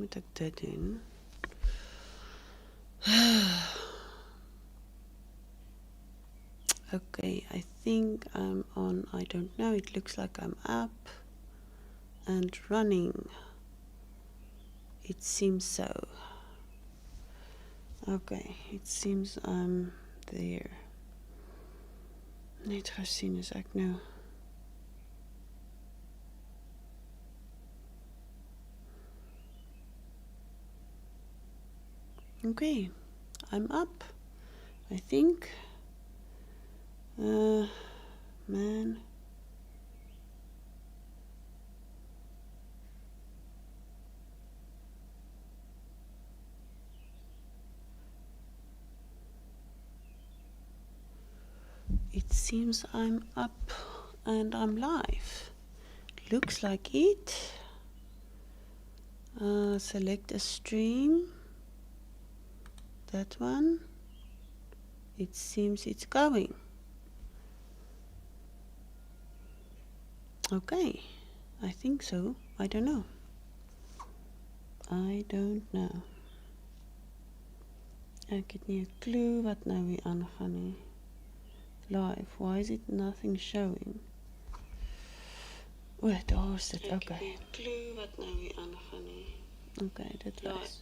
moet ek dit doen? Okay, I think I'm on, I don't know, it looks like I'm up and running. It seems so. Okay, it seems I'm there. Net gesien is ek nou. Okay, I'm up, I think. Man. It seems I'm up and I'm live. Looks like it. Select a stream. That one. It seems it's going. Okay, I think so. I don't know. I don't know. Ek het nie 'n clue wat nou weer aangaan nie. Live, why is it nothing showing? Oh, daar is dit. Okay. Ek het nie 'n clue wat nou weer aangaan nie. Okay, dit was.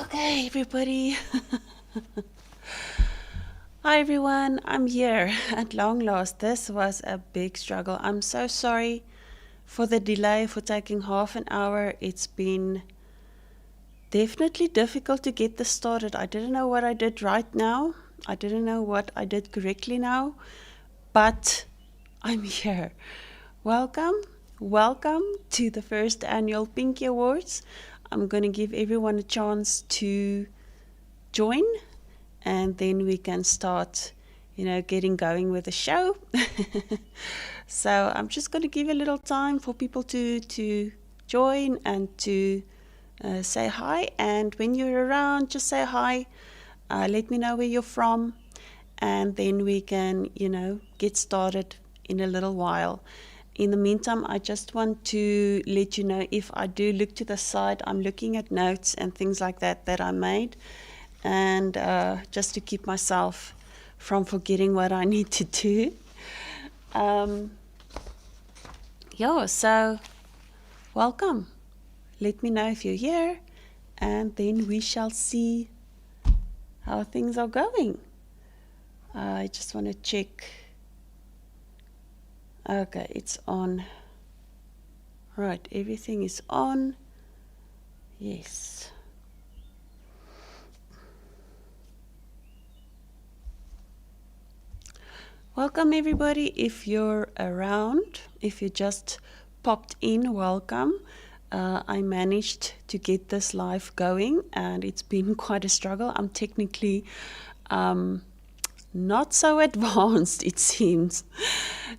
Okay, everybody. Hi everyone, I'm here at long last. This was a big struggle. I'm so sorry for the delay, for taking half an hour. It's been definitely difficult to get this started. I didn't know what I did right now. I didn't know what I did correctly now, but I'm here. Welcome to the first annual Pinky Awards. I'm going to give everyone a chance to join, and then we can start, getting going with the show. So I'm just going to give a little time for people to join and to say hi. And when you're around, just say hi. Let me know where you're from, and then we can, get started in a little while. In the meantime, I just want to let you know, if I do look to the side, I'm looking at notes and things like that I made, and just to keep myself from forgetting what I need to do. So welcome. Let me know if you're here, and then we shall see how things are going. I just want to check. Okay, it's on. Right, everything is on. Yes. Welcome everybody. If you're around, if you just popped in, welcome. I managed to get this live going, and it's been quite a struggle. I'm technically not so advanced, it seems,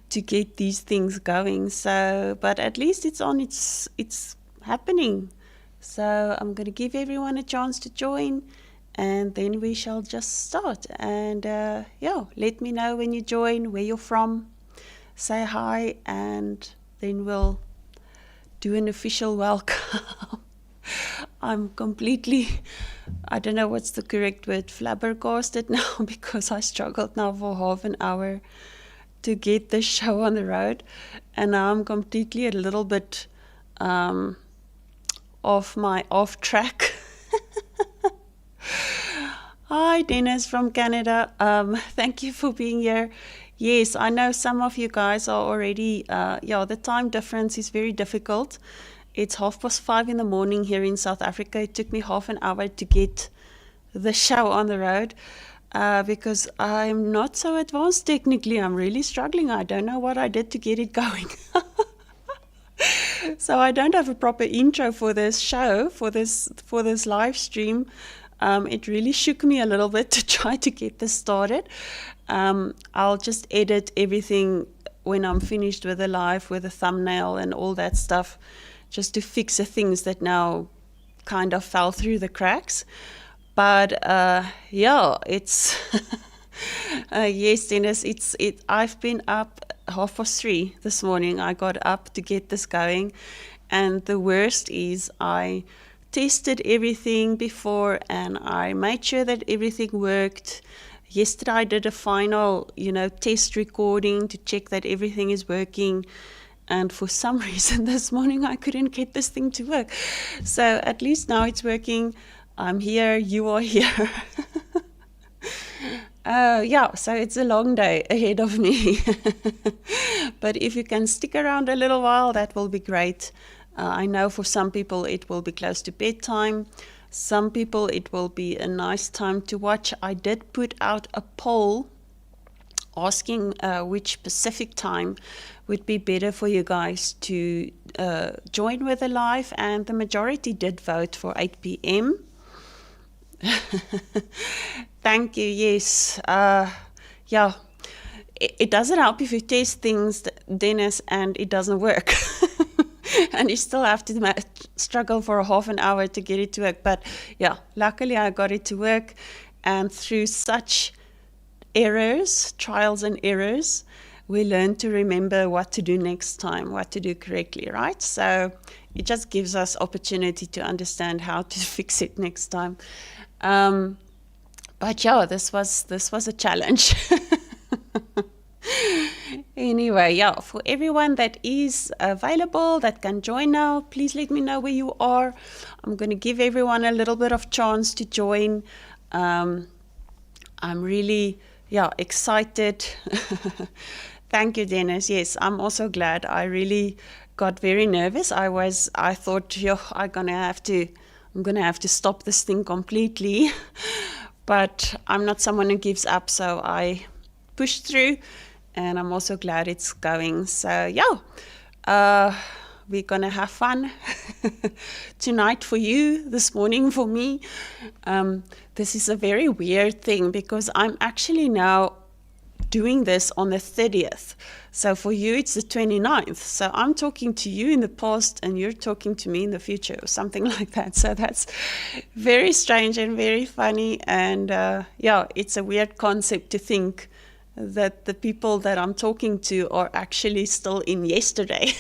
to get these things going. So, but at least it's on. It's happening. So I'm going to give everyone a chance to join, and then we shall just start. And let me know when you join, where you're from. Say hi, and then we'll do an official welcome. I'm completely, I don't know what's the correct word, flabbergasted now, because I struggled now for half an hour to get the show on the road, and now I'm completely a little bit off track. Hi Dennis from Canada, thank you for being here. Yes, I know some of you guys are already, the time difference is very difficult. It's 5:30 in the morning here in South Africa. It took me half an hour to get the show on the road because I'm not so advanced technically. I'm really struggling. I don't know what I did to get it going. So I don't have a proper intro for this show, for this live stream. It really shook me a little bit to try to get this started. I'll just edit everything when I'm finished with the live, with the thumbnail and all that stuff, just to fix the things that now kind of fell through the cracks. But it's yes, Dennis, I've been up 3:30 this morning. I got up to get this going. And the worst is I tested everything before and I made sure that everything worked. Yesterday I did a final, test recording to check that everything is working. And for some reason this morning I couldn't get this thing to work. So at least now it's working. I'm here, you are here. So it's a long day ahead of me. But if you can stick around a little while, that will be great. I know for some people it will be close to bedtime. Some people it will be a nice time to watch. I did put out a poll asking which Pacific time would be better for you guys to join with the live, and the majority did vote for 8 p.m. Thank you. Yes. It doesn't help if you test things, Dennis, and it doesn't work. And you still have to struggle for a half an hour to get it to work. But yeah, luckily I got it to work. And through such errors, trials and errors, we learn to remember what to do next time, what to do correctly, right? So it just gives us opportunity to understand how to fix it next time. But yeah, this was a challenge. Anyway, yeah, for everyone that is available, that can join now, please let me know where you are. I'm going to give everyone a little bit of chance to join. I'm really, excited. Thank you, Dennis. Yes, I'm also glad. I really got very nervous. I thought, I'm gonna have to stop this thing completely. But I'm not someone who gives up, so I pushed through, and I'm also glad it's going. So we're gonna have fun tonight for you, this morning for me. This is a very weird thing because I'm actually now doing this on the 30th. So for you, it's the 29th. So I'm talking to you in the past and you're talking to me in the future or something like that. So that's very strange and very funny. And it's a weird concept to think that the people that I'm talking to are actually still in yesterday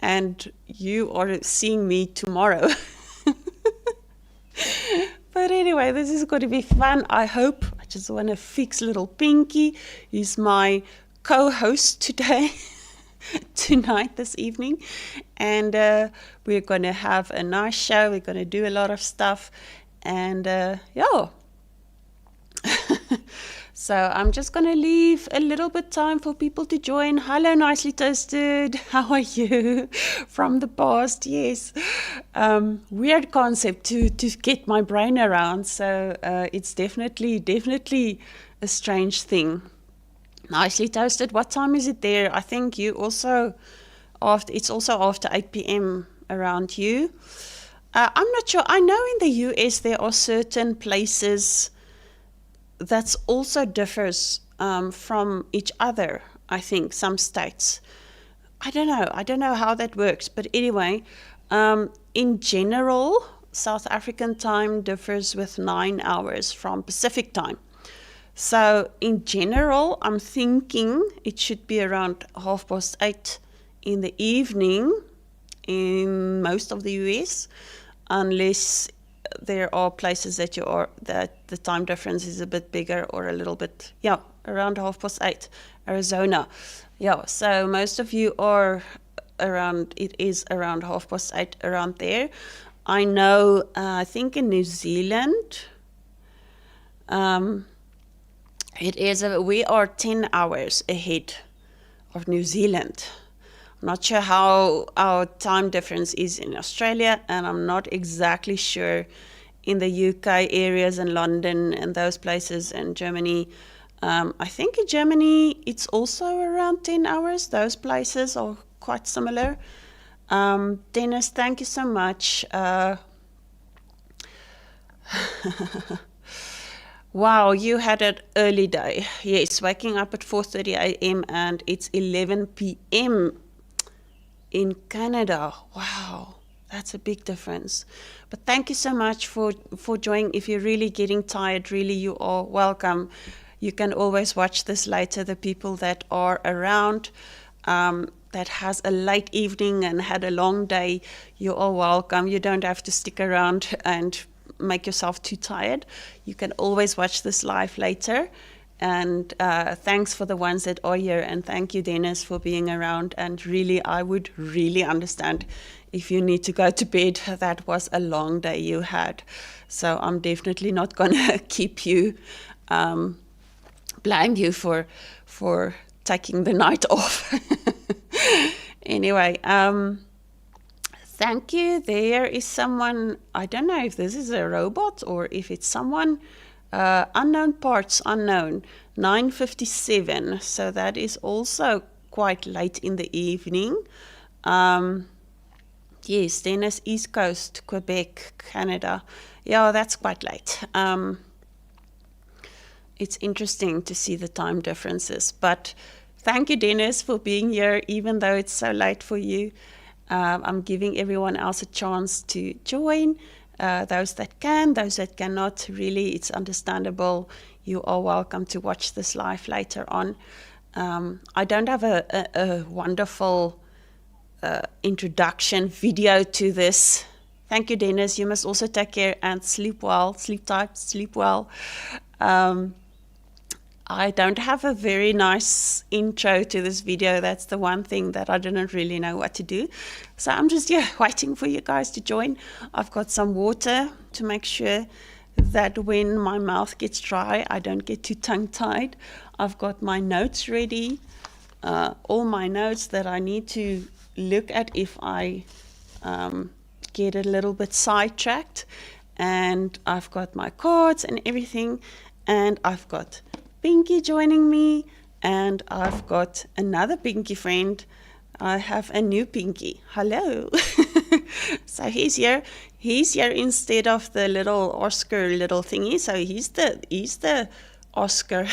and you are seeing me tomorrow. But anyway, this is going to be fun, I hope. I just want to fix little Pinky. He's my co-host today, tonight, this evening. And we're going to have a nice show. We're going to do a lot of stuff. And So I'm just going to leave a little bit time for people to join. Hello, Nicely Toasted. How are you? From the past, yes. Weird concept to get my brain around. So it's definitely a strange thing. Nicely Toasted. What time is it there? I think you also, it's also after 8 p.m. around you. I'm not sure. I know in the US there are certain places that also differs from each other, I think, some states. I don't know how that works. But anyway, in general, South African time differs with 9 hours from Pacific time. So in general, I'm thinking it should be around 8:30 in the evening in most of the US, unless there are places that the time difference is a bit bigger or a little bit, around 8:30, Arizona. So most of you are around, it is around 8:30 around there. I know, I think in New Zealand, we are 10 hours ahead of New Zealand. I'm not sure how our time difference is in Australia, and I'm not exactly sure in the UK areas and London and those places and Germany. I think in Germany it's also around 10 hours. Those places are quite similar. Dennis, thank you so much. Wow, you had an early day. Yes, waking up at 4:30 a.m. and it's 11 p.m. in Canada. Wow, that's a big difference. But thank you so much for joining. If you're really getting tired, really, you are welcome. You can always watch this later. The people that are around, that has a late evening and had a long day, you are welcome. You don't have to stick around and make yourself too tired. You can always watch this live later. And thanks for the ones that are here. And thank you, Dennis, for being around. And really, I would really understand if you need to go to bed. That was a long day you had. So I'm definitely not going to keep you, blame you for taking the night off. Anyway, thank you. There is someone, I don't know if this is a robot or if it's someone, unknown parts, unknown, 9:57. So that is also quite late in the evening. Yes, Dennis, East Coast, Quebec, Canada. Yeah, that's quite late. It's interesting to see the time differences. But thank you, Dennis, for being here, even though it's so late for you. I'm giving everyone else a chance to join. Those that can, those that cannot, really, it's understandable. You are welcome to watch this live later on. I don't have a wonderful introduction video to this. Thank you, Dennis. You must also take care and sleep well, sleep tight, sleep well. I don't have a very nice intro to this video. That's the one thing that I didn't really know what to do. So I'm just waiting for you guys to join. I've got some water to make sure that when my mouth gets dry, I don't get too tongue-tied. I've got my notes ready, all my notes that I need to look at if I get a little bit sidetracked. And I've got my cards and everything. And I've got Pinky joining me, and I've got another Pinky friend. I have a new Pinky. Hello. So he's here. He's here instead of the little Oscar little thingy. So he's the Oscar.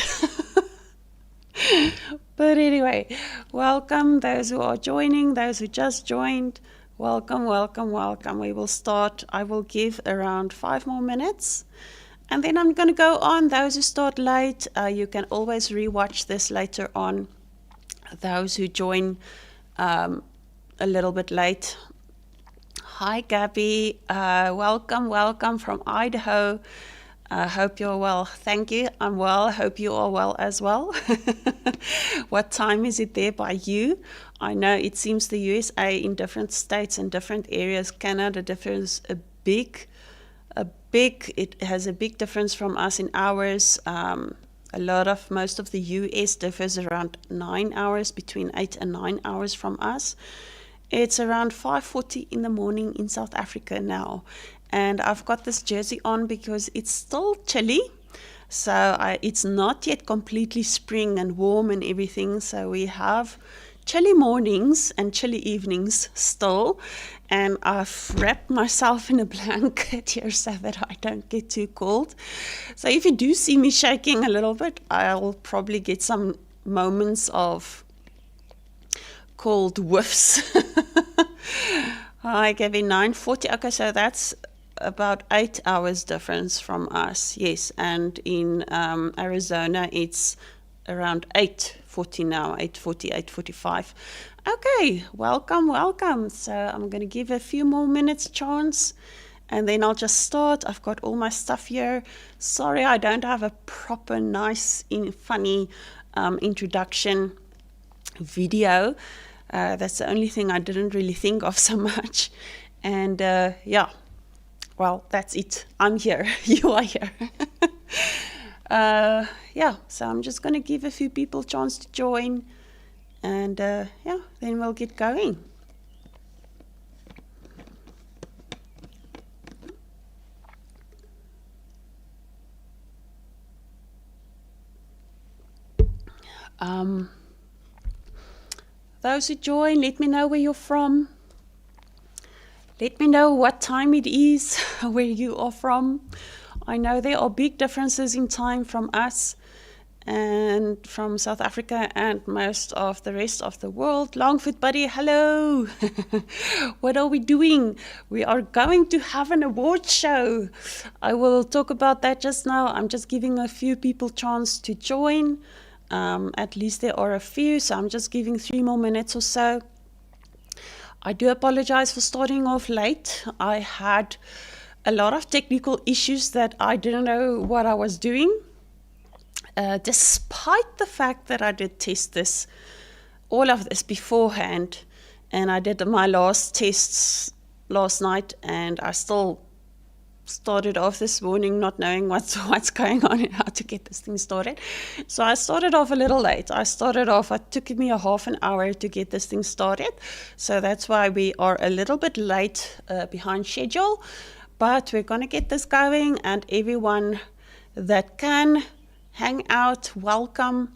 But anyway, welcome those who are joining, those who just joined. Welcome, welcome, welcome. We will start. I will give around 5 more minutes. And then I'm going to go on. Those who start late, you can always rewatch this later on. Those who join a little bit late. Hi, Gabby. Welcome, welcome from Idaho. I hope you're well. Thank you. I'm well. I hope you are well as well. What time is it there by you? I know it seems the USA in different states and different areas, Canada differs it has a big difference from us in hours. Most of the US differs around 9 hours, between 8 and 9 hours from us. It's around 5:40 in the morning in South Africa now. And I've got this jersey on because it's still chilly. So it's not yet completely spring and warm and everything. So we have chilly mornings and chilly evenings still. And I've wrapped myself in a blanket here so that I don't get too cold. So if you do see me shaking a little bit, I'll probably get some moments of cold whiffs. Hi, Gavin, 9:40. Okay, so that's about 8 hours difference from us. Yes, and in Arizona, it's around 8:40 now, 8:40, 8:45. Okay, welcome, welcome. So I'm going to give a few more minutes chance, and then I'll just start. I've got all my stuff here. Sorry, I don't have a proper, nice, funny introduction video. That's the only thing I didn't really think of so much. And well, that's it. I'm here. You are here. So I'm just going to give a few people a chance to join. And then we'll get going. Those who join, let me know where you're from. Let me know what time it is where you are from. I know there are big differences in time from us. and from South Africa and most of the rest of the world. Longfoot buddy, hello. What are we doing? We are going to have an award show. I will talk about that just now. I'm just giving a few people chance to join. At least there are a few, so I'm just giving 3 more minutes or so. I do apologize for starting off late. I had a lot of technical issues that I didn't know what I was doing. Despite the fact that I did test all of this beforehand, and I did my last tests last night, and I still started off this morning not knowing what's going on and how to get this thing started. So I started off a little late. It took me a half an hour to get this thing started. So that's why we are a little bit late behind schedule. But we're going to get this going, and everyone that can hang out, welcome.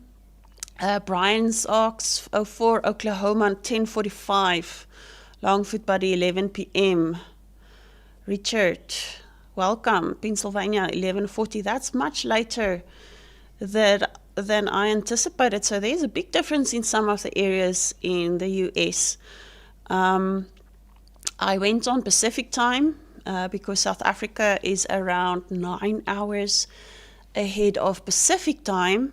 Brian's Ox 04 Oklahoma 10:45. Longfoot buddy 11 p.m. Richard, welcome. Pennsylvania 11:40. That's much later than I anticipated. So there's a big difference in some of the areas in the US. I went on Pacific time because South Africa is around 9 hours ahead of Pacific time,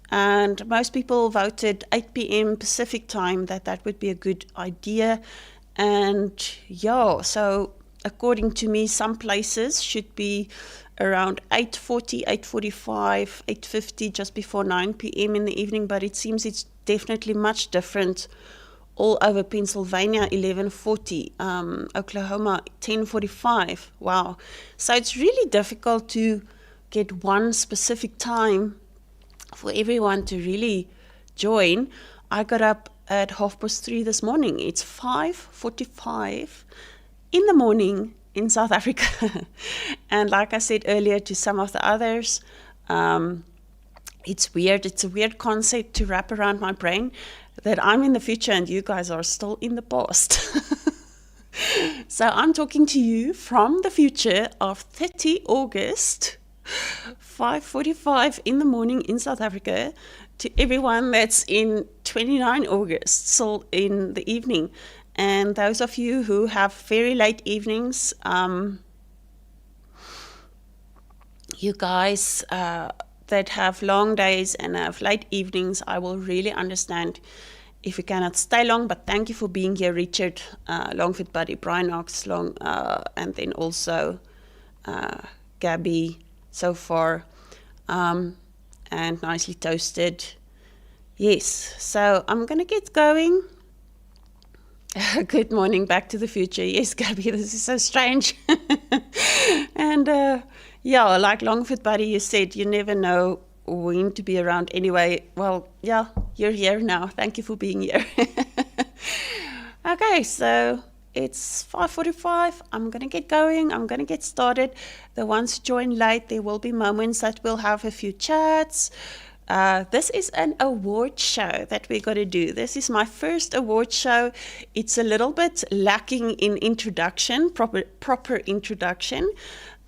and most people voted 8 p.m. Pacific time that would be a good idea. And yeah, so according to me, some places should be around 8:40, 8:45, 8:50, just before 9 p.m. in the evening, but it seems it's definitely much different all over Pennsylvania. 11:40, Oklahoma 10:45. Wow. So it's really difficult to get one specific time for everyone to really join. I got up at 3:30 this morning. It's 5:45 in the morning in South Africa. And like I said earlier to some of the others, it's weird. It's a weird concept to wrap around my brain that I'm in the future and you guys are still in the past. So I'm talking to you from the future of 30 August, 5:45 in the morning in South Africa, to everyone that's in 29 August, so in the evening. And those of you who have very late evenings, you guys that have long days and have late evenings, I will really understand if you cannot stay long. But thank you for being here, Richard, Longfoot buddy, Brian Ox, and then also Gabby so far, and nicely toasted. Yes, so I'm going to get going. Good morning, Back to the Future. Yes, Gabby, this is so strange. And yeah, like Longfoot buddy, you said you never know when to be around anyway. Well, yeah, you're here now. Thank you for being here. Okay, so it's 5:45. I'm going to get going. I'm going to get started. The ones who join late, there will be moments that we'll have a few chats. This is an award show that we're going to do. This is my first award show. It's a little bit lacking in introduction, proper introduction.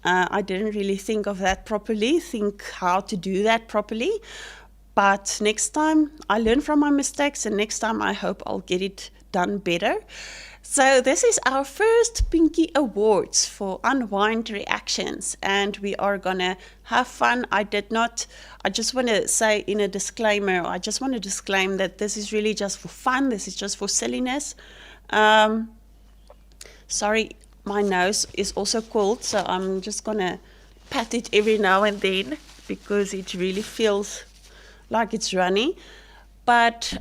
I didn't really think of that properly, think how to do that properly. But next time I learn from my mistakes, and next time I hope I'll get it done better. So this is our first Pinky Awards for Unwind Reactions, and we are gonna have fun. I just want to say in a disclaimer, I just want to disclaim that this is really just for fun. This is just for silliness. Sorry, my nose is also cold, so I'm just gonna pat it every now and then because it really feels like it's runny. But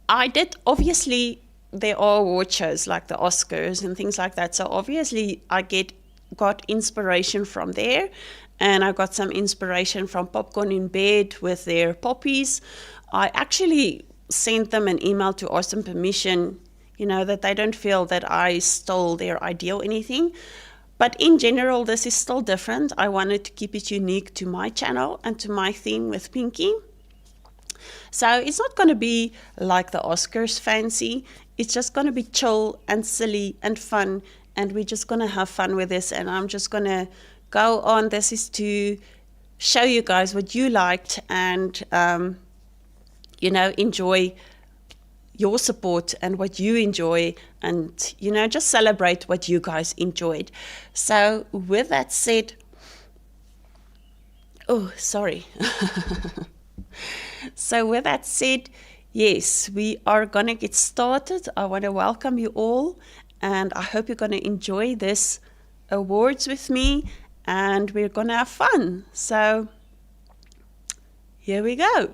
I did, obviously, there are award shows like the Oscars and things like that. So obviously I got inspiration from there, and I got some inspiration from Popcorn in Bed with their poppies. I actually sent them an email to ask them permission, that they don't feel that I stole their idea or anything. But in general, this is still different. I wanted to keep it unique to my channel and to my theme with Pinky. So it's not going to be like the Oscars fancy. It's just going to be chill and silly and fun, and we're just going to have fun with this. And I'm just going to go on. This is to show you guys what you liked and, enjoy your support and what you enjoy and, just celebrate what you guys enjoyed. So with that said, oh, sorry. So with that said, yes, we are going to get started. I want to welcome you all, and I hope you're going to enjoy this awards with me, and we're going to have fun. So here we go.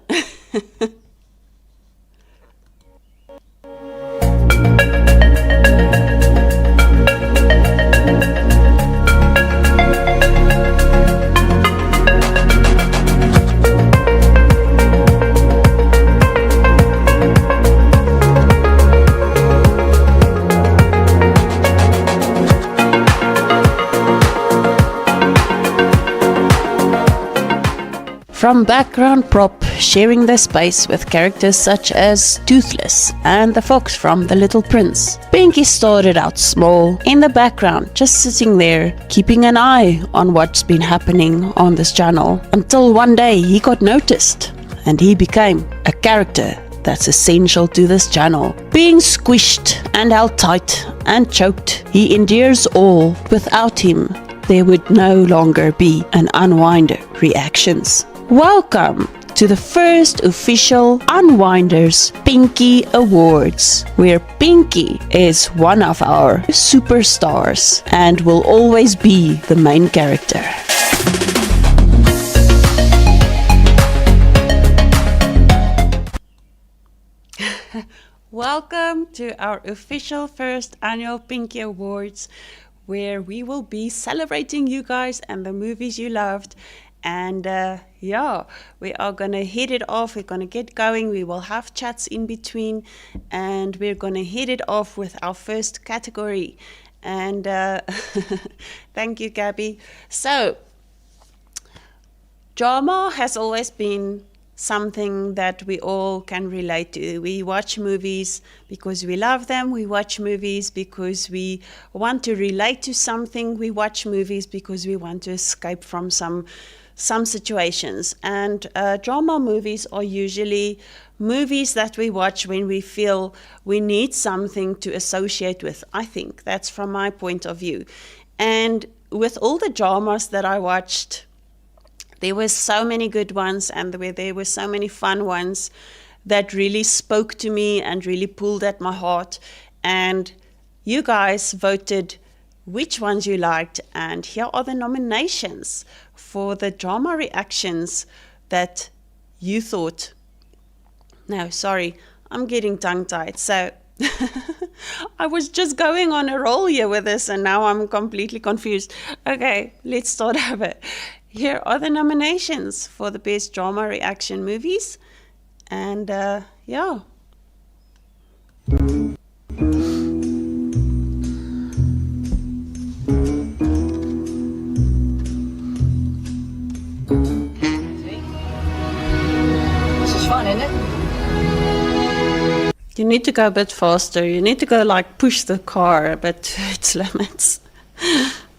From background prop, sharing their space with characters such as Toothless and the fox from The Little Prince. Pinky started out small, in the background, just sitting there, keeping an eye on what's been happening on this channel, until one day he got noticed, and he became a character that's essential to this channel. Being squished and held tight and choked, he endures all. Without him, there would no longer be an Unwinder Reactions. Welcome to the first official Unwinders Pinky Awards, where Pinky is one of our superstars and will always be the main character. Welcome to our official first annual Pinky Awards, where we will be celebrating you guys and the movies you loved. And we are going to hit it off. We're going to get going. We will have chats in between, and we're going to hit it off with our first category. And thank you, Gabby. So, drama has always been something that we all can relate to. We watch movies because we love them. We watch movies because we want to relate to something. We watch movies because we want to escape from some situations. And drama movies are usually movies that we watch when we feel we need something to associate with. I think that's from my point of view. And with all the dramas that I watched, there were so many good ones, and there were so many fun ones that really spoke to me and really pulled at my heart. And you guys voted which ones you liked, and here are the nominations for the drama reactions that you thought. No, sorry, I'm getting tongue-tied. So I was just going on a roll here with this, and now I'm completely confused. Okay, let's start over. Here are the nominations for the best drama reaction movies. And yeah. This is fun, isn't it? You need to go a bit faster. You need to go like push the car a bit to its limits.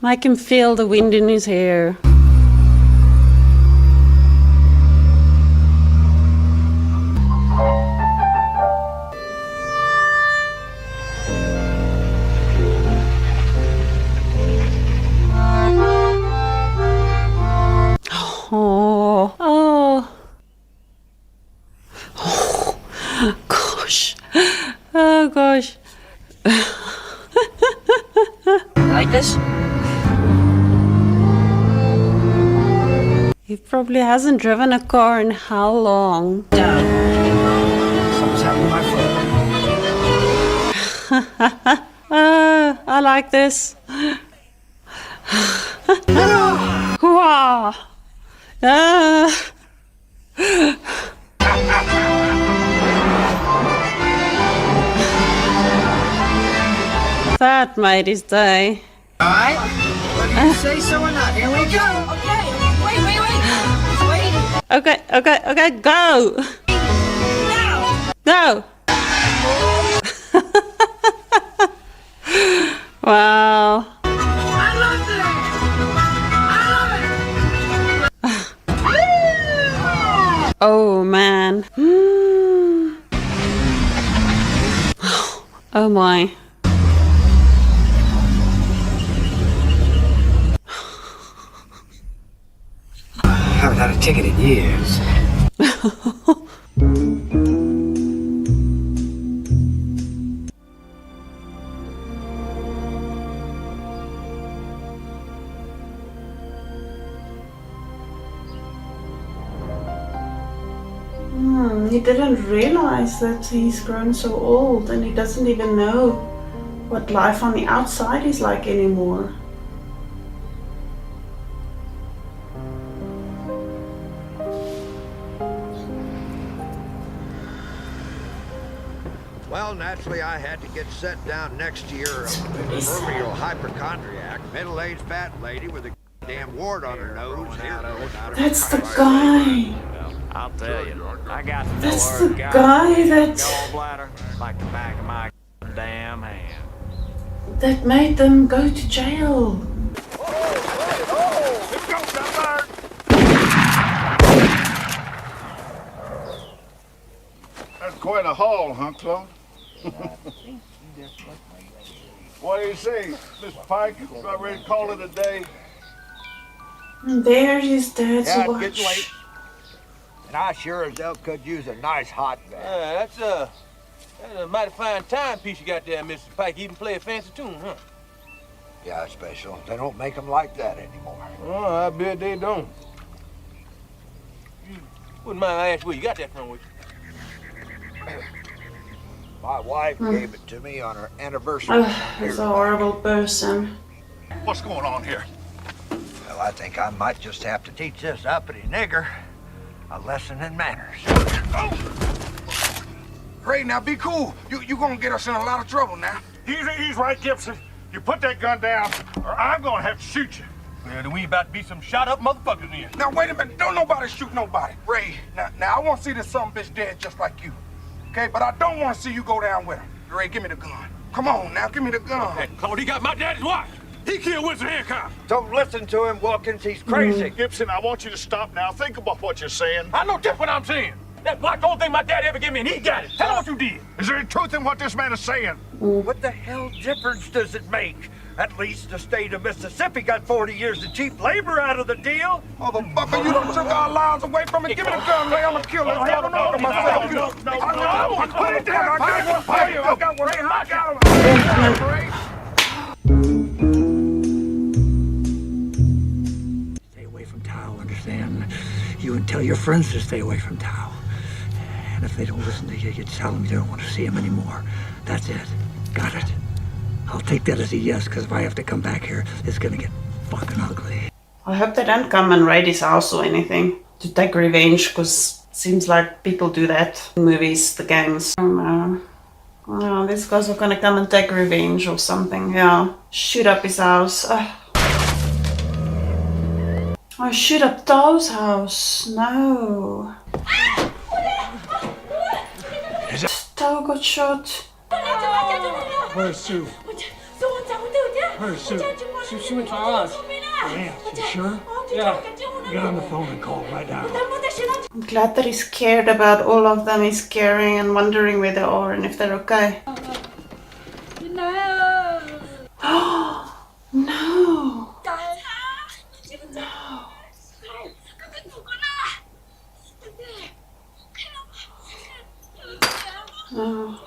Make him feel the wind in his hair. Oh, gosh. Oh, gosh. Like this? He probably hasn't driven a car in how long? Down. Something's happened to my foot. I like this. Wow. That made his day. Alright, whether you say so or not, here we go! Okay, wait! Okay, go! Now! Go! Wow. I love this! I love it! Oh man. Oh my. I haven't had a ticket in years. He didn't realize that he's grown so old and he doesn't even know what life on the outside is like anymore. Well, naturally, I had to get set down next to your proverbial hypochondriac, middle-aged fat lady with a damn wart on her nose. That's the guy. I'll tell you, I got to know That's her the guy gallbladder like the back of my damn hand. that made them go to jail. That's quite a haul, huh, Claude? What do you say, Mr. Pike? About ready to call it a day? And there's his dad's Yeah, it's watch. getting late. And I sure as hell could use a nice hot bath. That's a mighty fine timepiece you got there, Mr. Pike. Even play a fancy tune, huh? Yeah, special. They don't make them like that anymore. Oh, I bet they don't. You wouldn't mind I ask where you got that from with you? My wife gave it to me on her anniversary. He's a horrible person. What's going on here? Well, I think I might just have to teach this uppity nigger a lesson in manners. Ray, now be cool. You gonna get us in a lot of trouble now. He's right, Gibson. You put that gun down, or I'm gonna have to shoot you. Well, then we about to be some shot-up motherfuckers in. Now wait a minute. Don't nobody shoot nobody. Ray, now I want to see this son bitch dead just like you. Okay, but I don't want to see you go down with him. Ray, give me the gun. Come on now, give me the gun. Hey, Claude, he got my daddy's wife. He killed Winston Hancock. Don't listen to him, Wilkins. He's crazy. Gibson, I want you to stop now. Think about what you're saying. I know just what I'm saying. That's like the only thing my dad ever gave me, and he got it. Tell him what you did. Is there any truth in what this man is saying? What the hell difference does it make? At least the state of Mississippi got 40 years of cheap labor out of the deal. Motherfucker, you done took our lives away from it. Give me the gun, Ray. I'm gonna kill this motherfucker myself. I want to put it down. I got one. I got Ray. Stay away from Tao, understand? You and tell your friends to stay away from Tao. And if they don't listen to you, you tell them you don't want to see them anymore. That's it. Got it? I'll take that as a yes, because if I have to come back here, it's gonna get fucking ugly. I hope they don't come and raid his house or anything to take revenge, because it seems like people do that in movies, the games. Oh no. Oh, these guys are gonna come and take revenge or something, yeah. Shoot up his house. Oh, shoot up Tao's house. No. Tao got shot. Where's Sue? Where's Sue? She went to us. Yeah, you sure? Yeah. Get on the phone and call right now. I'm glad that he's cared about all of them. He's caring and wondering where they are and if they're okay. No. No. Oh.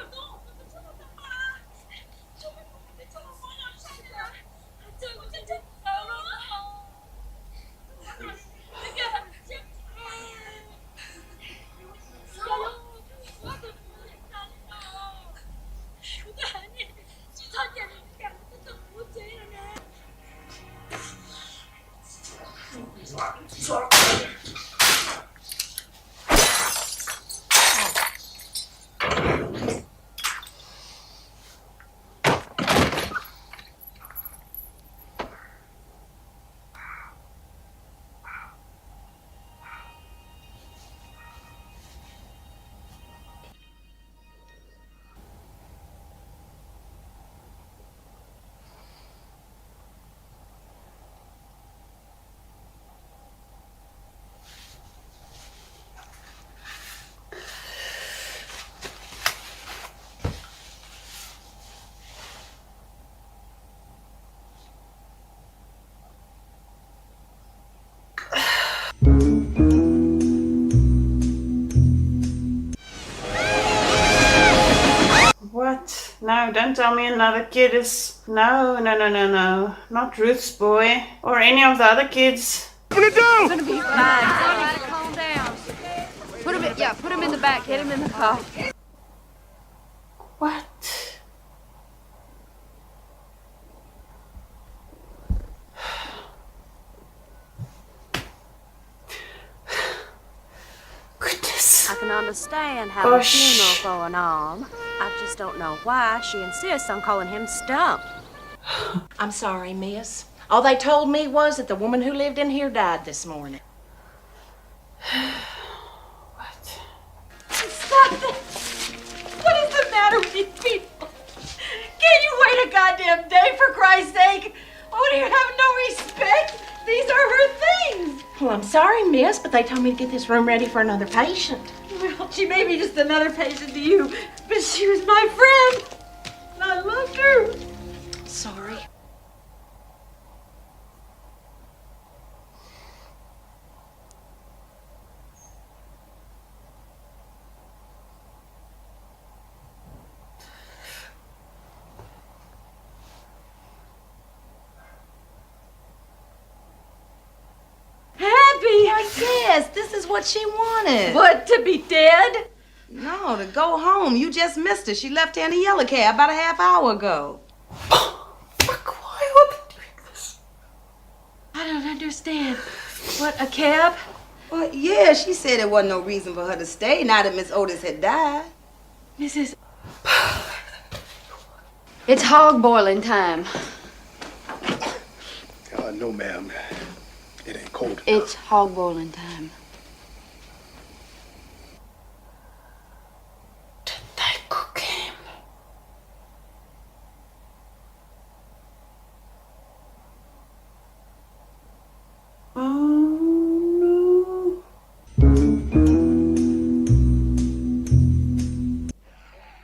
What? No, don't tell me another kid is... No. Not Ruth's boy. Or any of the other kids. What are you doing? It's gonna be fine. Calm down. Put him in the back. Get him in the car. What? Goodness. I can understand having a funeral going on. I just don't know why she insists on calling him Stump. I'm sorry, miss. All they told me was that the woman who lived in here died this morning. What? Stop it! What is the matter with you people? Can't you wait a goddamn day, for Christ's sake? Oh, do you have no respect? These are her things. Well, I'm sorry, miss, but they told me to get this room ready for another patient. Well, she may be just another patient to you, but she was my friend, and I loved her. Sorry. Yes, this is what she wanted. What, to be dead? No, to go home. You just missed her. She left here in a yellow cab about a half hour ago. Fuck, why are they doing this? I don't understand. What, a cab? Well, yeah, she said there wasn't no reason for her to stay now that Miss Otis had died. Mrs. It's hog boiling time. No, ma'am. It ain't cold enough. It's hog boiling time. Did they cook him? Oh no.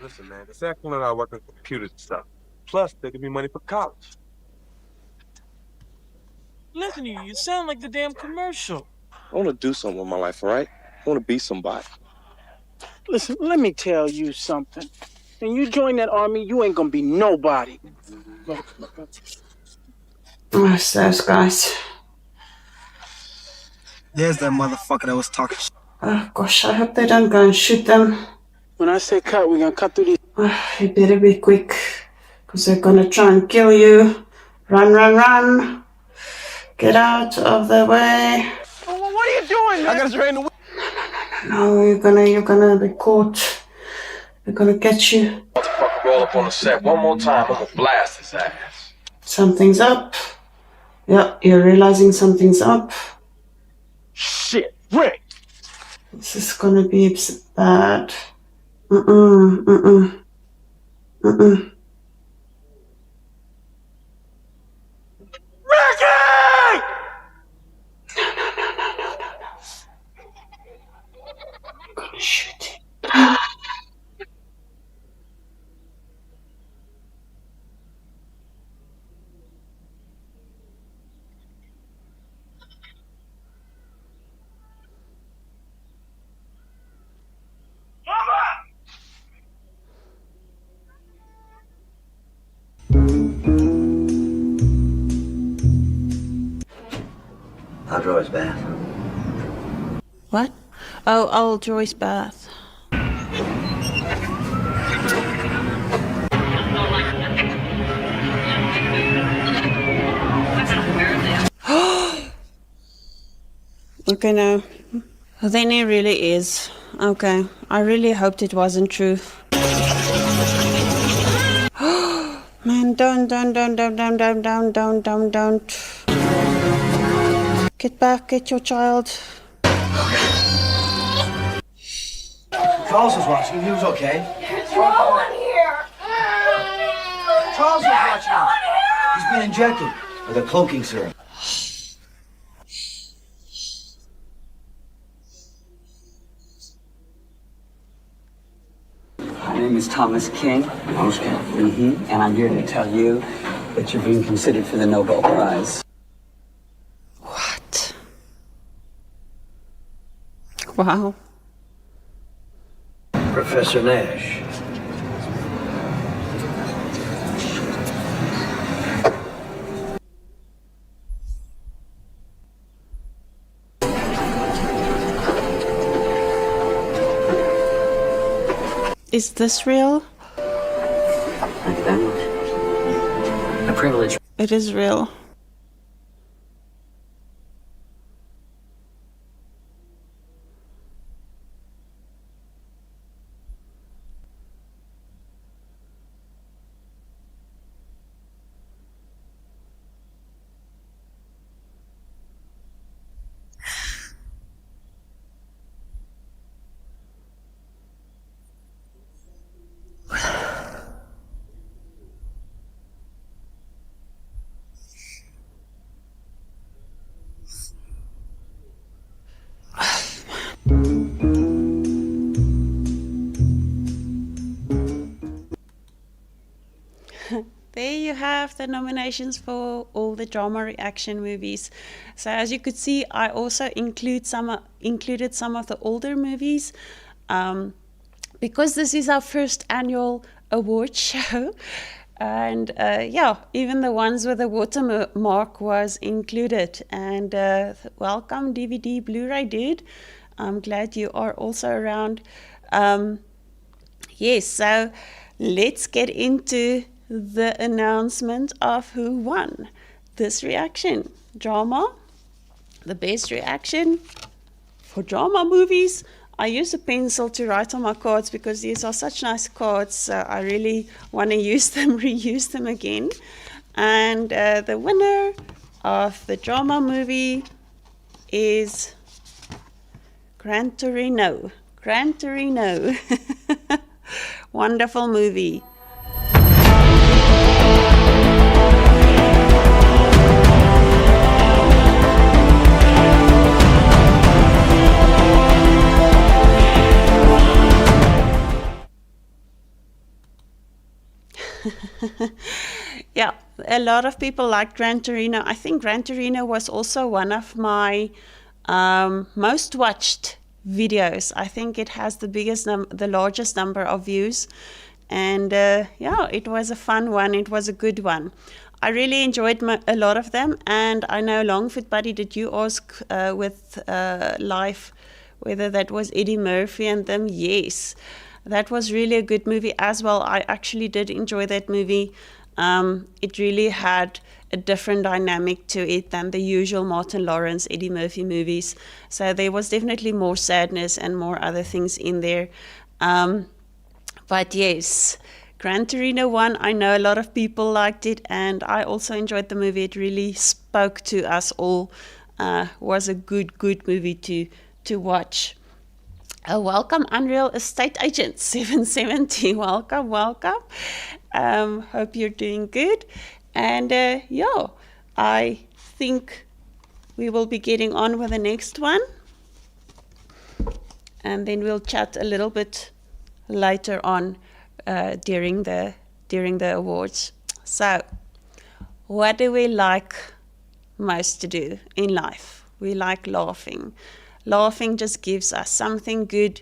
Listen, man, it's excellent I work on computers and stuff. Plus, there could be money for college. Listen to you. You sound like the damn commercial. I want to do something with my life, all right? I want to be somebody. Listen, let me tell you something. When you join that army, you ain't gonna be nobody. Oh, it's those guys. There's that motherfucker that was talking shit. Oh gosh, I hope they don't go and shoot them. When I say cut, we're gonna cut through these. Oh, you better be quick, because they're gonna try and kill you. Run. Get out of the way. Oh, what are you doing, man? I gotta drain the wheel. No, you're gonna be caught. They're gonna get you. Motherfucker, roll up on the set one more time. I'm gonna blast his ass. Something's up. Yeah, you're realizing something's up. Shit, Rick! This is gonna be bad. Ricky! No. I'm gonna shoot him. I'll draw his bath. What? Oh, I'll draw his bath. Okay, no. Then he really is. Okay. I really hoped it wasn't true. Man, don't. Get back, get your child. Charles was watching. He was okay. There's no one here. Charles was watching. He's been injected with a cloaking serum. My name is Thomas King. Thomas King? And I'm here to tell you that you're being considered for the Nobel Prize. What? Wow. Professor Nash. Is this real? Thank you very much. A privilege. It is real. There you have the nominations for all the drama reaction movies. So as you could see, I also included some of the older movies. Because this is our first annual award show. And yeah, even the ones with the watermark was included. And welcome DVD Blu-ray dude. I'm glad you are also around. Yes, so let's get into the announcement of who won this reaction. Drama, the best reaction for drama movies. I use a pencil to write on my cards because these are such nice cards, so I really want to use them, reuse them again. And the winner of the drama movie is Gran Torino. Gran Torino. Wonderful movie. Yeah, a lot of people like Gran Torino. I think Gran Torino was also one of my most watched videos. I think it has the largest number of views. And yeah, it was a fun one. It was a good one. I really enjoyed a lot of them. And I know Longfoot Buddy, did you ask with Life whether that was Eddie Murphy and them? Yes. That was really a good movie as well. I actually did enjoy that movie. It really had a different dynamic to it than the usual Martin Lawrence, Eddie Murphy movies. So there was definitely more sadness and more other things in there. But yes, Gran Torino won. I know a lot of people liked it, and I also enjoyed the movie. It really spoke to us all. Was a good movie to watch. Welcome, Unreal Estate Agent 770. Welcome. Hope you're doing good. And yeah, I think we will be getting on with the next one. And then we'll chat a little bit later on during the awards. So, what do we like most to do in life? We like laughing. Laughing just gives us something good,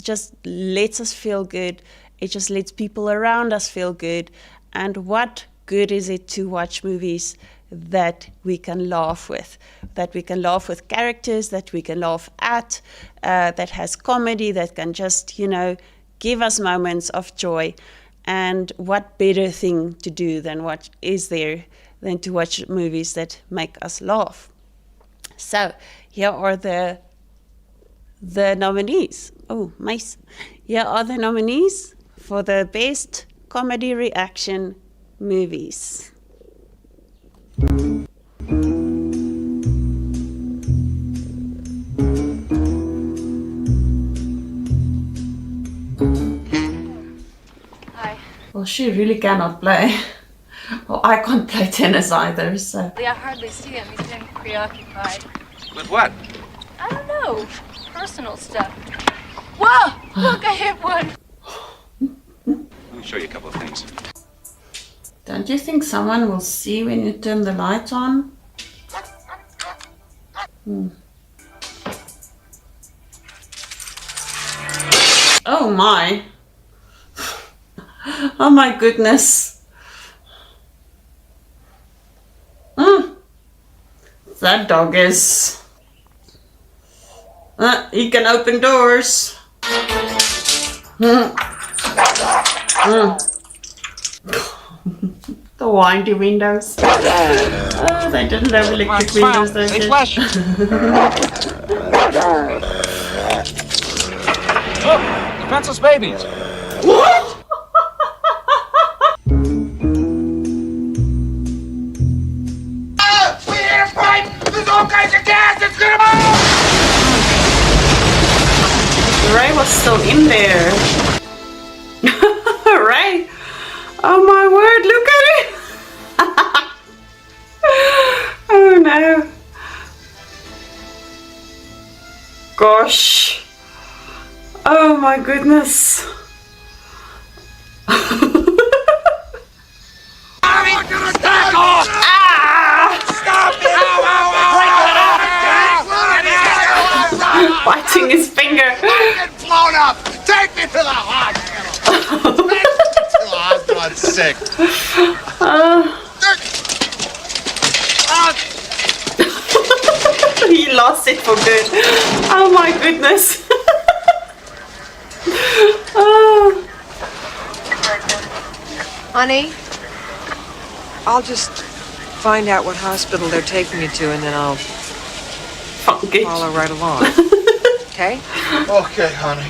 just lets us feel good. It just lets people around us feel good. And what good is it to watch movies that we can laugh with? That we can laugh with characters, that we can laugh at, that has comedy, that can just, give us moments of joy. And what better thing to do than to watch movies that make us laugh? So here are the nominees. Oh, mice. Here are the nominees for the best comedy reaction movies. Hi. Well, she really cannot play. Well, I can't play tennis either, so. I hardly see him. He's been preoccupied. With what? I don't know. Personal stuff. Whoa! Look, I hit one. Let me show you a couple of things. Don't you think someone will see when you turn the light on? Oh my. Oh my goodness. That dog is... he can open doors. The windy windows. Oh, they didn't have electric windows, though. They flash. Look, defenseless babies. What? We hit a pipe! There's all kinds of gas! It's gonna move! Ray was still in there. Ray. Oh my word, look at it! Oh no. Gosh. Oh my goodness. I'm gonna back off! Stop it! Biting his finger. I'm getting blown up! Take me to the hospital! I'm sick. He lost it for good. Oh my goodness. Oh. Honey, I'll just find out what hospital they're taking you to, and then I'll follow right along. Okay? Okay, honey.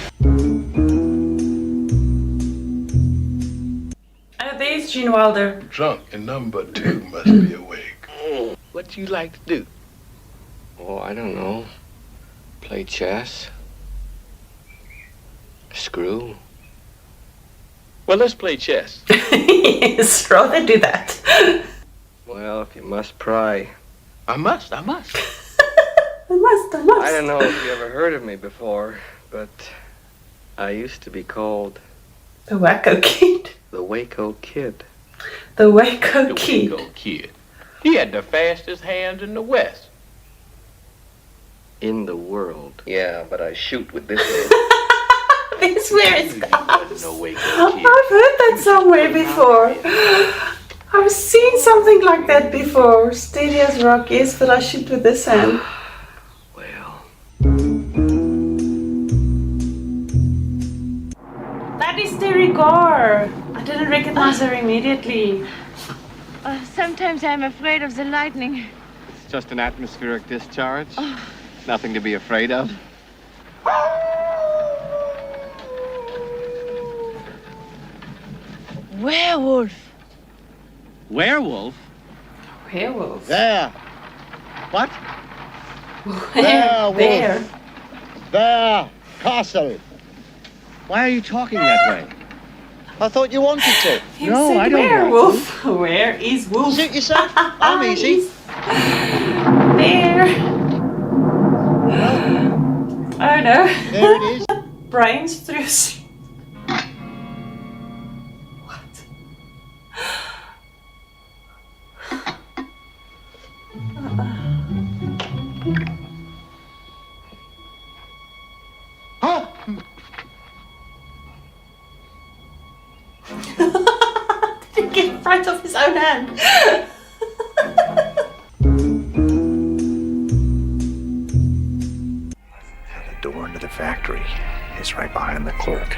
There's Gene Wilder. Drunk and number two must be awake. What you like to do? Oh, I don't know. Play chess. Screw. Well, let's play chess. Yes, rather do that. Well, if you must pry. I must. I must. I don't know if you ever heard of me before, but I used to be called... The Wacko Kid. The Waco Kid. The Waco Kid. Waco Kid. He had the fastest hands in the West. In the world. Yeah, but I shoot with this hand. This where it comes. No Waco Kid. I've heard that somewhere before. I've seen something like that before. Steady as rock, yes, but I shoot with this hand. That is Terry Garr. I didn't recognize her immediately. Sometimes I'm afraid of the lightning. It's just an atmospheric discharge. Nothing to be afraid of. Werewolf. Werewolf? Werewolf? There. What? Where? There. There. Castle. Why are you talking that way? I thought you wanted to. You said werewolf. Where is wolf? Suit yourself. I'm easy. There. Oh no. There it is. Brains through. Did he get in front of his own hand? The door into the factory is right behind the clerk.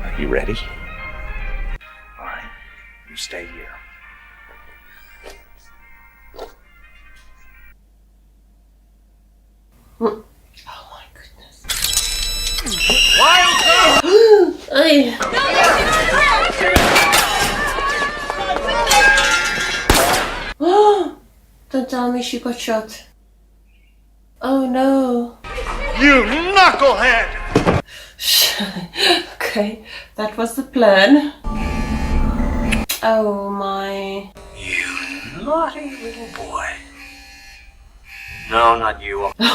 Are you ready? All right, you stay here. Oh my goodness. Wild Don't tell me she got shot. Oh no. You knucklehead! Okay, that was the plan. Oh my. You naughty little boy. No, not you. Fido!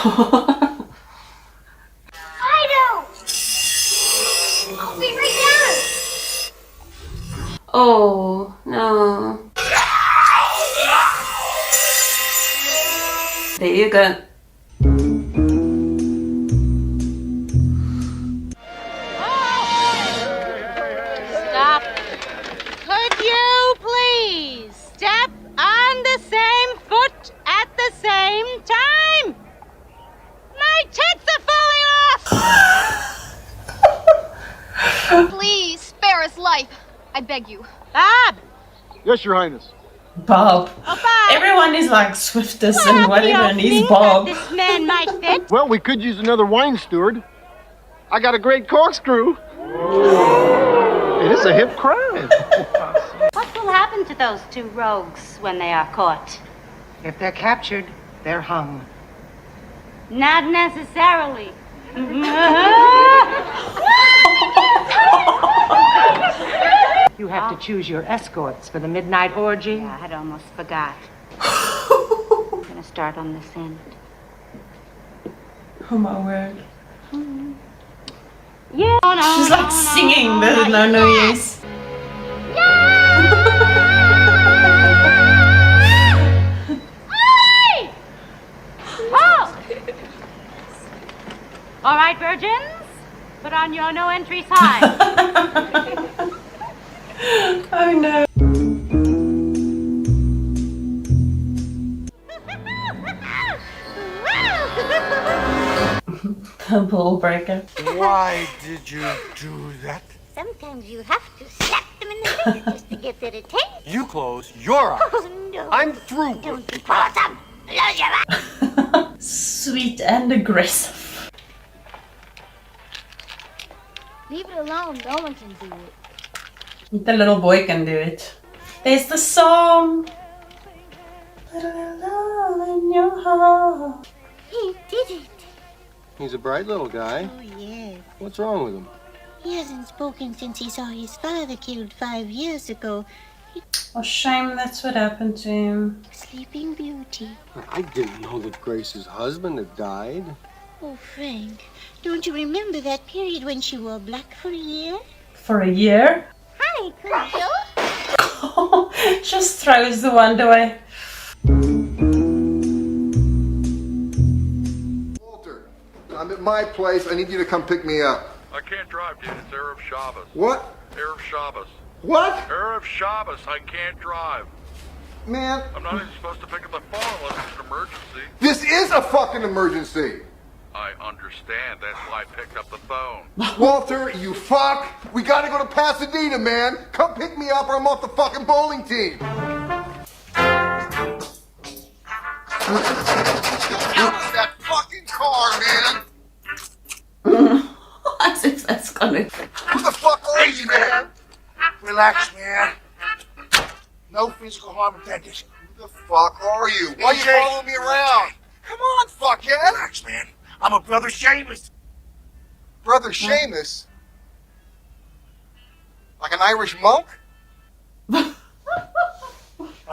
I'll be right down! Oh no. There you go. I beg you. Bob! Yes, Your Highness. Bob. Oh, Bob! Everyone is like Swiftus and whatever, and he's Bob. This man might fit. Well, we could use another wine steward. I got a great corkscrew. It is a hip crime. What will happen to those two rogues when they are caught? If they're captured, they're hung. Not necessarily. You have to choose your escorts for the midnight orgy. Yeah, I'd almost forgot. I'm gonna start on this end. Oh my word. Yeah. She's like singing, but no yes. Hey! Oh! All right, virgins, put on your no entry sign. Oh no. The ball breaker. Why did you do that? Sometimes you have to slap them in the face just to get their attention. You close your eyes. Oh, no. I'm through. Don't be bothersome. Close your eyes. Sweet and aggressive. Leave it alone. No one can do it. The little boy can do it. There's the song. Put a little love in your heart. He did it. He's a bright little guy. Oh, yes. What's wrong with him? He hasn't spoken since he saw his father killed 5 years ago. Oh, shame that's what happened to him. Sleeping Beauty. I didn't know that Grace's husband had died. Oh, Frank, don't you remember that period when she wore black for a year? For a year? Hi, Cujo. Just throws the wand away. Walter, I'm at my place. I need you to come pick me up. I can't drive, dude. It's Erev Shabbos. What? Erev Shabbos. What? Erev Shabbos. I can't drive. Man. I'm not even supposed to pick up the phone unless it's an emergency. This is a fucking emergency. I understand. That's why I picked up the phone. Walter, you fuck. We gotta go to Pasadena, man. Come pick me up or I'm off the fucking bowling team. Out of that fucking car, man. As if that's gonna... Who the fuck are you, man? Relax, man. No physical harm intended. Who the fuck are you? Why are you following me around? Come on, fuckhead. Relax, man. I'm a brother Seamus. Brother Seamus? Like an Irish monk? My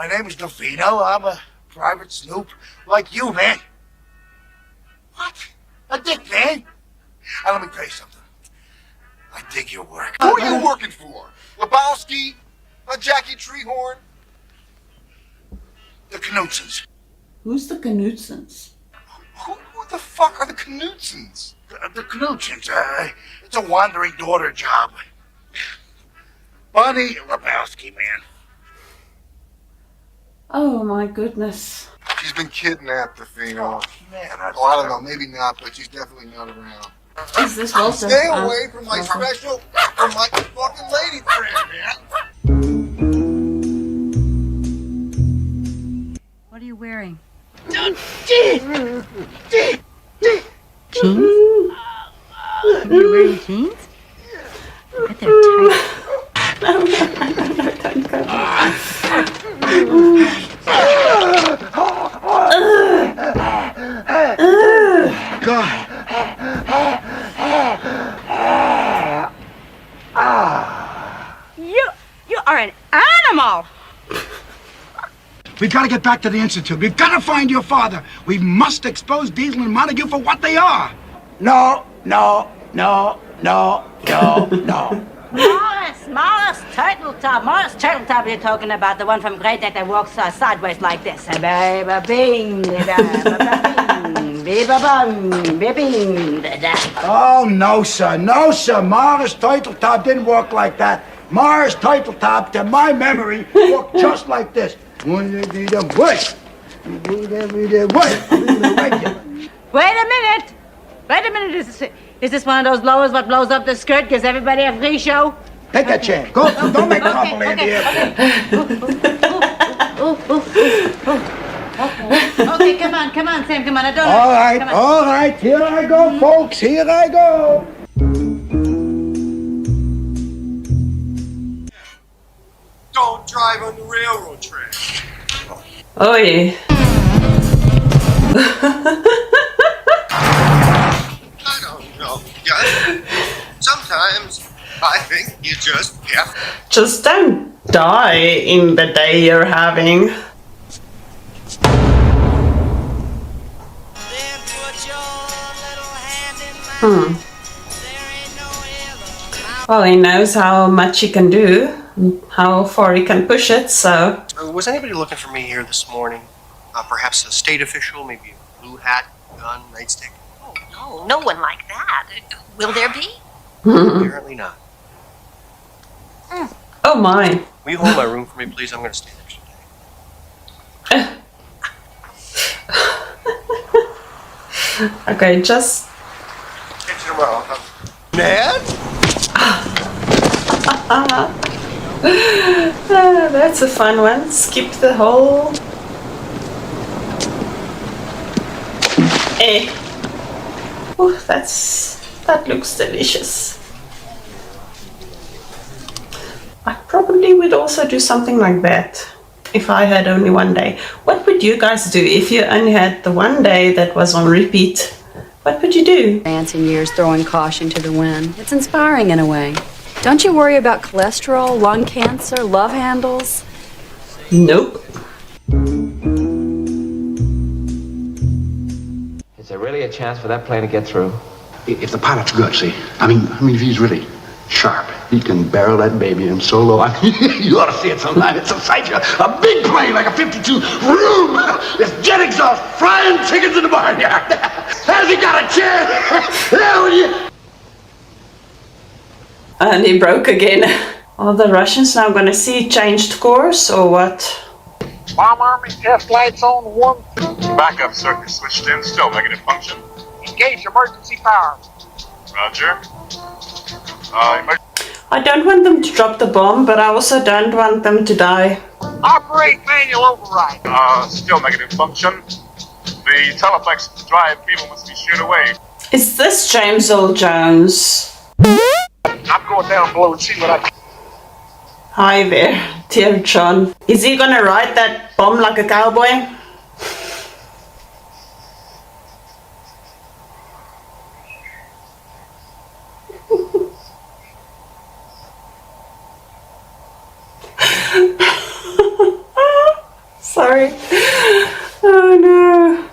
name is Delfino. I'm a private snoop like you, man. What? A dick, man. Now, let me tell you something. I dig your work. Who are you working for? Lebowski? Jackie Treehorn? The Knutsons. Who's the Knutsons? Who the fuck are the Knutsons? The Knutsons. It's a wandering daughter job. Bonnie Lebowski, man. Oh my goodness. She's been kidnapped, Delfino. Man, I don't know, maybe not, but she's definitely not around. Is this Walter? Stay away from my special, from my fucking lady friend, man. What are you wearing? Jeans? Are you wearing jeans? I bet they're tight. No, don't go. God. You are an animal. We've got to get back to the Institute. We've got to find your father. We must expose Diesel and Montague for what they are. No. Morris Turtletop you're talking about, the one from Great Neck that walks sideways like this. Oh, no, sir. Morris Turtletop didn't walk like that. Morris Turtletop, to my memory, walked just like this. Wait a minute. Is this one of those blowers what blows up the skirt, gives everybody a free show? Take that chair. Go. Don't make trouble, Andy. Okay, come on, Sam, come on. I don't know. All right. Here I go, folks. Here I go. Don't drive on the railroad track. Oi. I don't know. Sometimes I think you just have. Just don't die in the day you're having. Well, he knows how much he can do, how far he can push it, so... Was anybody looking for me here this morning? Perhaps a state official, maybe a blue hat, gun, nightstick? Oh, no, no one like that. Will there be? Apparently not. Oh my. Will you hold my room for me, please? I'm going to stay next to you. Okay, just... Catch you tomorrow. Ned? That's a fun one. Skip the whole... Oh, that looks delicious. I probably would also do something like that if I had only one day. What would you guys do if you only had the one day that was on repeat? What would you do? Advancing years throwing caution to the wind. It's inspiring in a way. Don't you worry about cholesterol, lung cancer, love handles? Nope. Is there really a chance for that plane to get through? If the pilot's good, see? I mean, if he's really sharp, he can barrel that baby in so low. I mean, you ought to see it sometime. It's a sight. A big plane like a 52. Room! There's jet exhaust, frying chickens in the barnyard. Has he got a chance? Hell yeah! And he broke again. Are the Russians now gonna see changed course or what? Bomb Army, F lights on 1. Backup circuit switched in, still negative function. Engage emergency power. Roger. I don't want them to drop the bomb, but I also don't want them to die. Operate manual override. Still negative function. The teleplex drive beamer must be sheared away. Is this James Earl Jones? I'm going down below and see what I can. Hi there, dear John. Is he gonna ride that bomb like a cowboy? Sorry. Oh no.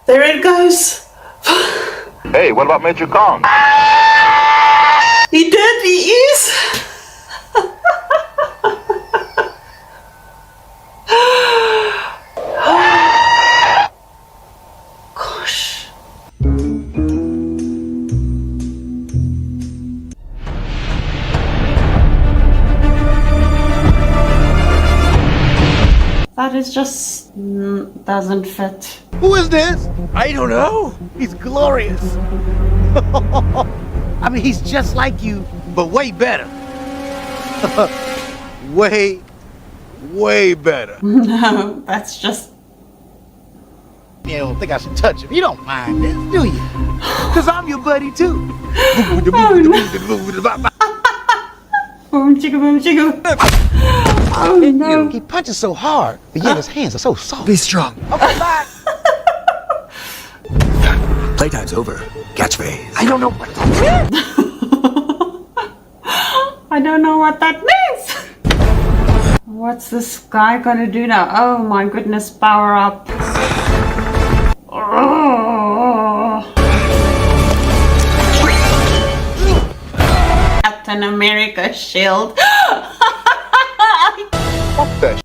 There it goes. Hey, what about Major Kong? He did, he is. Gosh. That is just doesn't fit. Who is this? I don't know. He's glorious. I mean, he's just like you, but way better. way better. No, that's just... You don't think I should touch him. You don't mind this, do you? Because I'm your buddy, too. Boom, chicka, boom, chicka. Oh, no. He punches so hard, but yet his hands are so soft. Be strong. Okay, bye. Playtime's over. Catchphrase. I don't know what that means. I don't know what that means. What's this guy gonna do now? Oh my goodness, power up. Oh. Captain America shield. What the?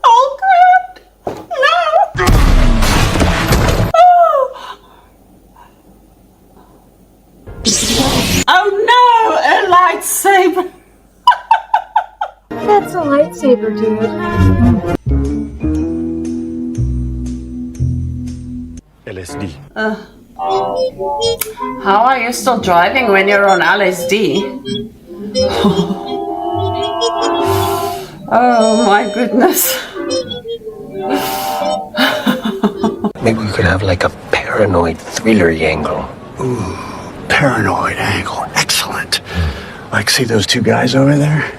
Oh crap! No! Oh no! A lightsaber! paper to it. LSD. How are you still driving when you're on LSD? Oh my goodness. Maybe we could have like a paranoid thriller angle. Ooh, paranoid angle. Excellent. Like, see those two guys over there?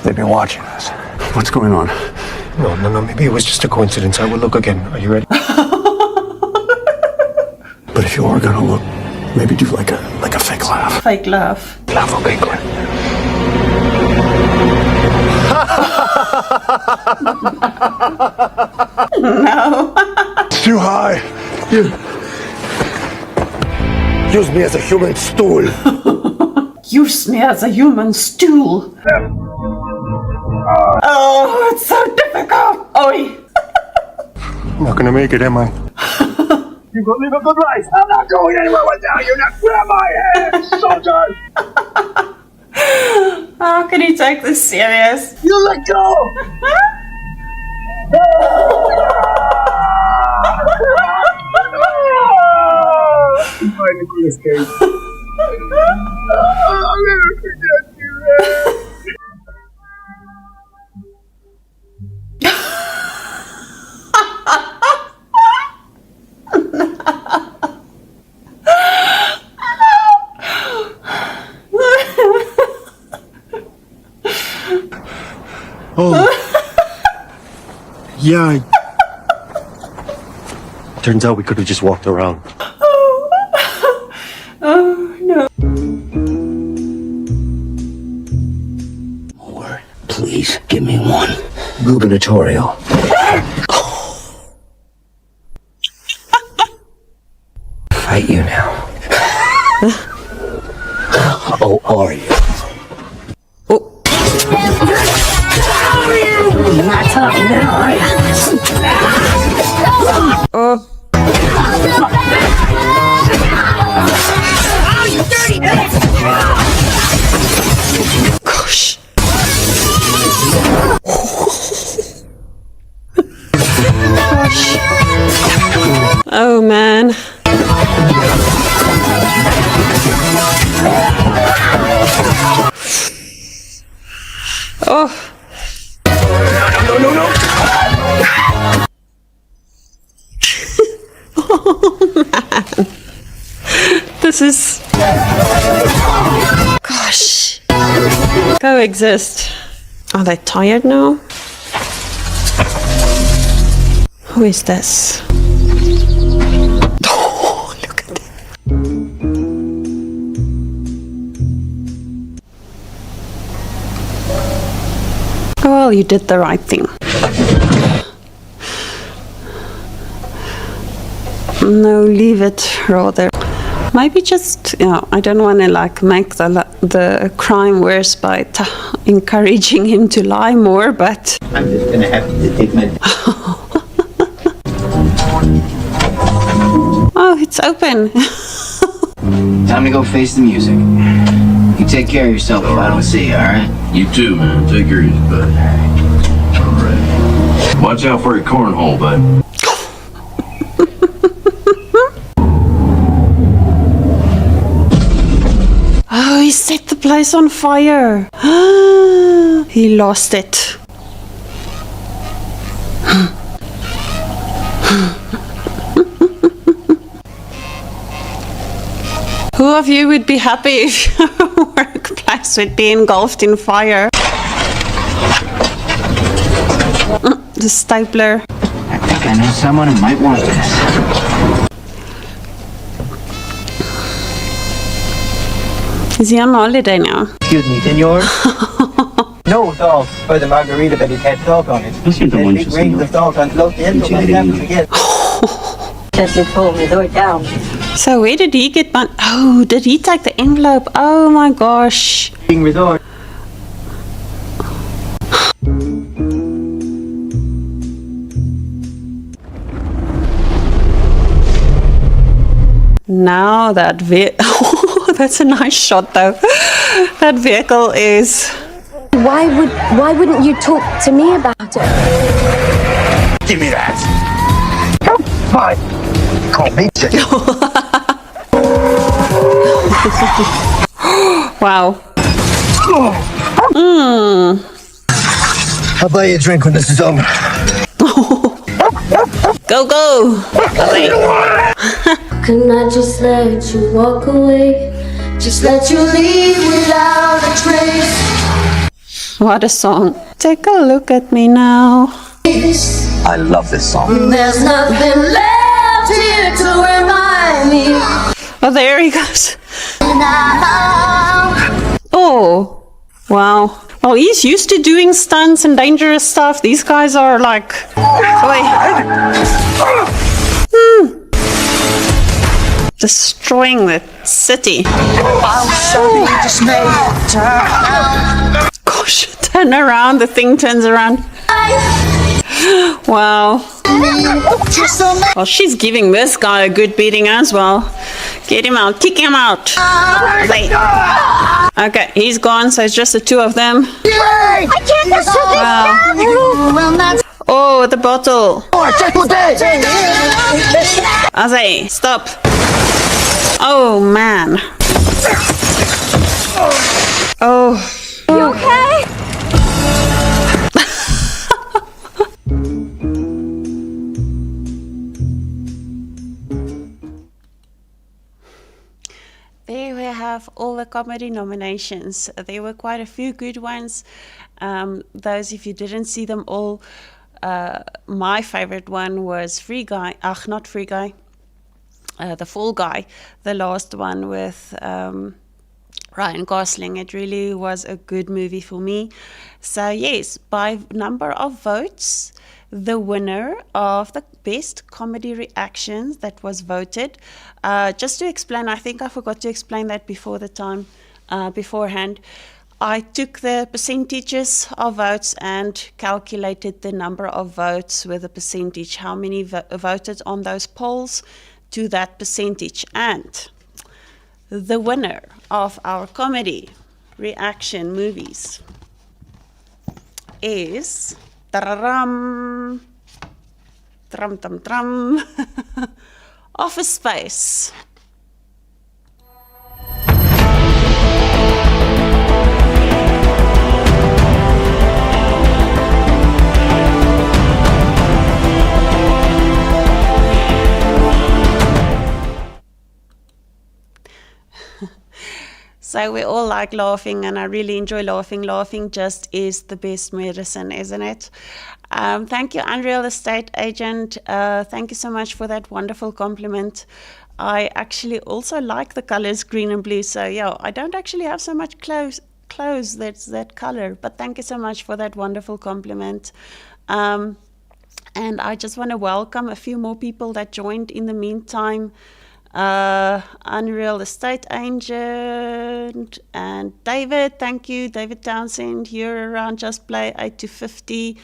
They've been watching us. What's going on? No, maybe it was just a coincidence. I will look again. Are you ready? But if you are gonna look, maybe do like a fake laugh. Fake laugh. Laugh, okay, good. No. It's too high. Use me as a human stool. Use me as a human stool. Oh, it's so difficult. Oi. I'm not gonna make it, am I? You gonna live a good life. I'm not going anywhere without you. Now grab my hand, soldier. How can you take this serious? You let go. You finally escaped. I'll never forget you, man. Oh. Yeah. Turns out we could have just walked around. Oh, no. More, please, give me one. Gubernatorial. Fight you now. Oh, are you? Not up now. Oh. Gosh. Oh man. Oh. No. Oh man. This is... Gosh. Coexist. Are they tired now? Who is this? Oh, look at it. Well, you did the right thing. No, leave it rather. Maybe just, I don't want to like make the crime worse by encouraging him to lie more, but... I'm just gonna have to take my... Oh, it's open. Time to go face the music. You take care of yourself if I don't see you, alright? You too, man. Take care of you, bud. Alright. Watch out for your cornhole, bud. Oh, he set the place on fire. He lost it. Who of you would be happy if your workplace would be engulfed in fire? The stapler. I think I know someone who might want this. Is he on holiday now? Excuse me, senor? No salt for the margarita, but it had salt on it. There's big rings of salt on close to it, so I never forget. Just pull the door down. So where did he get money? Oh, did he take the envelope? Oh my gosh. Resort. Now that that's a nice shot though. That vehicle is why wouldn't you talk to me about it? Give me that. Fine. Call me chicken. Wow. I'll buy you a drink when this is over. Go, go. Couldn't I just let you walk away? Just let you leave without a trace. What a song. Take a look at me now. I love this song. There's nothing left here to remind me. Oh, there he goes. Oh, wow. Well, he's used to doing stunts and dangerous stuff. These guys are like... destroying the city. Gosh, turn around. The thing turns around. Wow. Well, she's giving this guy a good beating as well. Get him out. Kick him out. Wait. Okay, he's gone, so it's just the two of them. I can't Wow. Oh, the bottle. Azay, stop. Oh, man. Oh. You okay? There we have all the comedy nominations. There were quite a few good ones. Those, if you didn't see them all, my favorite one was Free Guy. Not Free Guy. The Fall Guy. The last one with Ryan Gosling. It really was a good movie for me. So yes, by number of votes, the winner of the best comedy reactions that was voted. Just to explain, I think I forgot to explain that beforehand. I took the percentages of votes and calculated the number of votes with a percentage, how many voted on those polls to that percentage. And the winner of our comedy reaction movies is Trum, trum, trum, trum. Office Space. So we all like laughing, and I really enjoy laughing. Laughing just is the best medicine, isn't it? Thank you, Unreal Estate Agent. Thank you so much for that wonderful compliment. I actually also like the colors green and blue. So yeah, I don't actually have so much clothes that's that color, but thank you so much for that wonderful compliment. And I just want to welcome a few more people that joined in the meantime. Unreal Estate Agent and David, thank you, David Townsend. You're around Just Play 8 to 50.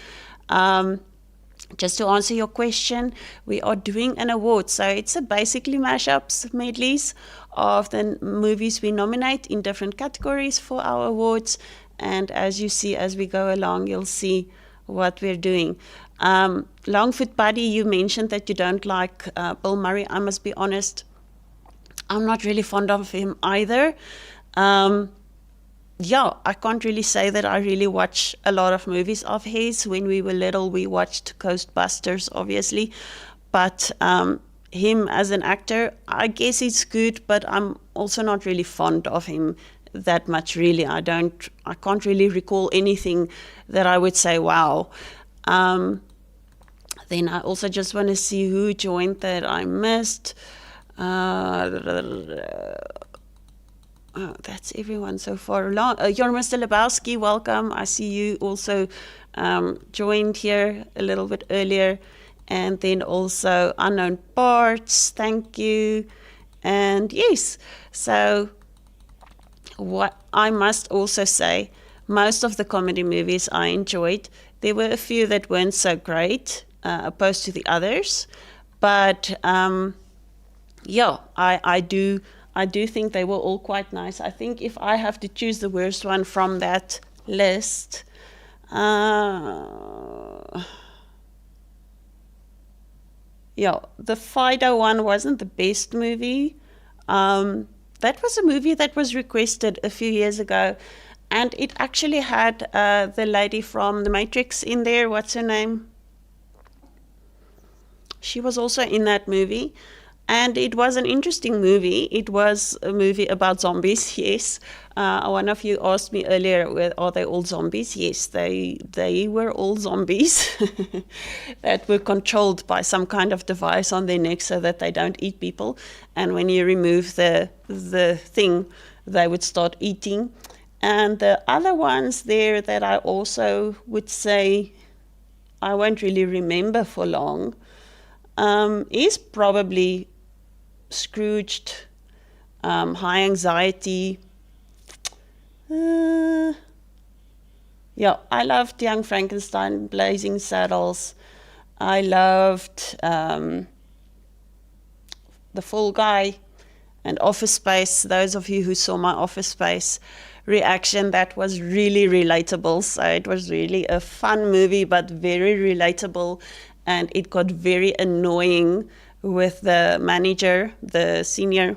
Just to answer your question, we are doing an award, so it's basically mashups, medleys of the movies we nominate in different categories for our awards. And as you see, as we go along, you'll see what we're doing. Longfoot Buddy, you mentioned that you don't like Bill Murray. I must be honest, I'm not really fond of him either. Yeah, I can't really say that I really watch a lot of movies of his. When we were little, we watched Ghostbusters, obviously. But him as an actor, I guess he's good, but I'm also not really fond of him that much, really. I can't really recall anything that I would say, wow. Then I also just want to see who joined that I missed. Oh, that's everyone so far. You're Mr. Lebowski, welcome. I see you also joined here a little bit earlier. And then also Unknown Parts, thank you. And yes, so what I must also say, most of the comedy movies I enjoyed. There were a few that weren't so great, opposed to the others. But yeah, I do think they were all quite nice. I think if I have to choose the worst one from that list. Yeah, the Fido one wasn't the best movie. That was a movie that was requested a few years ago, and it actually had the lady from The Matrix in there. What's her name? She was also in that movie, and it was an interesting movie. It was a movie about zombies, yes. One of you asked me earlier, are they all zombies? Yes, they were all zombies that were controlled by some kind of device on their neck so that they don't eat people. And when you remove the thing, they would start eating. And the other ones there that I also would say I won't really remember for long is probably Scrooged, High Anxiety. Yeah, I loved Young Frankenstein, Blazing Saddles. I loved The Fall Guy and Office Space. Those of you who saw my Office Space reaction, that was really relatable. So it was really a fun movie, but very relatable. And it got very annoying with the manager, the senior.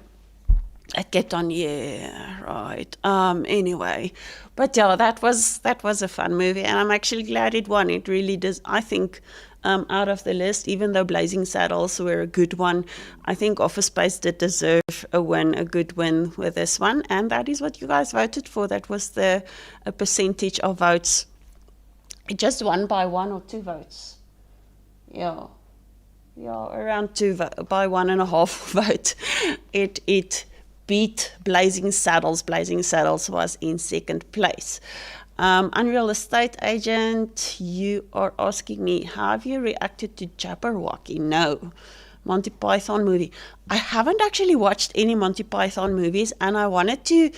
It kept on, yeah, right. Anyway, but yeah, that was a fun movie, and I'm actually glad it won. It really does. I think out of the list, even though Blazing Saddles were a good one, I think Office Space did deserve a good win with this one, and that is what you guys voted for. That was a percentage of votes. It just won by 1 or 2 votes. Yeah, around 2 by 1.5 vote. It beat Blazing Saddles. Blazing Saddles was in second place. Unreal Estate Agent, you are asking me, have you reacted to Jabberwocky? No. Monty Python movie. I haven't actually watched any Monty Python movies, and I wanted to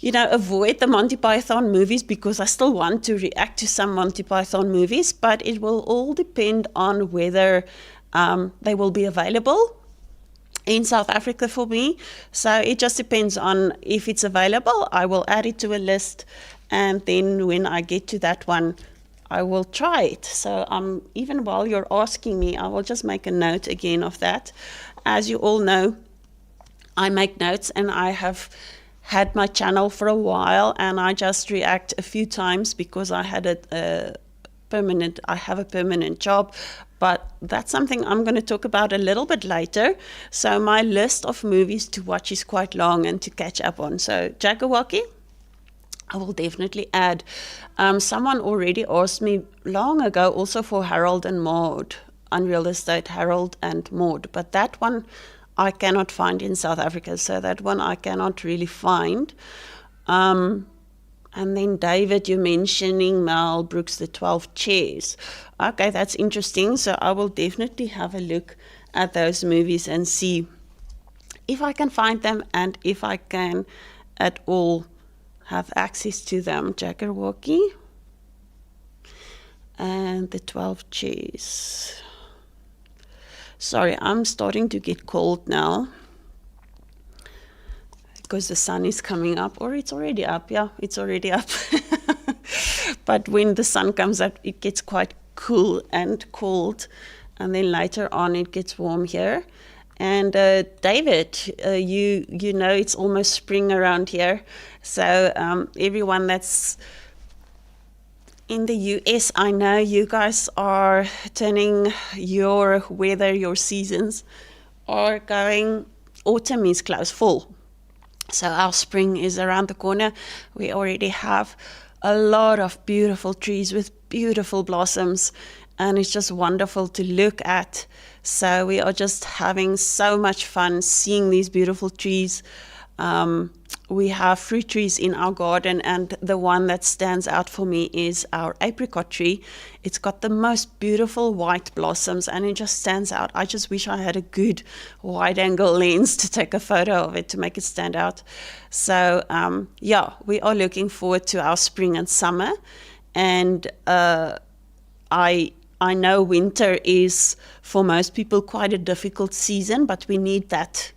avoid the Monty Python movies because I still want to react to some Monty Python movies, but it will all depend on whether they will be available in South Africa for me. So it just depends on if it's available. I will add it to a list, and then when I get to that one, I will try it. So even while you're asking me, I will just make a note again of that. As you all know, I make notes, and I have had my channel for a while, and I just react a few times because I had I have a permanent job, but that's something I'm going to talk about a little bit later. So my list of movies to watch is quite long and to catch up on. So Jabberwocky, I will definitely add. Someone already asked me long ago also for Harold and Maude, Unreal Estate Harold and Maude, but that one I cannot find in South Africa, so that one I cannot really find. And then David, you're mentioning Mel Brooks, The 12 Chairs. Okay, that's interesting. So I will definitely have a look at those movies and see if I can find them and if I can at all have access to them. Jabberwocky and The 12 Chairs. Sorry, I'm starting to get cold now because the sun is coming up, or it's already up. Yeah, it's already up. But when the sun comes up, it gets quite cool and cold, and then later on it gets warm here. And David, you know it's almost spring around here, so everyone that's in the US, I know you guys are turning your weather, your seasons are going, autumn is close, fall. So our spring is around the corner. We already have a lot of beautiful trees with beautiful blossoms, and it's just wonderful to look at. So we are just having so much fun seeing these beautiful trees. We have fruit trees in our garden, and the one that stands out for me is our apricot tree. It's got the most beautiful white blossoms, and it just stands out. I just wish I had a good wide angle lens to take a photo of it to make it stand out. So yeah, we are looking forward to our spring and summer, and I know winter is for most people quite a difficult season, but we need that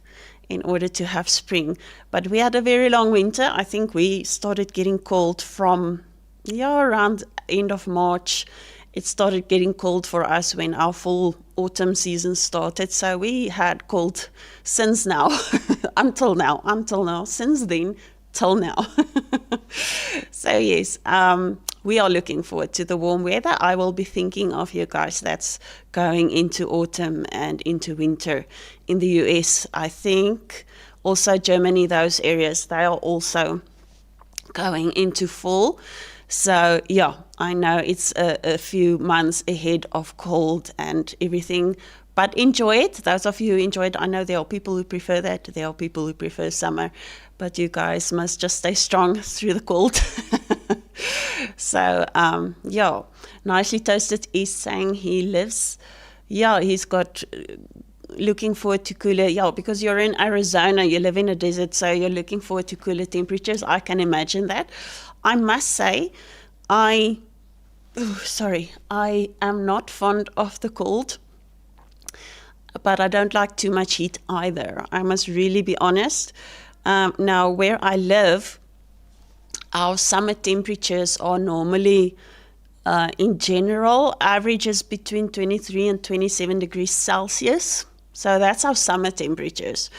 in order to have spring. But we had a very long winter. I think we started getting cold from around end of March, it started getting cold for us when our full autumn season started. So we had cold since now, until now, since then till now. So yes, we are looking forward to the warm weather. I will be thinking of you guys that's going into autumn and into winter in the US. I think also Germany, those areas, they are also going into fall. So yeah, I know it's a few months ahead of cold and everything, but enjoy it. Those of you who enjoy it, I know there are people who prefer that. There are people who prefer summer, but you guys must just stay strong through the cold. So yeah, Nicely Toasted is saying he lives, he's got looking forward to cooler, because you're in Arizona, you live in a desert, so you're looking forward to cooler temperatures. I can imagine that. I must say, I am not fond of the cold, but I don't like too much heat either. I must really be honest. Now, where I live, our summer temperatures are normally, in general, averages between 23 and 27 degrees Celsius. So that's our summer temperatures.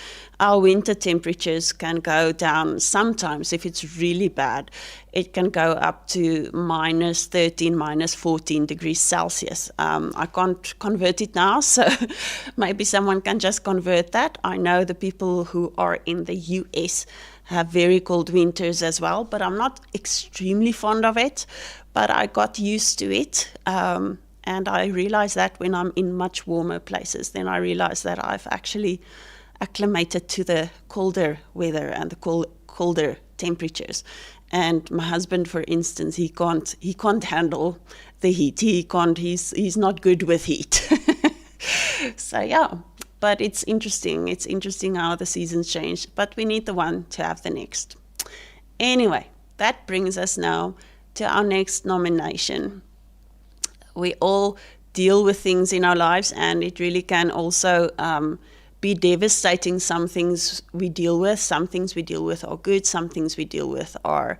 Our winter temperatures can go down sometimes. If it's really bad, it can go up to minus 13, minus 14 degrees Celsius. I can't convert it now, so maybe someone can just convert that. I know the people who are in the US have very cold winters as well, but I'm not extremely fond of it. But I got used to it. And I realize that when I'm in much warmer places, then I realize that I've actually acclimated to the colder weather and the colder temperatures. And my husband, for instance, he can't handle the heat. He's not good with heat. So yeah, but it's interesting. It's interesting how the seasons change, but we need the one to have the next. Anyway, that brings us now to our next nomination. We all deal with things in our lives, and it really can also be devastating. Some things we deal with, some things we deal with are good, some things we deal with are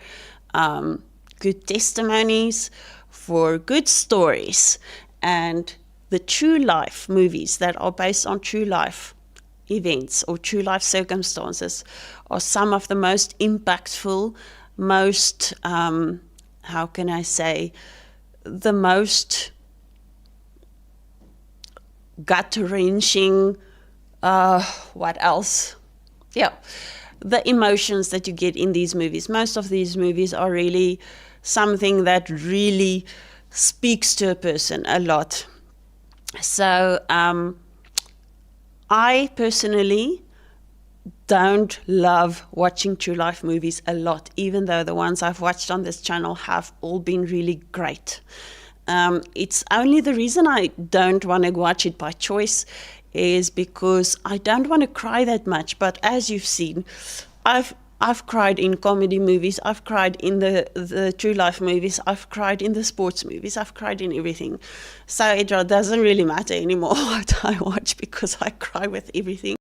good testimonies for good stories. And the true life movies that are based on true life events or true life circumstances are some of the most impactful, most, how can I say, the most gut-wrenching, what else? Yeah, the emotions that you get in these movies. Most of these movies are really something that really speaks to a person a lot. So I personally don't love watching true life movies a lot, even though the ones I've watched on this channel have all been really great. It's only the reason I don't want to watch it by choice is because I don't want to cry that much. But as you've seen, I've cried in comedy movies, I've cried in the true life movies, I've cried in the sports movies, I've cried in everything. So it doesn't really matter anymore what I watch because I cry with everything.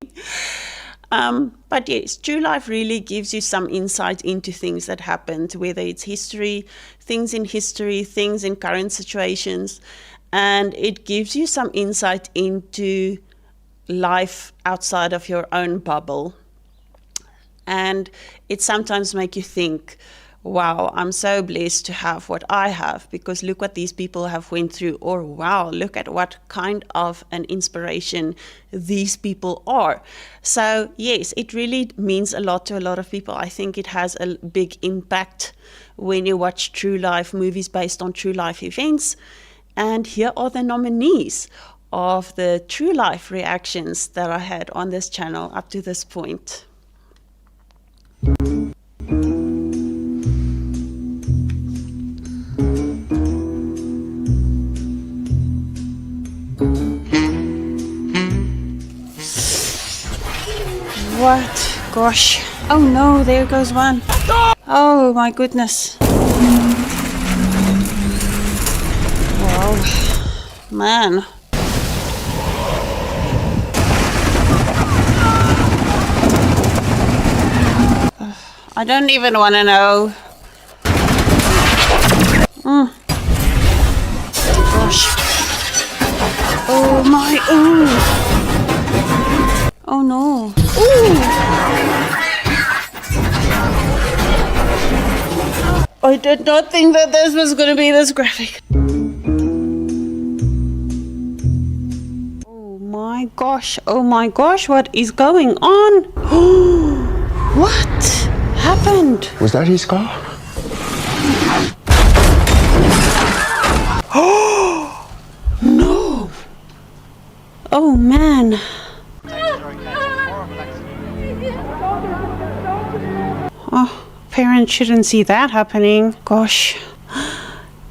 But yes, true life really gives you some insight into things that happened, whether it's history, things in current situations, and it gives you some insight into life outside of your own bubble. And it sometimes makes you think, wow, I'm so blessed to have what I have, because look what these people have went through, or wow, look at what kind of an inspiration these people are. So yes, it really means a lot to a lot of people. I think it has a big impact when you watch true life movies based on true life events. And here are the nominees of the true life reactions that I had on this channel up to this point. What? Gosh. Oh no, there goes one. Oh my goodness. Wow. Man. I don't even want to know Gosh. Oh my, oh no. I did not think that this was going to be this graphic. Oh my gosh, what is going on? What happened? Was that his car? No. Oh man. Oh, parents shouldn't see that happening. Gosh.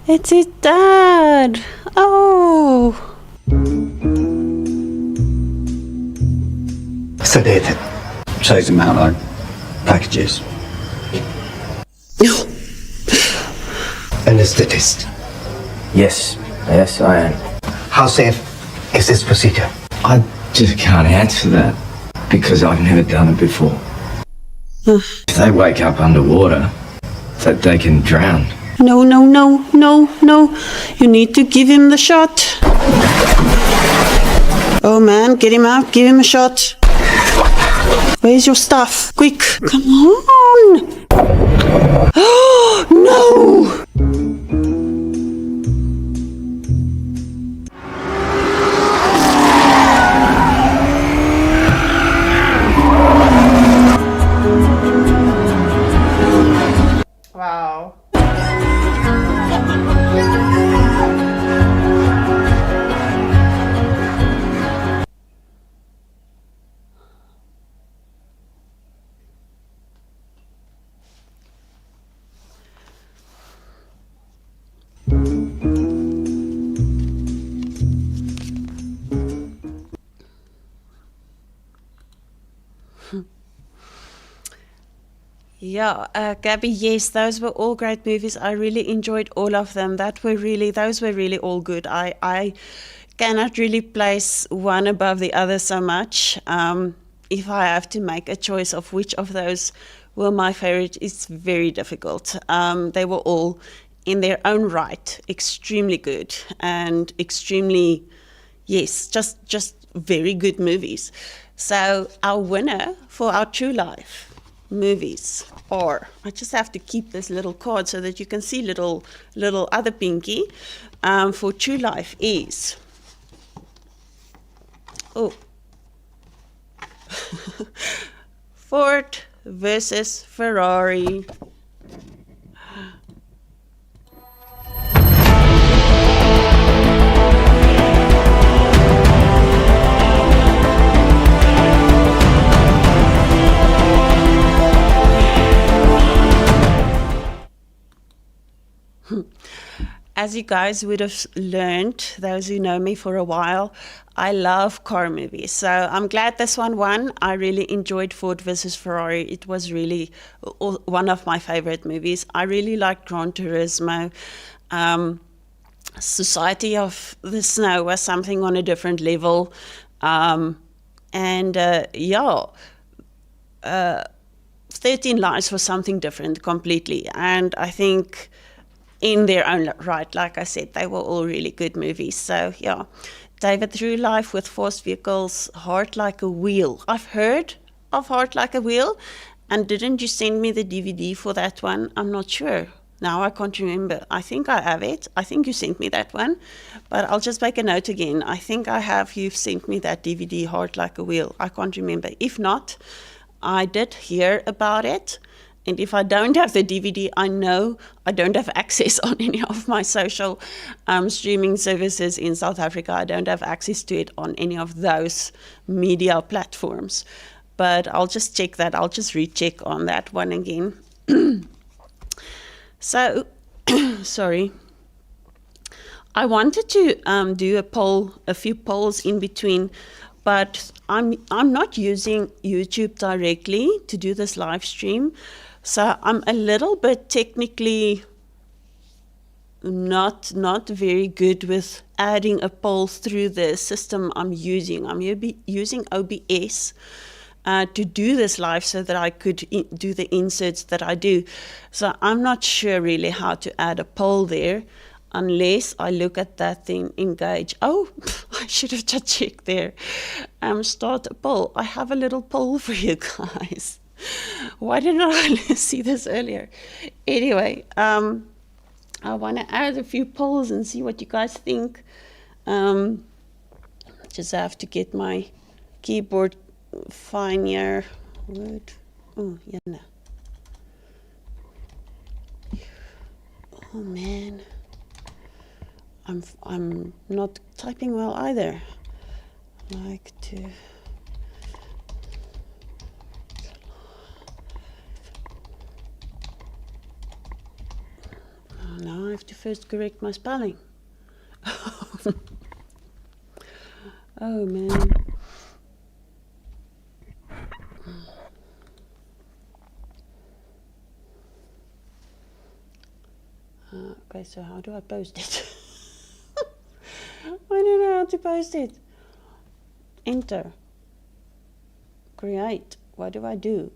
It's his dad. Oh. Sedated. Takes them out like packages. Anesthetist. Yes, I am. How safe is this procedure? I just can't answer that because I've never done it before. If they wake up underwater, that they can drown. No. You need to give him the shot. Oh man, get him out, give him a shot. Where's your stuff? Quick, come on. Oh, no. Wow. Yeah, Gabby, yes, those were all great movies. I really enjoyed all of them. Those were really all good. I cannot really place one above the other so much. If I have to make a choice of which of those were my favorite, it's very difficult. They were all, in their own right, extremely good and extremely, yes, just very good movies. So our winner for our True Life movies, or I just have to keep this little card so that you can see little other pinky, for True Life is Ford versus Ferrari. As you guys would have learned, those who know me for a while, I love car movies. So I'm glad this one won. I really enjoyed Ford versus Ferrari. It was really one of my favorite movies. I really liked Gran Turismo. Society of the Snow was something on a different level. 13 Lives was something different completely. And I think in their own right, like I said, they were all really good movies. So yeah, David, True Life with Fast Vehicles, Heart Like a Wheel. I've heard of Heart Like a Wheel, and didn't you send me the DVD for that one? I'm not sure. Now I can't remember. I think I have it. I think you sent me that one, but I'll just make a note again. I think I have. You've sent me that DVD, Heart Like a Wheel. I can't remember. If not, I did hear about it. And if I don't have the DVD, I know I don't have access on any of my social streaming services in South Africa. I don't have access to it on any of those media platforms. But I'll just check that. I'll just recheck on that one again. So, sorry. I wanted to do a few polls in between, but I'm not using YouTube directly to do this live stream. So I'm a little bit technically not very good with adding a poll through the system I'm using. I'm using OBS, to do this live so that I could do the inserts that I do. So I'm not sure really how to add a poll there unless I look at that thing, engage. Oh, I should have just checked there. Start a poll. I have a little poll for you guys. Why didn't I see this earlier? Anyway, I want to add a few polls and see what you guys think. Just have to get my keyboard fine here. Word. Oh, yeah, no. Oh man, I'm not typing well either. Like to. Oh, now I have to first correct my spelling. Oh man. Okay, so how do I post it? I don't know how to post it. Enter. Create. What do I do?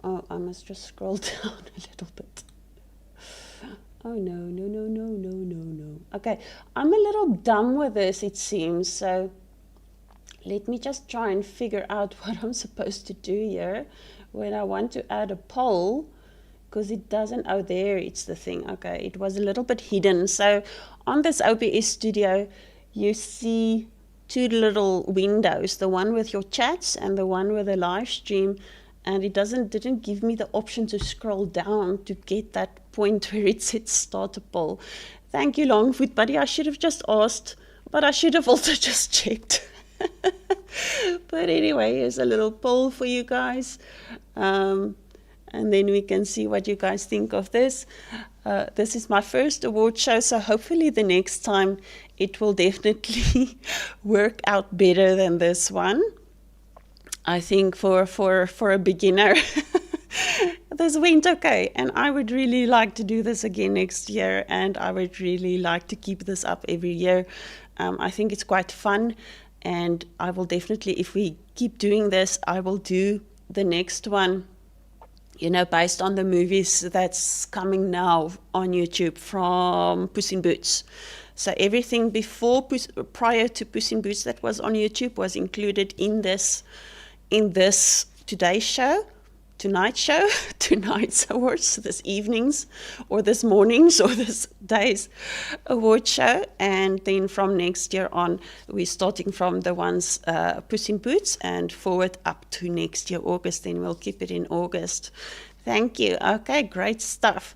Oh, I must just scroll down a little bit. Oh no, no, no, no, no, no, no. Okay, I'm a little dumb with this, it seems, so let me just try and figure out what I'm supposed to do here when I want to add a poll, because it doesn't, oh there, it's the thing. Okay, it was a little bit hidden. So on this OBS Studio, you see two little windows, the one with your chats and the one with the live stream, and it didn't give me the option to scroll down to get that point where it said start a poll. Thank you, Longfoot Buddy. I should have just asked, but I should have also just checked. But anyway, here's a little poll for you guys. And then we can see what you guys think of this. This is my first award show, so hopefully the next time it will definitely work out better than this one. I think for a beginner, this went okay, and I would really like to do this again next year, and I would really like to keep this up every year. I think it's quite fun, and I will definitely, if we keep doing this, I will do the next one, you know, based on the movies that's coming now on YouTube from Puss in Boots. So everything prior to Puss in Boots that was on YouTube was included in this tonight's awards, this evening's or this morning's or this day's award show. And then from next year on, we're starting from the ones Puss in Boots and forward up to next year, August. Then we'll keep it in August. Thank you. Okay, great stuff.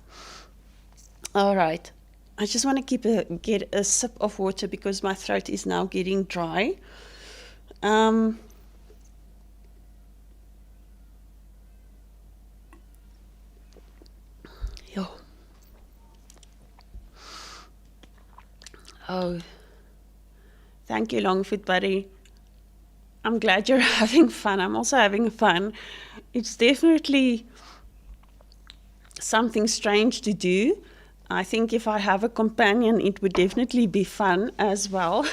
All right. I just want to get a sip of water because my throat is now getting dry. Oh, thank you, Longfoot Buddy. I'm glad you're having fun. I'm also having fun. It's definitely something strange to do. I think if I have a companion, it would definitely be fun as well.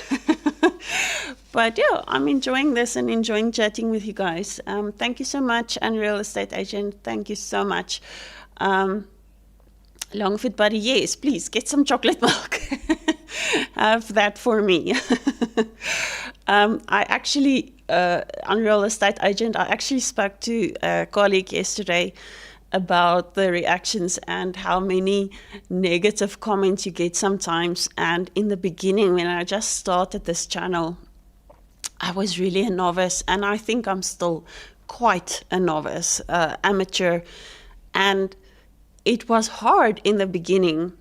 But yeah, I'm enjoying this and enjoying chatting with you guys. Thank you so much, Unreal Estate Agent. Thank you so much. Longfoot Buddy, yes, please get some chocolate milk. Have that for me. I actually, Unreal Estate Agent, I actually spoke to a colleague yesterday about the reactions and how many negative comments you get sometimes. And in the beginning, when I just started this channel, I was really a novice, and I think I'm still quite a novice, amateur. And it was hard in the beginning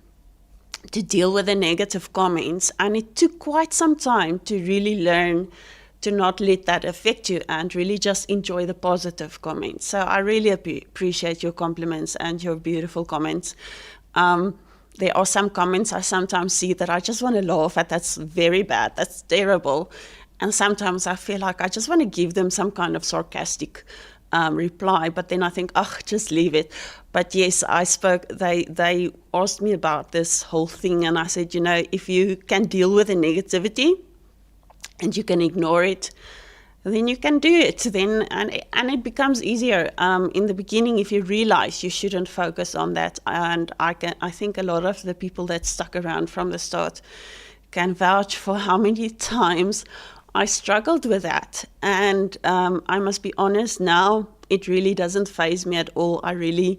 to deal with the negative comments, and it took quite some time to really learn to not let that affect you and really just enjoy the positive comments. So I really appreciate your compliments and your beautiful comments. There are some comments I sometimes see that I just want to laugh at. That's very bad. That's terrible. And sometimes I feel like I just want to give them some kind of sarcastic reply, but then I think, just leave it. But yes, I spoke, they asked me about this whole thing, and I said, you know, if you can deal with the negativity and you can ignore it, then you can do it. Then and it becomes easier. In the beginning, if you realize you shouldn't focus on that, and I think a lot of the people that stuck around from the start can vouch for how many times I struggled with that. And I must be honest, now it really doesn't faze me at all. I really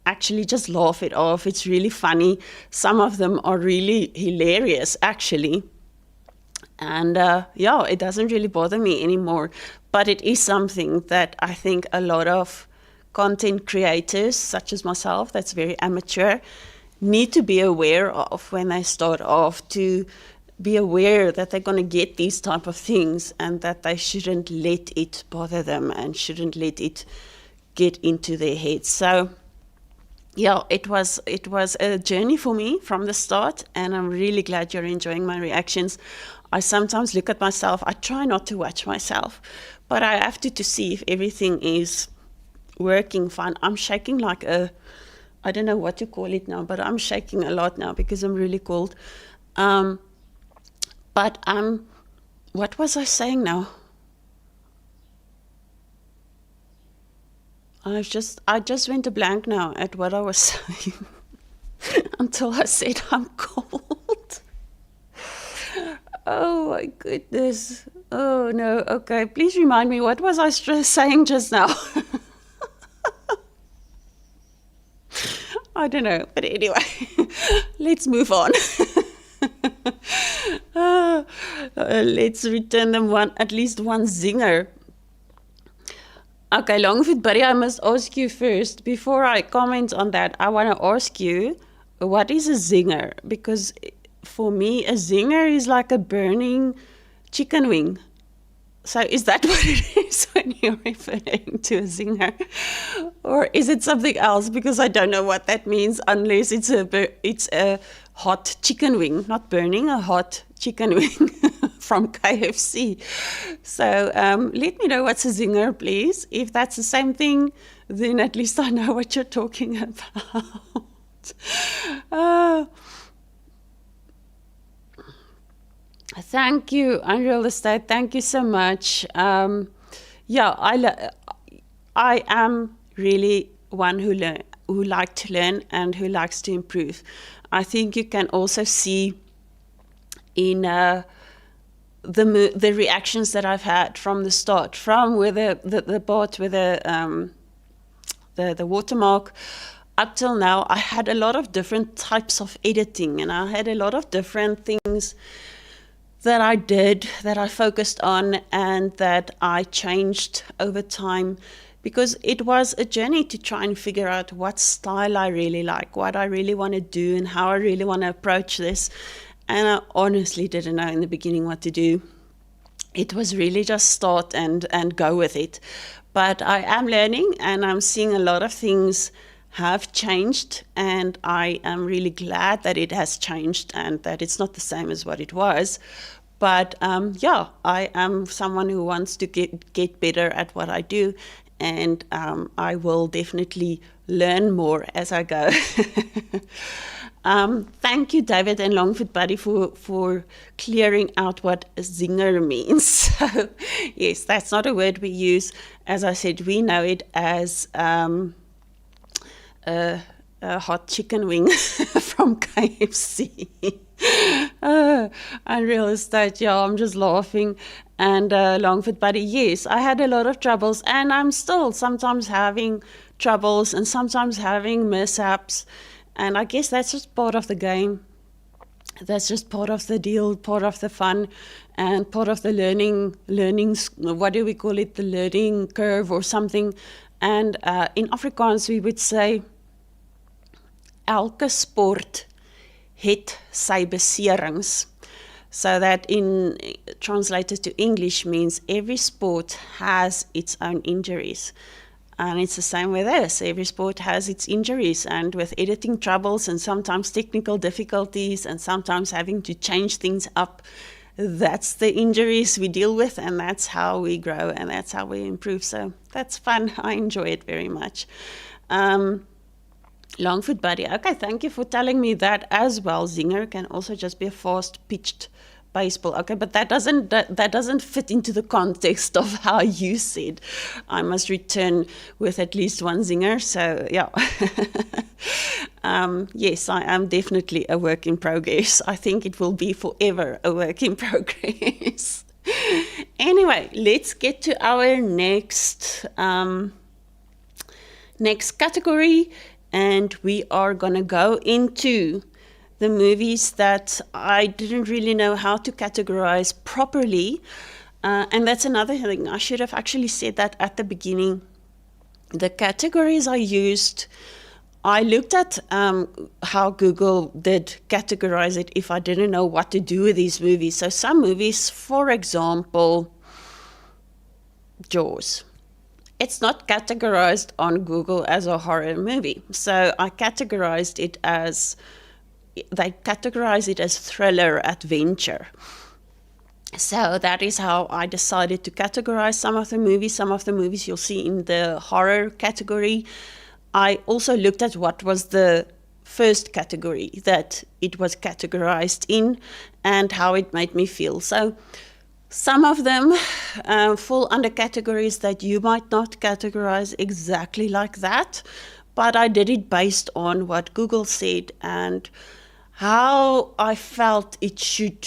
actually just laugh it off. It's really funny. Some of them are really hilarious, actually. And it doesn't really bother me anymore. But it is something that I think a lot of content creators, such as myself, that's very amateur, need to be aware of when they start off, to be aware that they're going to get these type of things and that they shouldn't let it bother them and shouldn't let it get into their heads. So yeah, it was a journey for me from the start, and I'm really glad you're enjoying my reactions. I sometimes look at myself. I try not to watch myself, but I have to see if everything is working fine. I'm shaking like I don't know what to call it now, but I'm shaking a lot now because I'm really cold. What was I saying now? I just went a blank now at what I was saying until I said I'm cold. Oh my goodness. Oh no. Okay, please remind me, what was I saying just now? I don't know, but anyway, let's move on. Let's return them at least one zinger. Okay, Longfoot Buddy, I must ask you first, before I comment on that, I want to ask you, what is a zinger? Because for me, a zinger is like a burning chicken wing. So is that what it is when you're referring to a zinger? Or is it something else? Because I don't know what that means, unless it's a hot chicken wing, not burning, a hot chicken wing from KFC. So let me know what's a zinger, please. If that's the same thing, then at least I know what you're talking about. Thank you, Unreal Estate. Thank you so much. I am really one who likes to learn and who likes to improve. I think you can also see in the reactions that I've had from the start, from with the part with the watermark up till now. I had a lot of different types of editing, and I had a lot of different things that I did, that I focused on, and that I changed over time, because it was a journey to try and figure out what style I really like, what I really want to do, and how I really want to approach this. And I honestly didn't know in the beginning what to do. It was really just start and go with it. But I am learning, and I'm seeing a lot of things have changed, and I am really glad that it has changed and that it's not the same as what it was. But I am someone who wants to get better at what I do, and I will definitely learn more as I go. Thank you, David and Longfoot Buddy, for clearing out what a zinger means. So, yes, that's not a word we use. As I said, we know it as a hot chicken wing from KFC. Unreal Estate, I'm just laughing. And Longfoot Buddy, yes, I had a lot of troubles, and I'm still sometimes having troubles and sometimes having mishaps. And I guess that's just part of the game. That's just part of the deal, part of the fun, and part of the learning, what do we call it, the learning curve or something. And in Afrikaans, we would say, elke sport het sy beserings. So that in translated to English means every sport has its own injuries. And it's the same with us. Every sport has its injuries, and with editing troubles and sometimes technical difficulties and sometimes having to change things up, that's the injuries we deal with, and that's how we grow and that's how we improve. So that's fun. I enjoy it very much. Longfoot Buddy, okay, thank you for telling me that as well. Zinger can also just be a fast-pitched baseball. Okay, but that doesn't fit into the context of how you said I must return with at least one zinger. So yeah. Yes, I am definitely a work in progress. I think it will be forever a work in progress. Anyway, let's get to our next category, and we are gonna go into the movies that I didn't really know how to categorize properly, and that's another thing. I should have actually said that at the beginning. The categories I used, I looked at how Google did categorize it if I didn't know what to do with these movies. So some movies, for example, Jaws. It's not categorized on Google as a horror movie. So I categorized it as, they categorize it as thriller adventure. So that is how I decided to categorize some of the movies. Some of the movies you'll see in the horror category. I also looked at what was the first category that it was categorized in and how it made me feel. So some of them fall under categories that you might not categorize exactly like that, but I did it based on what Google said and how I felt it should,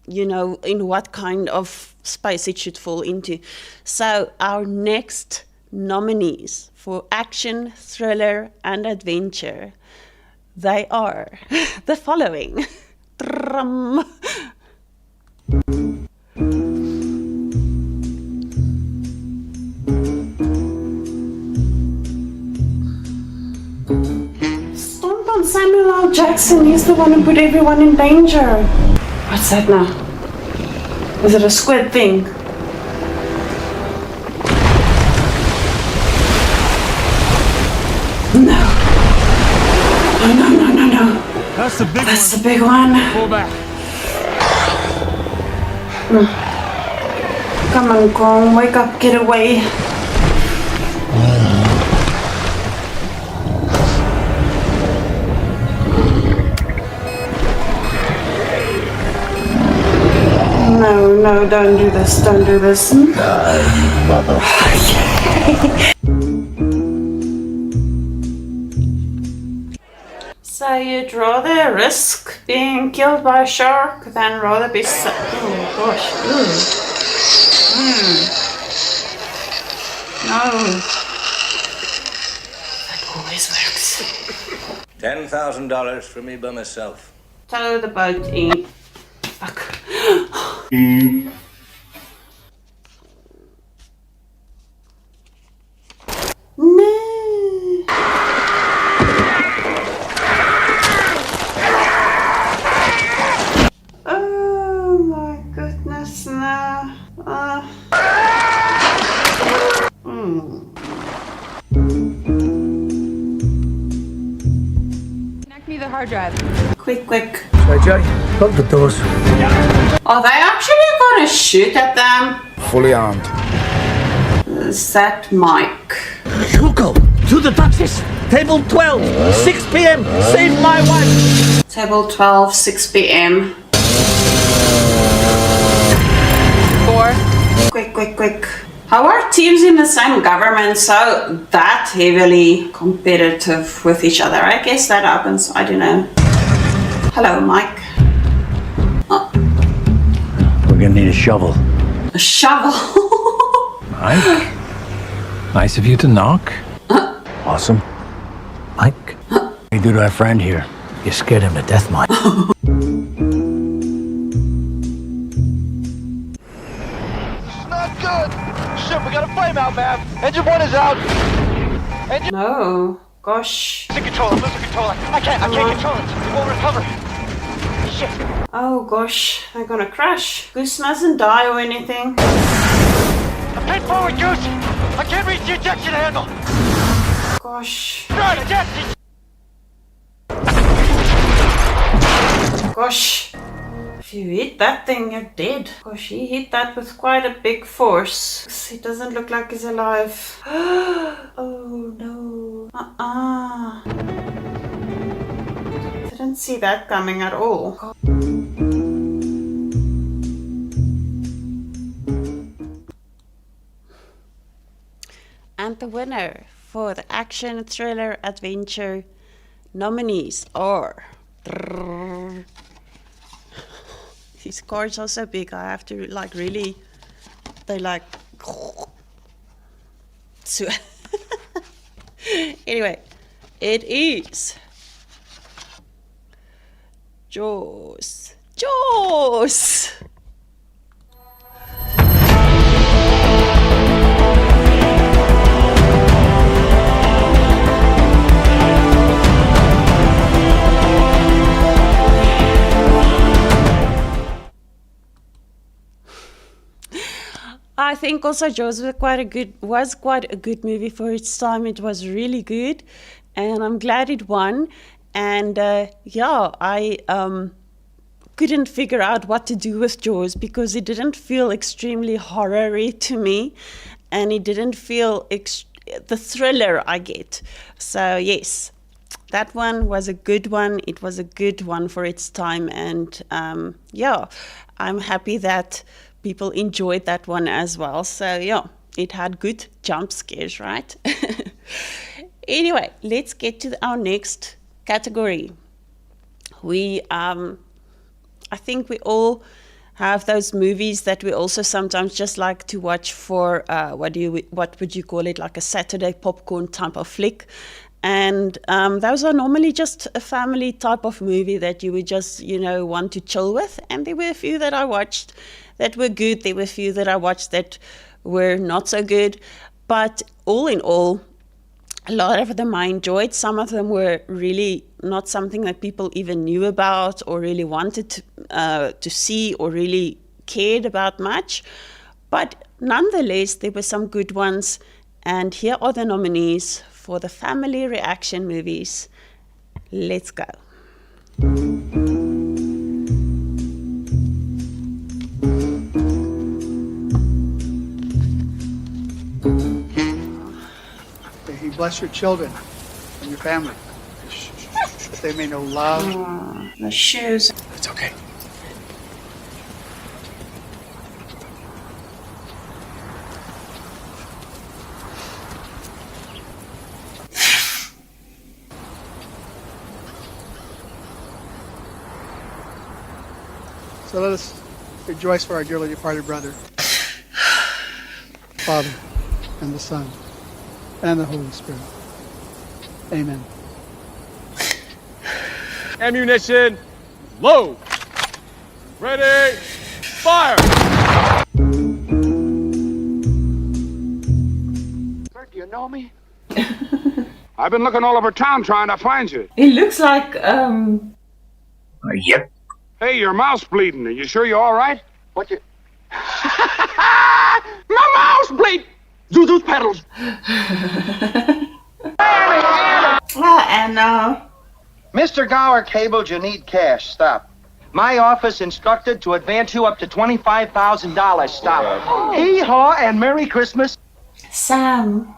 in what kind of space it should fall into. So our next nominees for action, thriller, and adventure, they are the following. Stomp on Samuel L. Jackson. He's the one who put everyone in danger. What's that now? Is it a squid thing? No. No. That's the big one. That's the big one. Pull back. Come on, Kong. Wake up. Get away. No, don't do this. Don't do this. So you'd rather risk being killed by a shark than rather be oh gosh. No. That always works. $10,000 for me by myself. Tow the boat in. Fuck. No. Oh my goodness, no. Connect me the hard drive. Quick. Sorry, Jay. Lock the doors. Are they actually gonna shoot at them? Fully armed. Is that Mike? Hugo, to the taxis. Table 12, 6 p.m. Save my wife. Table 12, 6 p.m. 4. Quick. How are teams in the same government so that heavily competitive with each other? I guess that happens. I don't know. Hello, Mike. Oh. We're gonna need a shovel. A shovel? Mike? Nice of you to knock. Awesome. Mike? What do you do to our friend here? You scared him to death, Mike. Not good. Shit, we got a flame out, man. Engine 1 is out. No. Gosh. Lose control. I can't control it. It won't recover. Shit. Oh gosh, they're gonna crash. Goose mustn't die or anything. Head forward, Goose. I can't reach the ejection handle. Gosh. Right, eject. Gosh. If you hit that thing, you're dead. Gosh, he hit that with quite a big force. He doesn't look like he's alive. Oh no. Didn't see that coming at all. And the winner for the action, thriller, adventure nominees are... These cards are so big, I have to like really... They like... So anyway, it is... Jaws. Jaws! I think also Jaws was quite a good movie for its time. It was really good, and I'm glad it won. And yeah, I couldn't figure out what to do with Jaws because it didn't feel extremely horror-y to me, and it didn't feel the thriller I get. So yes, that one was a good one. It was a good one for its time, and yeah, I'm happy that people enjoyed that one as well. So yeah, it had good jump scares, right? Anyway, let's get to our next category. We, I think we all have those movies that we also sometimes just like to watch for, what would you call it, like a Saturday popcorn type of flick. And those are normally just a family type of movie that you would just, want to chill with. And there were a few that I watched that were good. There were a few that I watched that were not so good. But all in all, a lot of them I enjoyed. Some of them were really not something that people even knew about or really wanted to see or really cared about much. But nonetheless, there were some good ones. And here are the nominees for the family reaction movies. Let's go. May He bless your children and your family, that they may know love. The shoes. It's okay. So let us rejoice for our dearly departed brother, Father, and the Son, and the Holy Spirit. Amen. Ammunition, load. Ready, fire. Bert, do you know me? I've been looking all over town trying to find you. It looks like, Yep. Hey, your mouth's bleeding. Are you sure you're all right? What you... My mouth's bleeding! Do those pedals. Mr. Gower cabled you need cash. Stop. My office instructed to advance you up to $25,000. Stop. Hee-haw and Merry Christmas. Sam.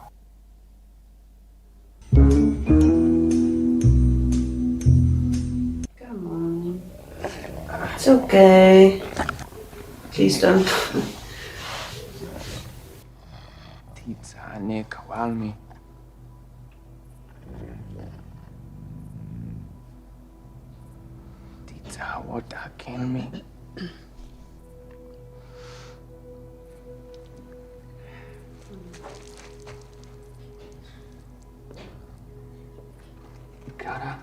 Come on. It's okay. Please don't. Nicolas. What can me? Gotta.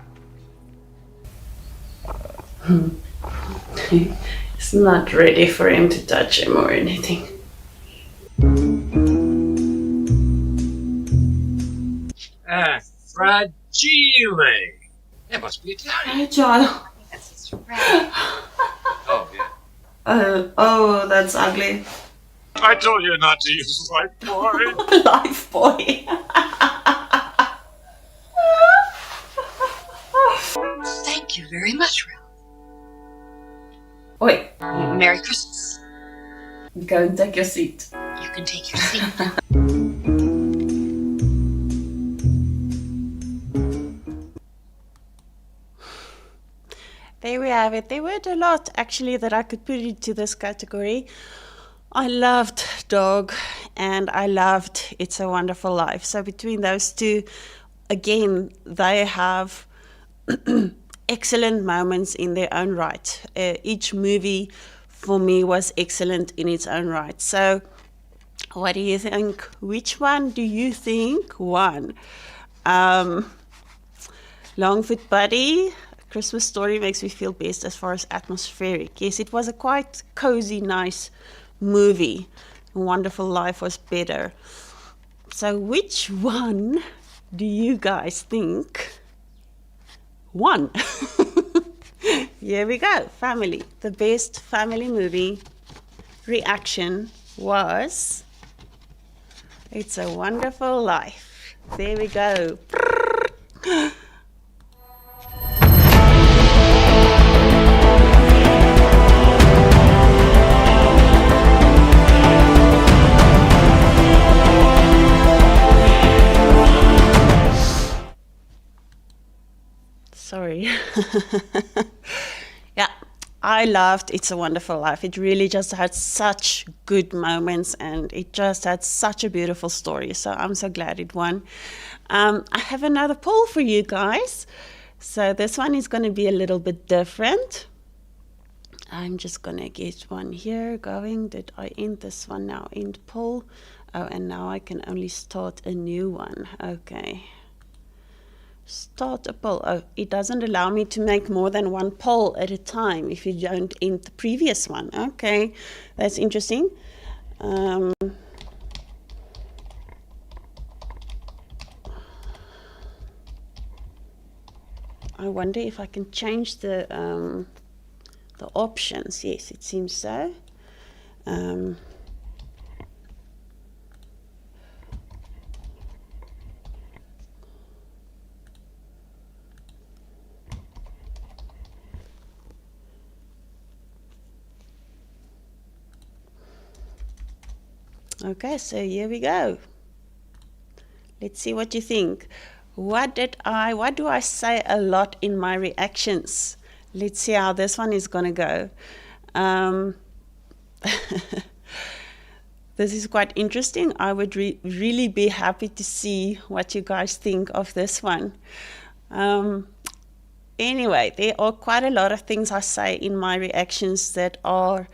It's not ready for him to touch him or anything. Fragile. That must be Italian. Fragile. Oh, yeah. Oh, that's ugly. I told you not to use Life Boy. Life Boy. Thank you very much, Ralph. Wait. Merry Christmas. Go and take your seat. You can take your seat now. There we have it. There weren't a lot actually that I could put into this category. I loved Dog and I loved It's a Wonderful Life. So between those two, again, they have excellent moments in their own right. Each movie for me was excellent in its own right. So what do you think? Which one do you think won? Longfoot Buddy, Christmas Story makes me feel best as far as atmospheric. Yes, it was a quite cozy, nice movie. Wonderful Life was better. So which one do you guys think won? Here we go. Family. The best family movie reaction was It's a Wonderful Life. There we go. Sorry. Yeah, I loved It's a Wonderful Life. It really just had such good moments and it just had such a beautiful story. So I'm so glad it won. I have another poll for you guys. So this one is going to be a little bit different. I'm just going to get one here going. Did I end this one now? End poll. Oh, and now I can only start a new one. Okay. Start a poll. Oh, it doesn't allow me to make more than one poll at a time if you don't end the previous one. Okay, that's interesting. I wonder if I can change the options. Yes, it seems so. Okay, so here we go. Let's see what you think. What do I say a lot in my reactions? Let's see how this one is going to go. This is quite interesting. I would really be happy to see what you guys think of this one. Anyway, there are quite a lot of things I say in my reactions that are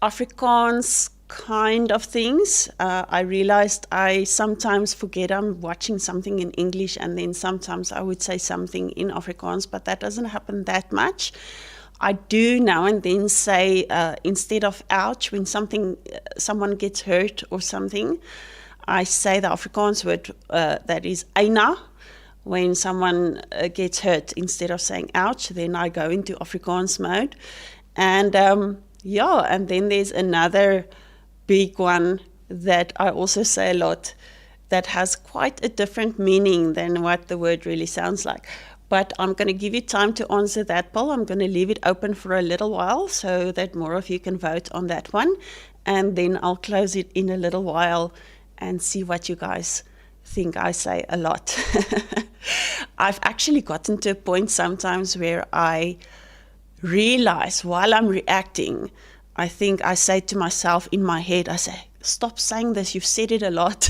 Afrikaans kind of things. I realized I sometimes forget I'm watching something in English and then sometimes I would say something in Afrikaans, but that doesn't happen that much. I do now and then say, instead of ouch, when someone gets hurt or something, I say the Afrikaans word that is eina. When someone gets hurt, instead of saying ouch, then I go into Afrikaans mode. And yeah, and then there's another big one that I also say a lot that has quite a different meaning than what the word really sounds like. But I'm going to give you time to answer that poll. I'm going to leave it open for a little while so that more of you can vote on that one. And then I'll close it in a little while and see what you guys think I say a lot. I've actually gotten to a point sometimes where I realize while I'm reacting, I think I say to myself in my head, I say, stop saying this, you've said it a lot.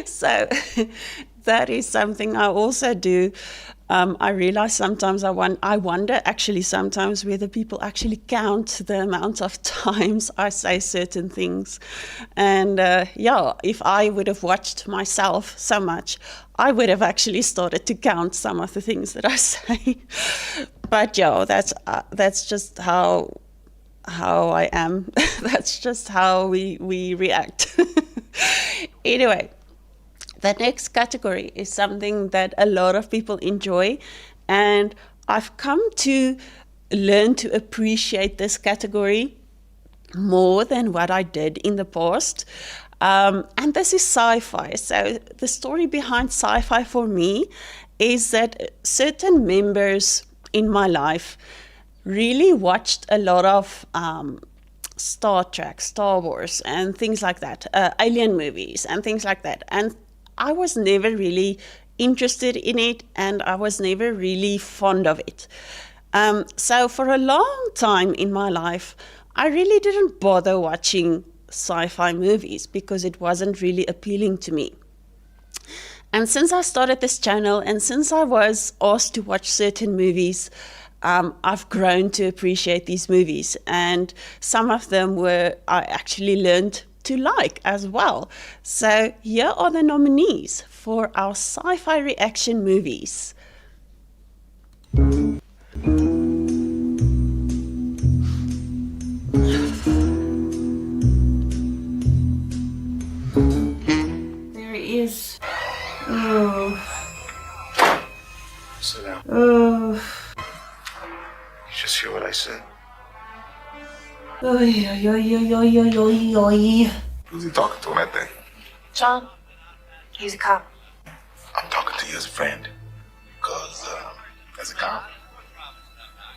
So that is something I also do. I realize sometimes I wonder actually sometimes whether people actually count the amount of times I say certain things. And yeah, if I would have watched myself so much, I would have actually started to count some of the things that I say. But yeah, that's just how I am. That's just how we react. Anyway, the next category is something that a lot of people enjoy, and I've come to learn to appreciate this category more than what I did in the past. And this is sci-fi. So the story behind sci-fi for me is that certain members in my life really watched a lot of Star Trek, Star Wars, and things like that, alien movies and things like that. And I was never really interested in it, and I was never really fond of it. So for a long time in my life, I really didn't bother watching sci-fi movies because it wasn't really appealing to me. And since I started this channel and since I was asked to watch certain movies, I've grown to appreciate these movies, and some of them I actually learned to like as well. So here are the nominees for our sci-fi reaction movies. There he is. Oh. Sit down. Oh. You just hear what I said? Oy, oy, oy, oy, oy, oy, oy. Who's he talking to on that thing? John, he's a cop. I'm talking to you as a friend. Because, as a cop,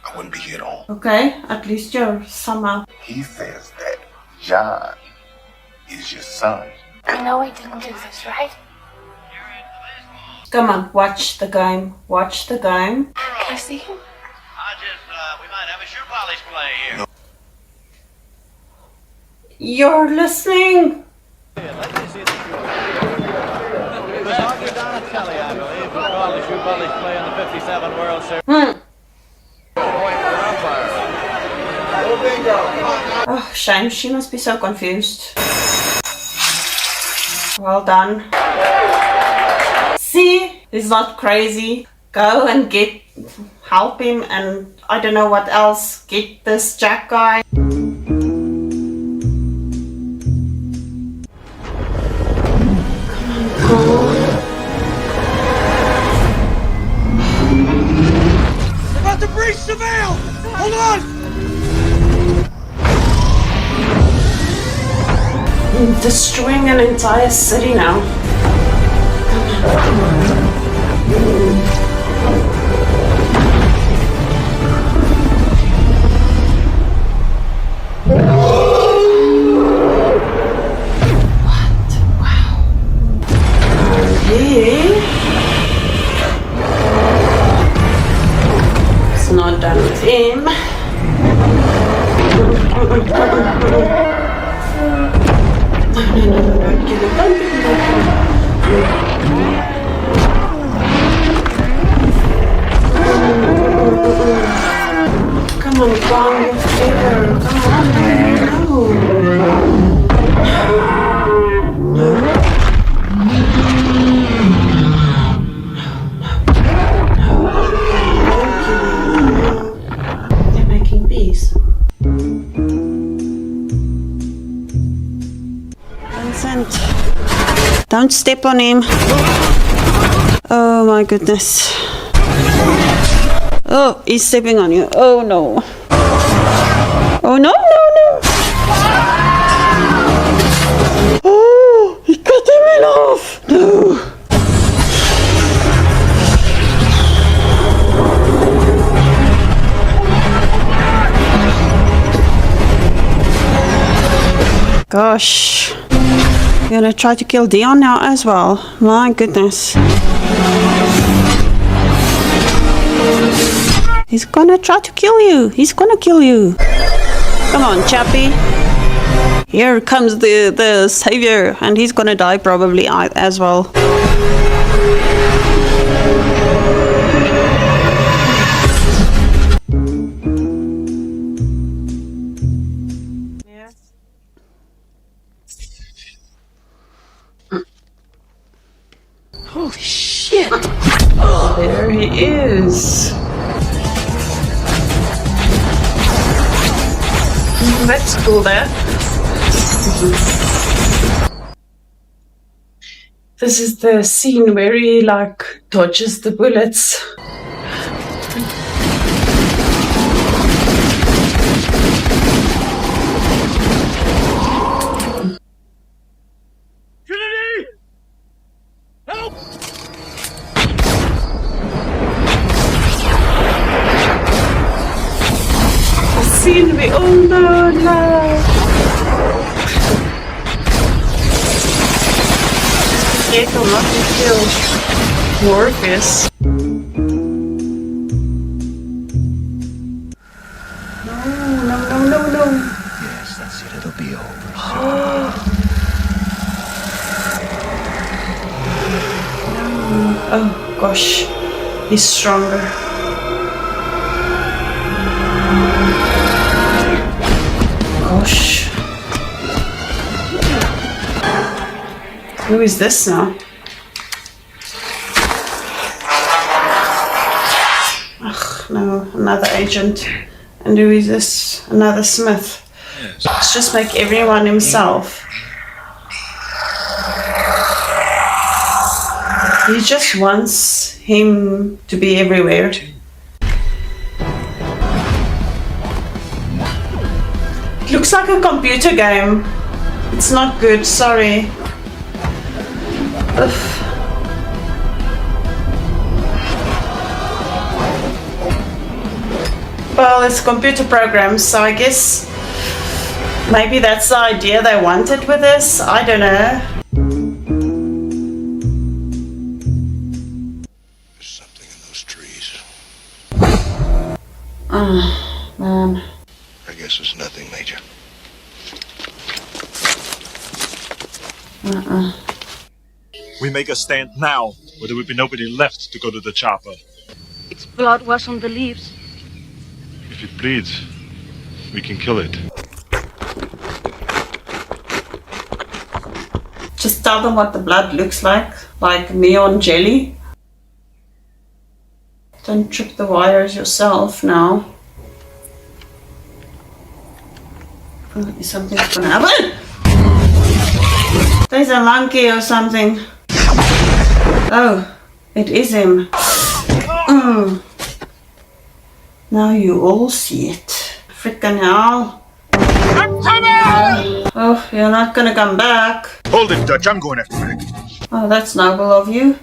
I wouldn't be here at all. Okay, at least you're somehow. He says that John is your son. I know he didn't do this, right? Come on, watch the game. Watch the game. Can I see him? We might have a shoe polish play here. No. You're listening. Let me see the shoe polish. It was Dr. Donatelli, I believe, who called the shoe polish play in the 57 World Series. Oh, shame. She must be so confused. Well done. See? He's not crazy. Go and help him, and I don't know what else. Get this Jack guy. We're about to breach the veil! Hold on! Destroying an entire city now. What? Wow. Okay. It's not done with him. Come on, John, you're fair. Come on, no. They're making peace. Vincent, don't step on him. Oh my goodness. Oh, he's stepping on you. Oh no. Oh no, no, no. Oh, he cut him in half. No. Gosh. You're gonna try to kill Dion now as well. My goodness. He's gonna try to kill you. He's gonna kill you. Come on, Chappie. Here comes the savior, and he's gonna die probably as well. Holy shit! Oh, there he is. That's cool there. This is the scene where he like dodges the bullets. Trinity! Help! Scene me. Oh no, no. Careful not to kill Morpheus. no. Yes, that's it. It'll be over. Oh gosh, he's stronger. Gosh. Who is this now? Ugh, no, another agent. And who is this? Another Smith. Let's just make everyone himself. He just wants him to be everywhere. It looks like a computer game. It's not good, sorry. Ugh. Well, it's computer programs, so I guess maybe that's the idea they wanted with this. I don't know. Oh, man. I guess it's nothing major. We make a stand now, or there will be nobody left to go to the chopper. Its blood was on the leaves. If it bleeds, we can kill it. Just tell them what the blood looks like neon jelly. Don't trip the wires yourself now. Oh, is something gonna happen? There's a monkey or something. Oh, it is him. Now you all see it. Frickin' hell. I'm coming! Oh, you're not gonna come back. Hold it, Dutch. I'm going after it. Oh, that's noble of you.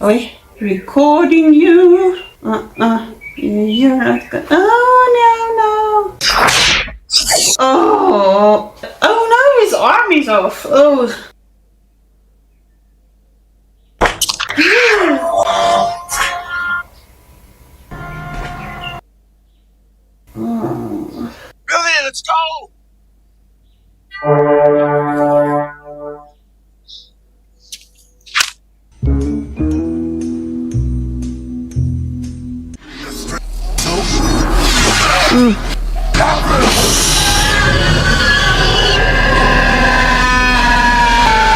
Oi, recording you. You're not gonna. Oh, no. Oh no, his arm is off. Oh. Billy, let's go!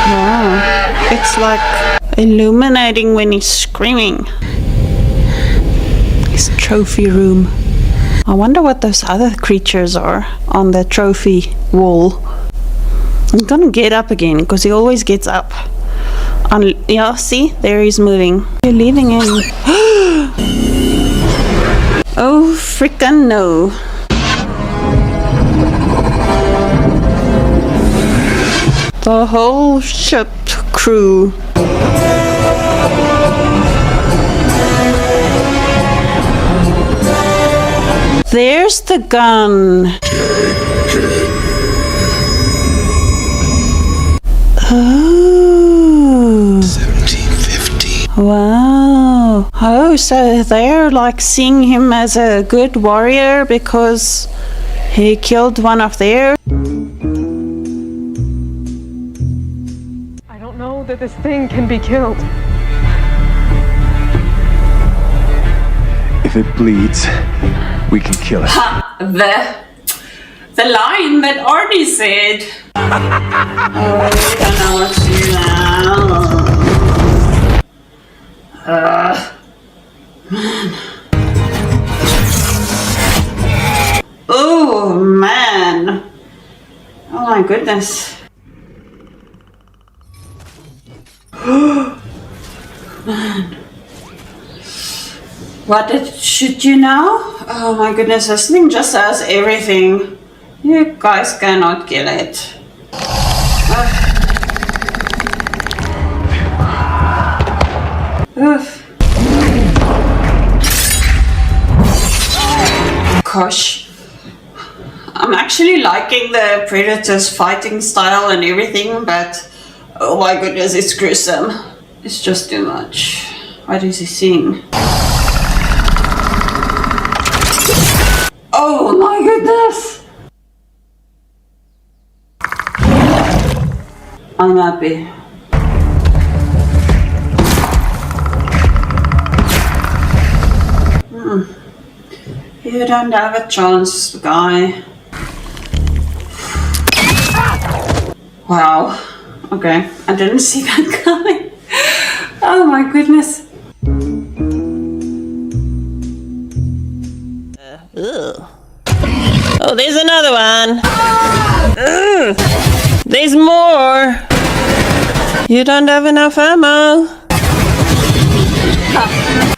Wow, it's like illuminating when he's screaming. His trophy room. I wonder what those other creatures are on the trophy wall. I'm gonna get up again because he always gets up. Yeah, see, there he's moving. You're leaving him. Oh, frickin' no. The whole ship crew. There's the gun. Oh. 1750. Wow. Oh, so they're like seeing him as a good warrior because he killed one of theirs. I don't know that this thing can be killed. If it bleeds, we can kill it. The line that Arnie said. Oh, I don't know what to do now. Oh, man. Oh, my goodness. Man. What did it shoot you now? Oh my goodness, this thing just does everything. You guys cannot kill it. Gosh. I'm actually liking the Predator's fighting style and everything, but oh my goodness, it's gruesome. It's just too much. What is he seeing? goodness! I'm happy. You don't have a chance, guy. Wow. Okay, I didn't see that coming. Oh my goodness. Oh, there's another one. There's more. You don't have enough ammo.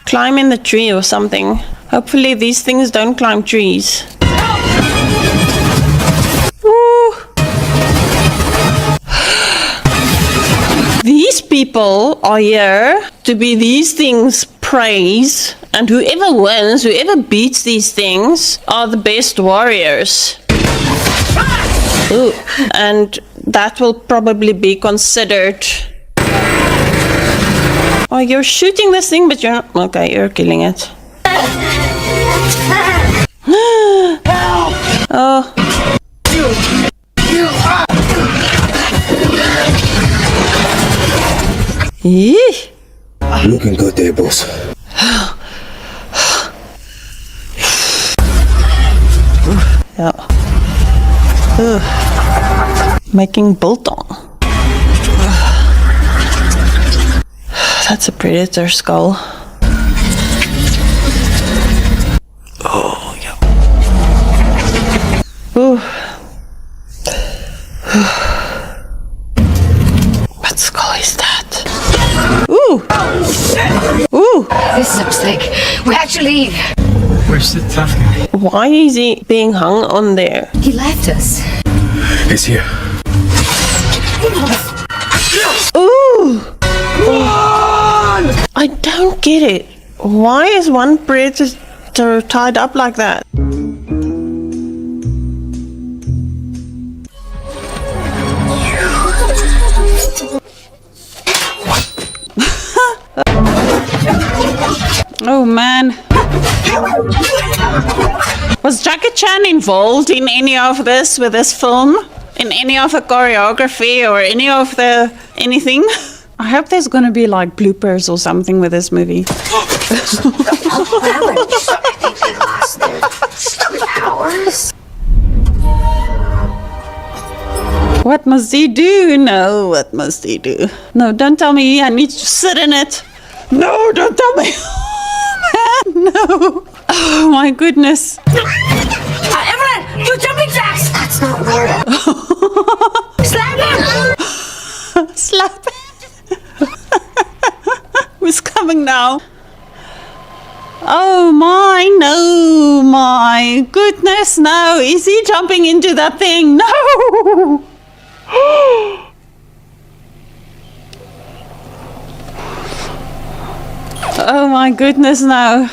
Climb in the tree or something. Hopefully these things don't climb trees. Woo. These people are here to be these things' praise, and whoever wins, whoever beats these things, are the best warriors. Ooh, and that will probably be considered. Oh, you're shooting this thing, but you're not. Okay, you're killing it. Oh. Yee. Looking good there, boss. Yeah. Making biltong. That's a predator skull. Oh, yeah. Ooh. What skull is that? Ooh! Ooh! This looks like we have to leave. Where's the tough guy? Why is he being hung on there? He left us. He's here. Ooh! I don't get it. Why is one predator tied up like that? Oh man. Was Jackie Chan involved in any of this with this film? In any of the choreography or any of the anything? I hope there's gonna be like bloopers or something with this movie. What must he do? No, what must he do? No, don't tell me I need to sit in it. No, don't tell me. No. Oh my goodness. Evelyn, do jumping jacks! That's not weird. Slap him! Slap him. Who's coming now? Oh my, no, my goodness, no. Is he jumping into that thing? No. Oh my goodness, no.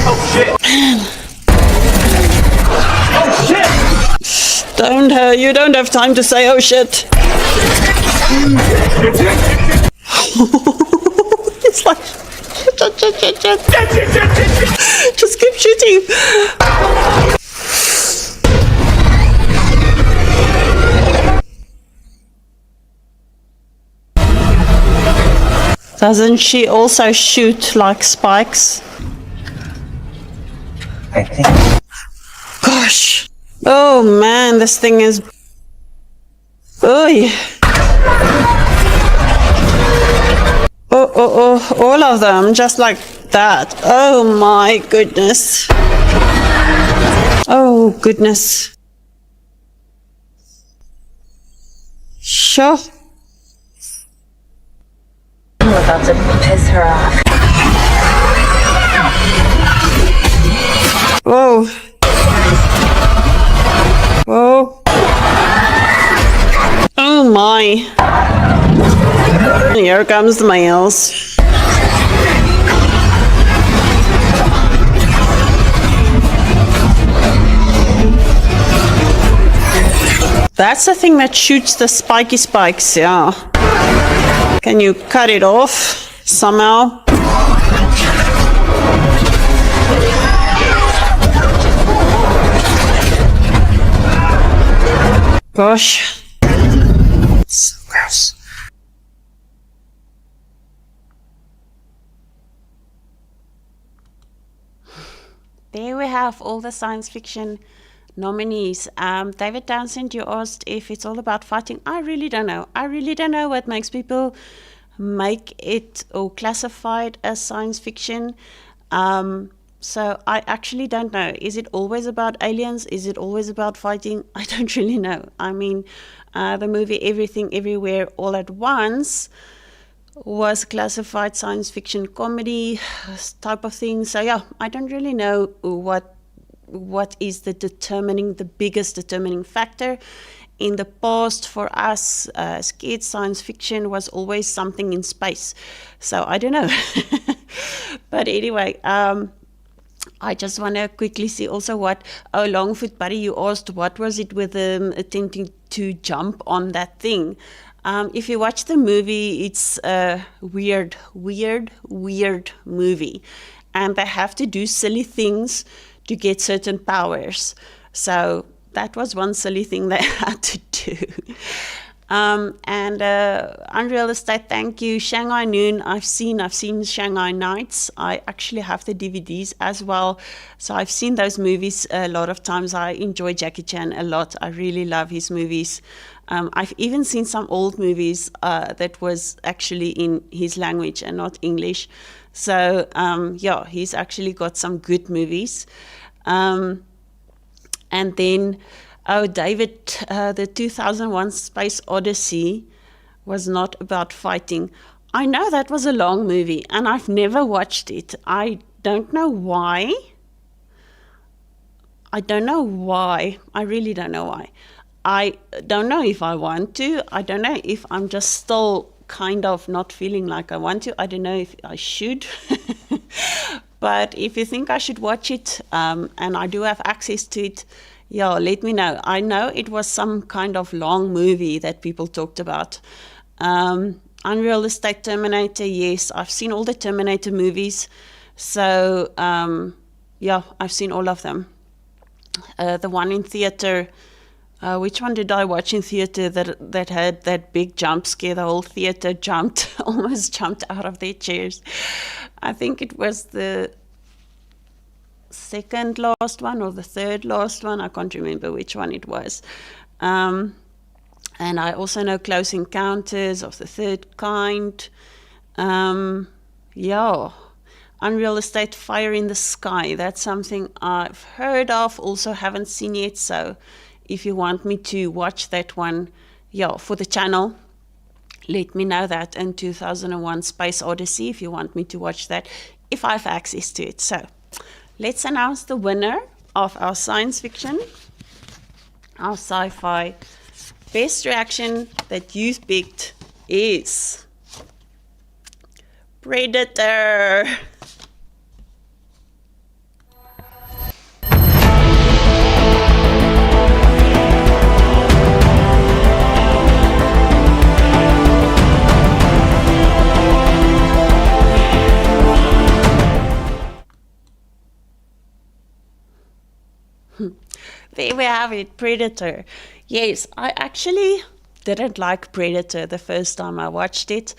Oh shit! Oh shit! Don't, you don't have time to say oh shit. It's like just keep shooting. Doesn't she also shoot like spikes? I think. Gosh. Oh man, this thing is. Oy. Oh, all of them, just like that. Oh my goodness. Oh goodness. Sure. I'm about to piss her off. Whoa. Whoa. Oh my. Here comes the males. That's the thing that shoots the spiky spikes, yeah. Can you cut it off somehow? Gosh. So gross. There we have all the science fiction nominees. David Townsend, you asked if it's all about fighting. I really don't know. I really don't know what makes people make it or classify it as science fiction. So I actually don't know. Is it always about aliens? Is it always about fighting? I don't really know. I mean, the movie Everything Everywhere All at Once was classified science fiction comedy type of thing. So yeah, I don't really know what is the biggest determining factor. In the past, for us as kids, science fiction was always something in space. So I don't know. But anyway, I just want to quickly see also Longfoot Buddy, you asked what was it with them attempting to jump on that thing. If you watch the movie, it's a weird movie. And they have to do silly things to get certain powers. So that was one silly thing they had to do. Unreal Estate, thank you. Shanghai Noon, I've seen Shanghai Nights. I actually have the DVDs as well. So I've seen those movies a lot of times. I enjoy Jackie Chan a lot. I really love his movies. I've even seen some old movies that was actually in his language and not English. So yeah, he's actually got some good movies. And then David, the 2001 Space Odyssey was not about fighting. I know that was a long movie and I've never watched it. I don't know why. I really don't know why. I don't know if I want to. I don't know if I'm just still kind of not feeling like I want to. I don't know if I should. But if you think I should watch it, and I do have access to it, yeah, let me know. I know it was some kind of long movie that people talked about. Unreal Estate, Terminator, yes. I've seen all the Terminator movies. So, yeah, I've seen all of them. The one in theater, which one did I watch in theater that had that big jump scare? The whole theater almost jumped out of their chairs. I think it was the second last one or the third last one. I can't remember which one it was. And I also know Close Encounters of the Third Kind. Yeah. Unreal Estate, Fire in the Sky. That's something I've heard of, also haven't seen yet. So if you want me to watch that one, yeah, for the channel, let me know that. And 2001 Space Odyssey, if you want me to watch that, if I have access to it. So let's announce the winner of our science fiction, our sci-fi. Best reaction that you picked is Predator. There we have it, Predator. Yes, I actually didn't like Predator the first time I watched it,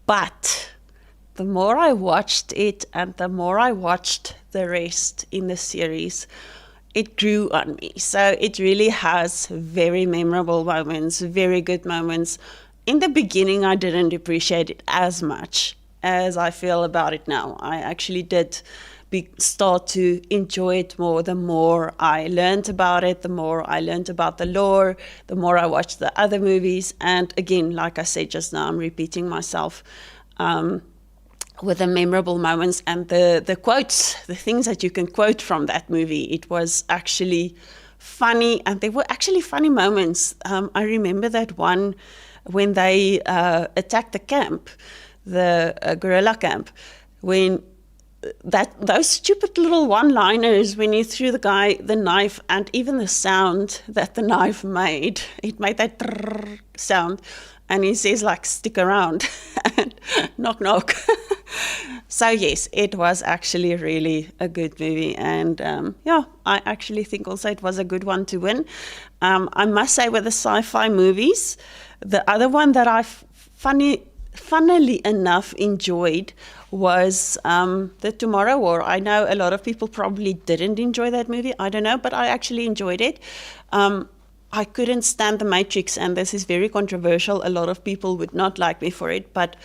but the more I watched it and the more I watched the rest in the series, it grew on me. So it really has very memorable moments, very good moments. In the beginning, I didn't appreciate it as much as I feel about it now. I actually did start to enjoy it more. The more I learned about it, the more I learned about the lore, the more I watched the other movies. And again, like I said just now, I'm repeating myself with the memorable moments and the quotes, the things that you can quote from that movie. It was actually funny, and there were actually funny moments. I remember that one when they attacked the camp, the guerrilla camp, when those stupid little one-liners when he threw the guy the knife, and even the sound that the knife made, it made that sound, and he says like, stick around, and knock knock. So yes, it was actually really a good movie, and yeah, I actually think also it was a good one to win. I must say, with the sci-fi movies, the other one that I funnily enough enjoyed was The Tomorrow War. I know a lot of people probably didn't enjoy that movie, I don't know, but I actually enjoyed it. I couldn't stand The Matrix, and this is very controversial. A lot of people would not like me for it, but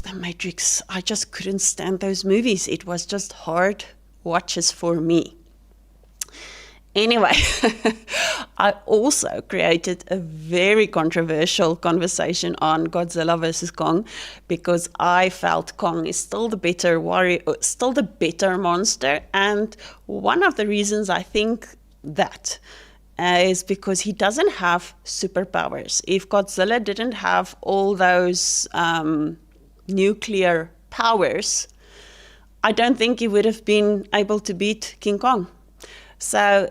The Matrix, I just couldn't stand those movies. It was just hard watches for me. Anyway, I also created a very controversial conversation on Godzilla vs. Kong, because I felt Kong is still the better warrior, still the better monster. And one of the reasons I think that is because he doesn't have superpowers. If Godzilla didn't have all those nuclear powers, I don't think he would have been able to beat King Kong. So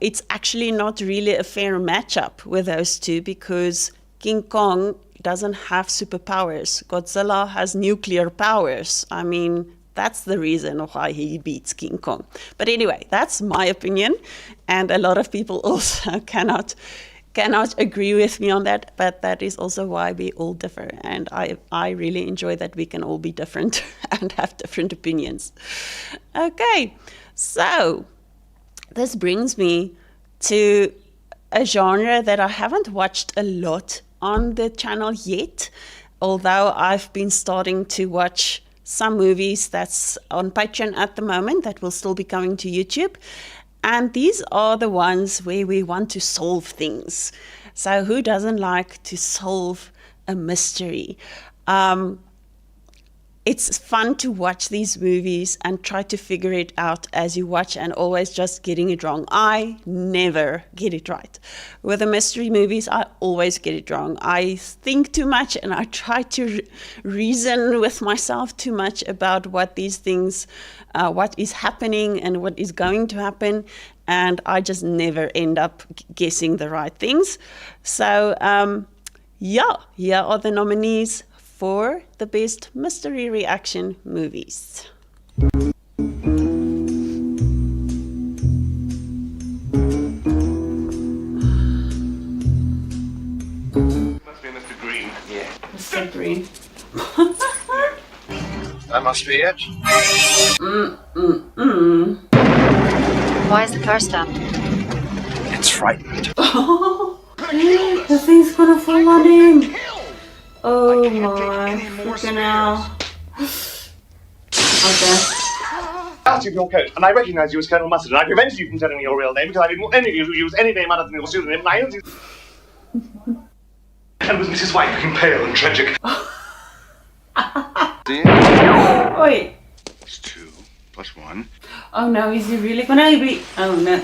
it's actually not really a fair matchup with those two, because King Kong doesn't have superpowers. Godzilla has nuclear powers. I mean, that's the reason why he beats King Kong. But anyway, that's my opinion, and a lot of people also cannot agree with me on that, but that is also why we all differ, and I really enjoy that we can all be different and have different opinions. Okay, so this brings me to a genre that I haven't watched a lot on the channel yet, although I've been starting to watch some movies that's on Patreon at the moment that will still be coming to YouTube. And these are the ones where we want to solve things. So who doesn't like to solve a mystery? It's fun to watch these movies and try to figure it out as you watch, and always just getting it wrong. I never get it right. With the mystery movies, I always get it wrong. I think too much, and I try to reason with myself too much about what these things, what is happening and what is going to happen, and I just never end up guessing the right things. So yeah, here are the nominees for the best mystery reaction movies. Must be Mr. Green. Yeah. Mr. Green. That must be it. Why is the car stopped? It's frightened. The thing's gonna fall on him. Oh my freaking hell. Okay. I asked you for your coat, and I recognized you as Colonel Mustard, and I prevented you from telling me your real name because I didn't want any of you to use any name other than your pseudonym, and I only... And was Mrs. White looking pale and tragic? Wait. It's 2 plus 1. Oh no, is he really gonna be... Oh no.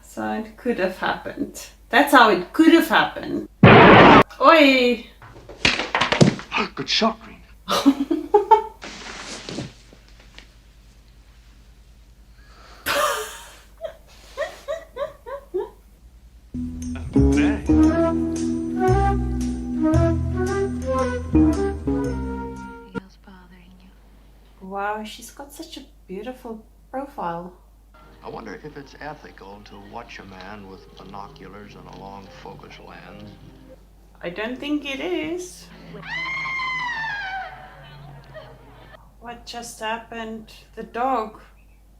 So it could have happened. That's how it could have happened. Oi! Good shot, Green. Wow, she's got such a beautiful profile. I wonder if it's ethical to watch a man with binoculars and a long focus lens. I don't think it is. What just happened? The dog?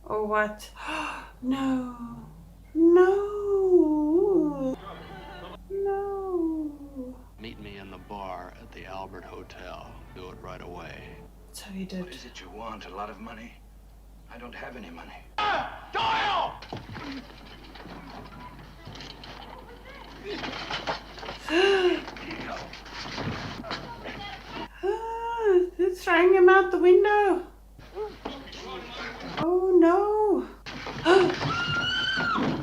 Or what? No. No. No. Meet me in the bar at the Albert Hotel. Do it right away. So he did. What is it you want? A lot of money? I don't have any money. Doyle! They're throwing him out the window. Oh no.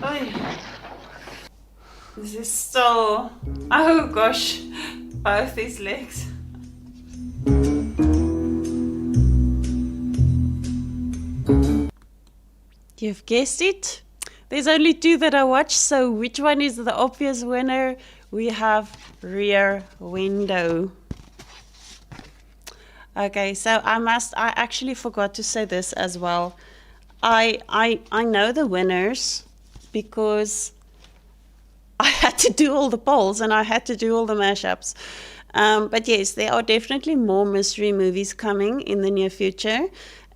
Oy. This is so... Oh gosh. Both his legs. You've guessed it. There's only 2 that I watched, so which one is the obvious winner? We have Rear Window. Okay, so I actually forgot to say this as well. I know the winners because I had to do all the polls and I had to do all the mashups. But yes, there are definitely more mystery movies coming in the near future,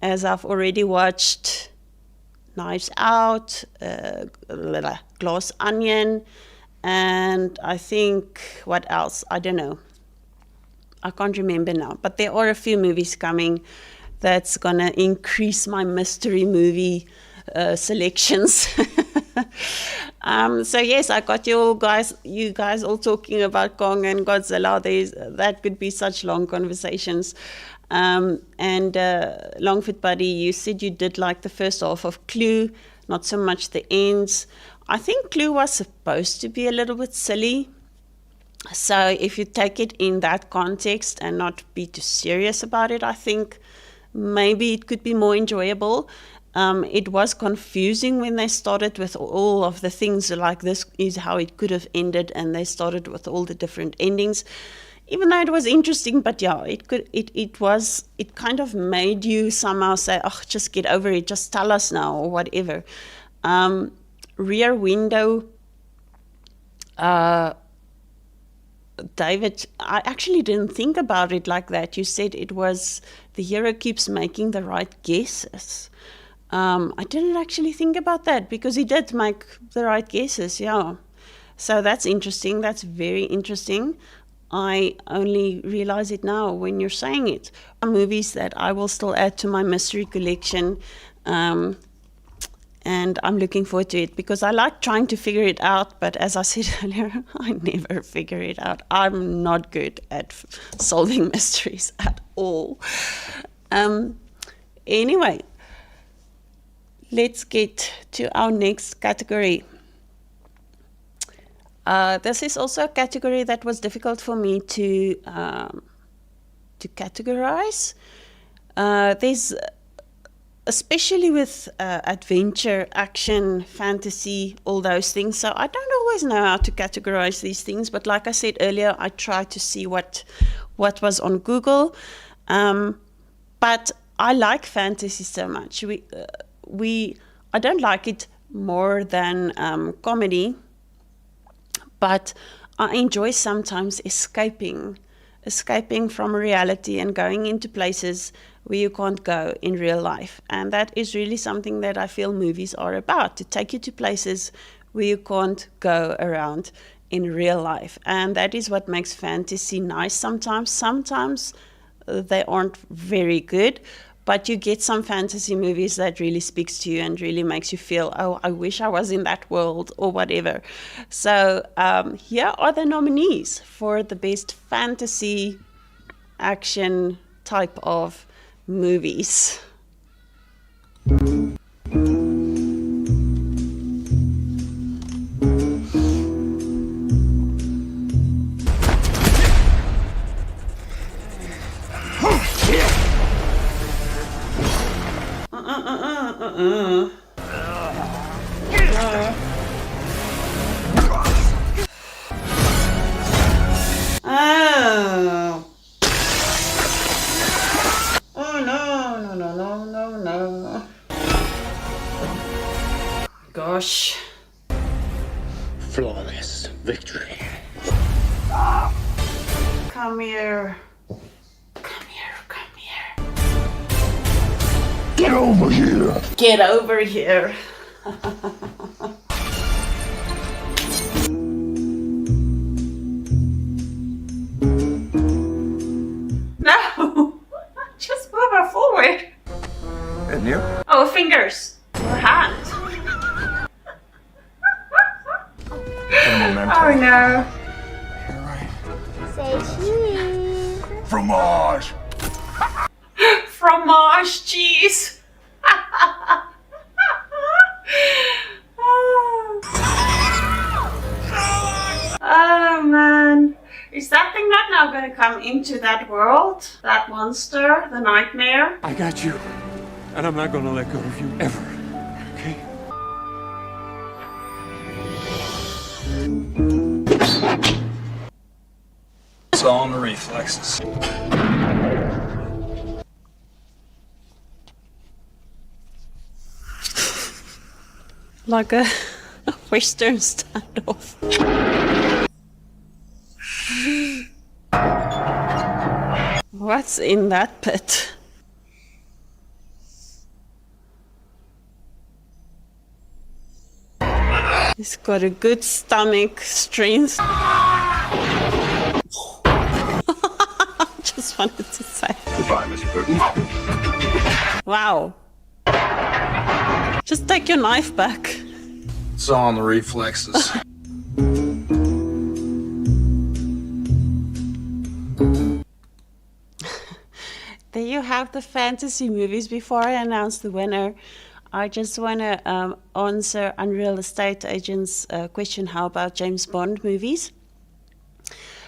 as I've already watched Knives Out, Glass Onion, and I think, what else? I don't know. I can't remember now. But there are a few movies coming that's going to increase my mystery movie selections. So yes, I got you guys all talking about Kong and Godzilla. That could be such long conversations. And Longfoot Buddy, you said you did like the first half of Clue, not so much the ends. I think Clue was supposed to be a little bit silly. So if you take it in that context and not be too serious about it, I think maybe it could be more enjoyable. It was confusing when they started with all of the things like this is how it could have ended, and they started with all the different endings. Even though it was interesting, but yeah, it kind of made you somehow say, oh, just get over it, just tell us now or whatever. Rear Window, David, I actually didn't think about it like that. You said it was the hero keeps making the right guesses. I didn't actually think about that because he did make the right guesses, yeah. So that's interesting. That's very interesting. I only realize it now when you're saying it. Movies that I will still add to my mystery collection. And I'm looking forward to it because I like trying to figure it out. But as I said earlier, I never figure it out. I'm not good at solving mysteries at all. Anyway, let's get to our next category. This is also a category that was difficult for me to categorize. There's especially with adventure, action, fantasy, all those things. So I don't always know how to categorize these things, but like I said earlier, I tried to see what was on Google. But I like fantasy so much. I don't like it more than comedy, but I enjoy sometimes escaping from reality and going into places where you can't go in real life. And that is really something that I feel movies are about, to take you to places where you can't go around in real life. And that is what makes fantasy nice sometimes. Sometimes they aren't very good, but you get some fantasy movies that really speaks to you and really makes you feel, oh, I wish I was in that world or whatever. So here are the nominees for the best fantasy action type of movies. No. Gosh. Flawless victory. Come here. Get over here. Get over here. No. Just move her forward. And you? Oh, fingers. Or hand. Oh no. Say cheese. Fromage. Fromage cheese. Oh man. Is that thing not now going to come into that world? That monster? The nightmare? I got you. And I'm not going to let go of you ever. Okay? It's all in the reflexes. Like a Western standoff. What's in that pit? He's got a good stomach strength. Just wanted to say. Goodbye, Mr. Burton. Wow. Just take your knife back. It's all in the reflexes. There you have the fantasy movies. Before I announce the winner, I just want to answer Unreal Estate Agent's question, how about James Bond movies?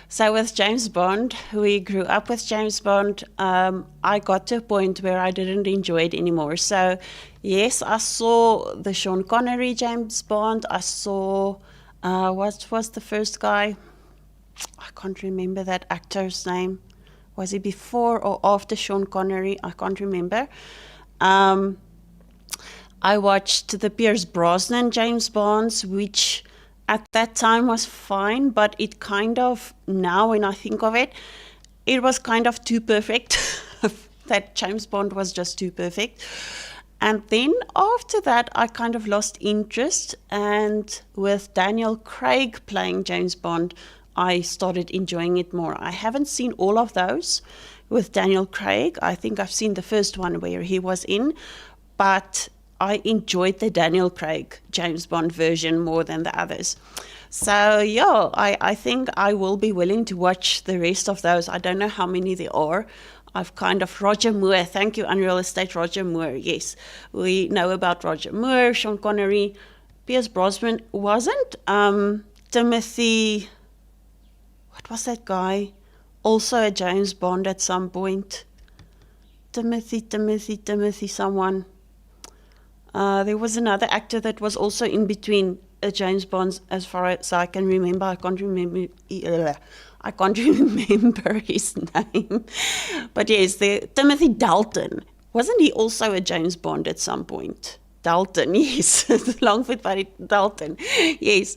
So with James Bond, we grew up with James Bond. I got to a point where I didn't enjoy it anymore. So yes, I saw the Sean Connery James Bond. I saw, what was the first guy? I can't remember that actor's name. Was he before or after Sean Connery? I can't remember. I watched the Pierce Brosnan James Bonds, which at that time was fine, but it kind of, now when I think of it, it was kind of too perfect. That James Bond was just too perfect. And then after that, I kind of lost interest. And with Daniel Craig playing James Bond, I started enjoying it more. I haven't seen all of those with Daniel Craig. I think I've seen the first one where he was in, but I enjoyed the Daniel Craig James Bond version more than the others. So yeah, I think I will be willing to watch the rest of those. I don't know how many there are. I've kind of, Roger Moore, thank you Unreal Estate, Roger Moore, yes. We know about Roger Moore, Sean Connery, Pierce Brosnan, wasn't Timothy, what was that guy? Also a James Bond at some point. Timothy, someone. There was another actor that was also in between James Bond, as far as I can remember. I can't remember his name. But yes, Timothy Dalton. Wasn't he also a James Bond at some point? Dalton, yes. Longford Buddy Dalton. Yes.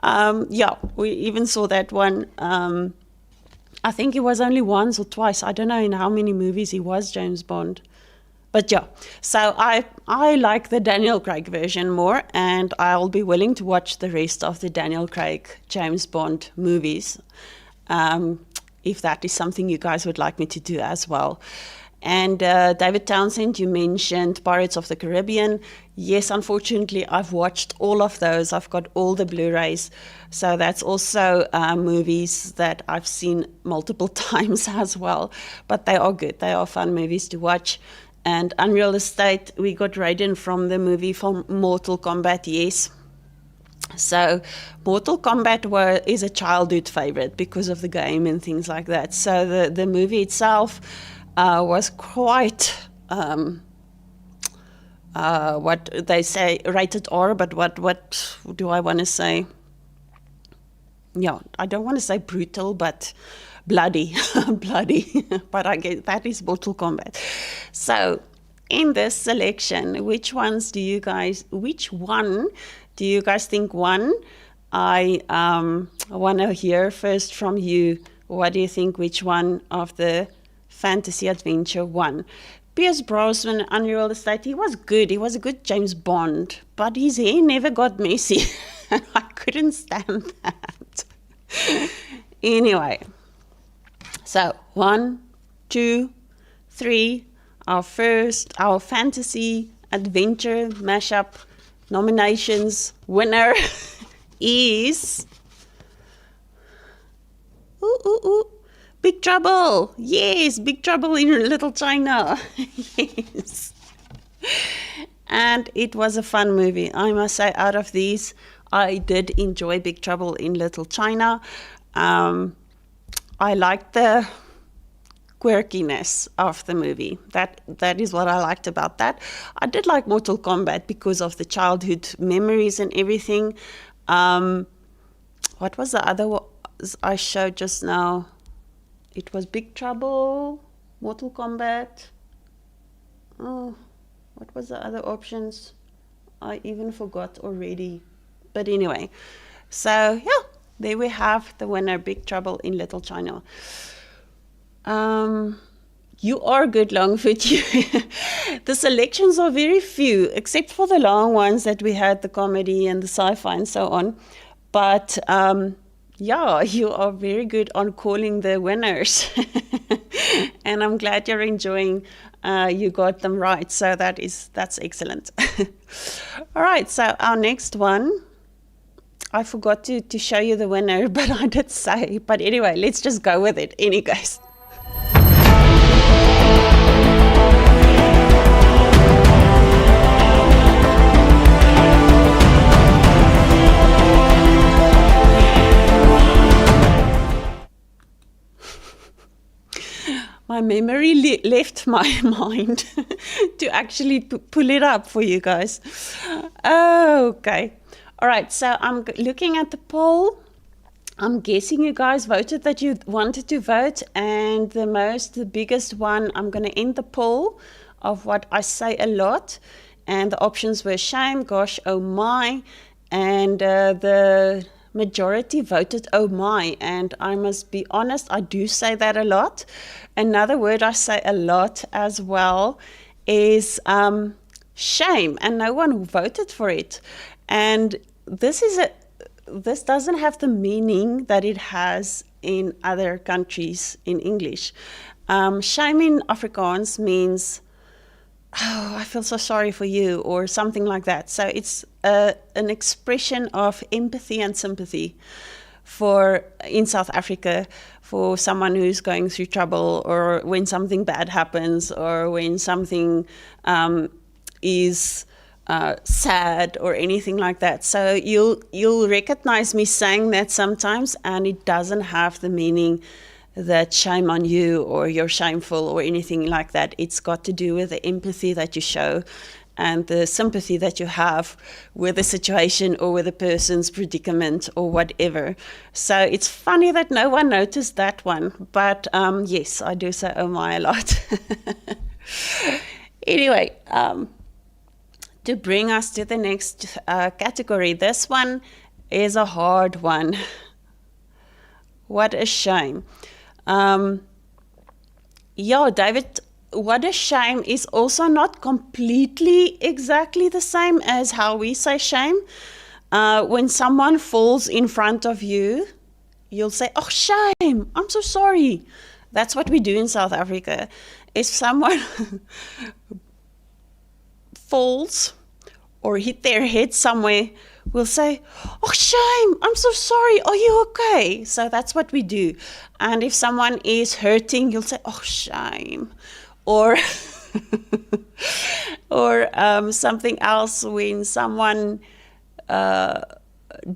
Yeah, we even saw that one. I think it was only once or twice. I don't know in how many movies he was James Bond. But yeah, so I like the Daniel Craig version more, and I'll be willing to watch the rest of the Daniel Craig James Bond movies, if that is something you guys would like me to do as well. And David Townsend, you mentioned Pirates of the Caribbean. Yes, unfortunately, I've watched all of those. I've got all the Blu-rays. So that's also movies that I've seen multiple times as well. But they are good. They are fun movies to watch. And Unreal Estate, we got Raiden from the movie from Mortal Kombat, yes. So Mortal Kombat is a childhood favorite because of the game and things like that. So the movie itself was quite, what they say, rated R, but what do I want to say? Yeah, I don't want to say brutal, but bloody, but I guess that is Mortal Kombat. So in this selection, which one do you guys think won? I want to hear first from you. What do you think, which one of the fantasy adventure won? Pierce Brosnan, Unreal Estate, he was good. He was a good James Bond, but his hair never got messy. I couldn't stand that. Anyway, so 1, 2, 3, our fantasy adventure mashup nominations winner is Big Trouble. Yes, Big Trouble in Little China. Yes. And it was a fun movie. I must say, out of these, I did enjoy Big Trouble in Little China. I liked the quirkiness of the movie. That is what I liked about that. I did like Mortal Kombat because of the childhood memories and everything. What was the other one I showed just now? It was Big Trouble, Mortal Kombat. Oh, what was the other options? I even forgot already. But anyway, so yeah, there we have the winner, Big Trouble in Little China. You are good, Longfoot. The selections are very few, except for the long ones that we had, the comedy and the sci-fi and so on. But yeah, you are very good on calling the winners. And I'm glad you're enjoying, you got them right. So that's excellent. All right, so our next one, I forgot to show you the winner, but I did say. But anyway, let's just go with it. Anyways. My memory left my mind to actually pull it up for you guys. Okay. All right, so I'm looking at the poll. I'm guessing you guys voted that you wanted to vote, and the biggest one, I'm going to end the poll of what I say a lot, and the options were shame, gosh, oh my, and the majority voted oh my, and I must be honest, I do say that a lot. Another word I say a lot as well is shame, and no one voted for it. And this doesn't have the meaning that it has in other countries in English. Shame in Afrikaans means, oh, I feel so sorry for you, or something like that. So it's an expression of empathy and sympathy in South Africa for someone who's going through trouble, or when something bad happens, or when something is sad or anything like that. So you'll recognize me saying that sometimes, and it doesn't have the meaning that shame on you or you're shameful or anything like that. It's got to do with the empathy that you show and the sympathy that you have with the situation or with the person's predicament or whatever. So it's funny that no one noticed that one, but yes, I do say oh my a lot. Anyway, to bring us to the next category, this one is a hard one. What a shame. Yeah, David, what a shame is also not completely exactly the same as how we say shame. When someone falls in front of you, you'll say, oh, shame, I'm so sorry. That's what we do in South Africa. If someone falls or hit their head somewhere, we'll say, oh, shame, I'm so sorry, are you okay? So that's what we do. And if someone is hurting, you'll say, oh, shame. Or something else, when someone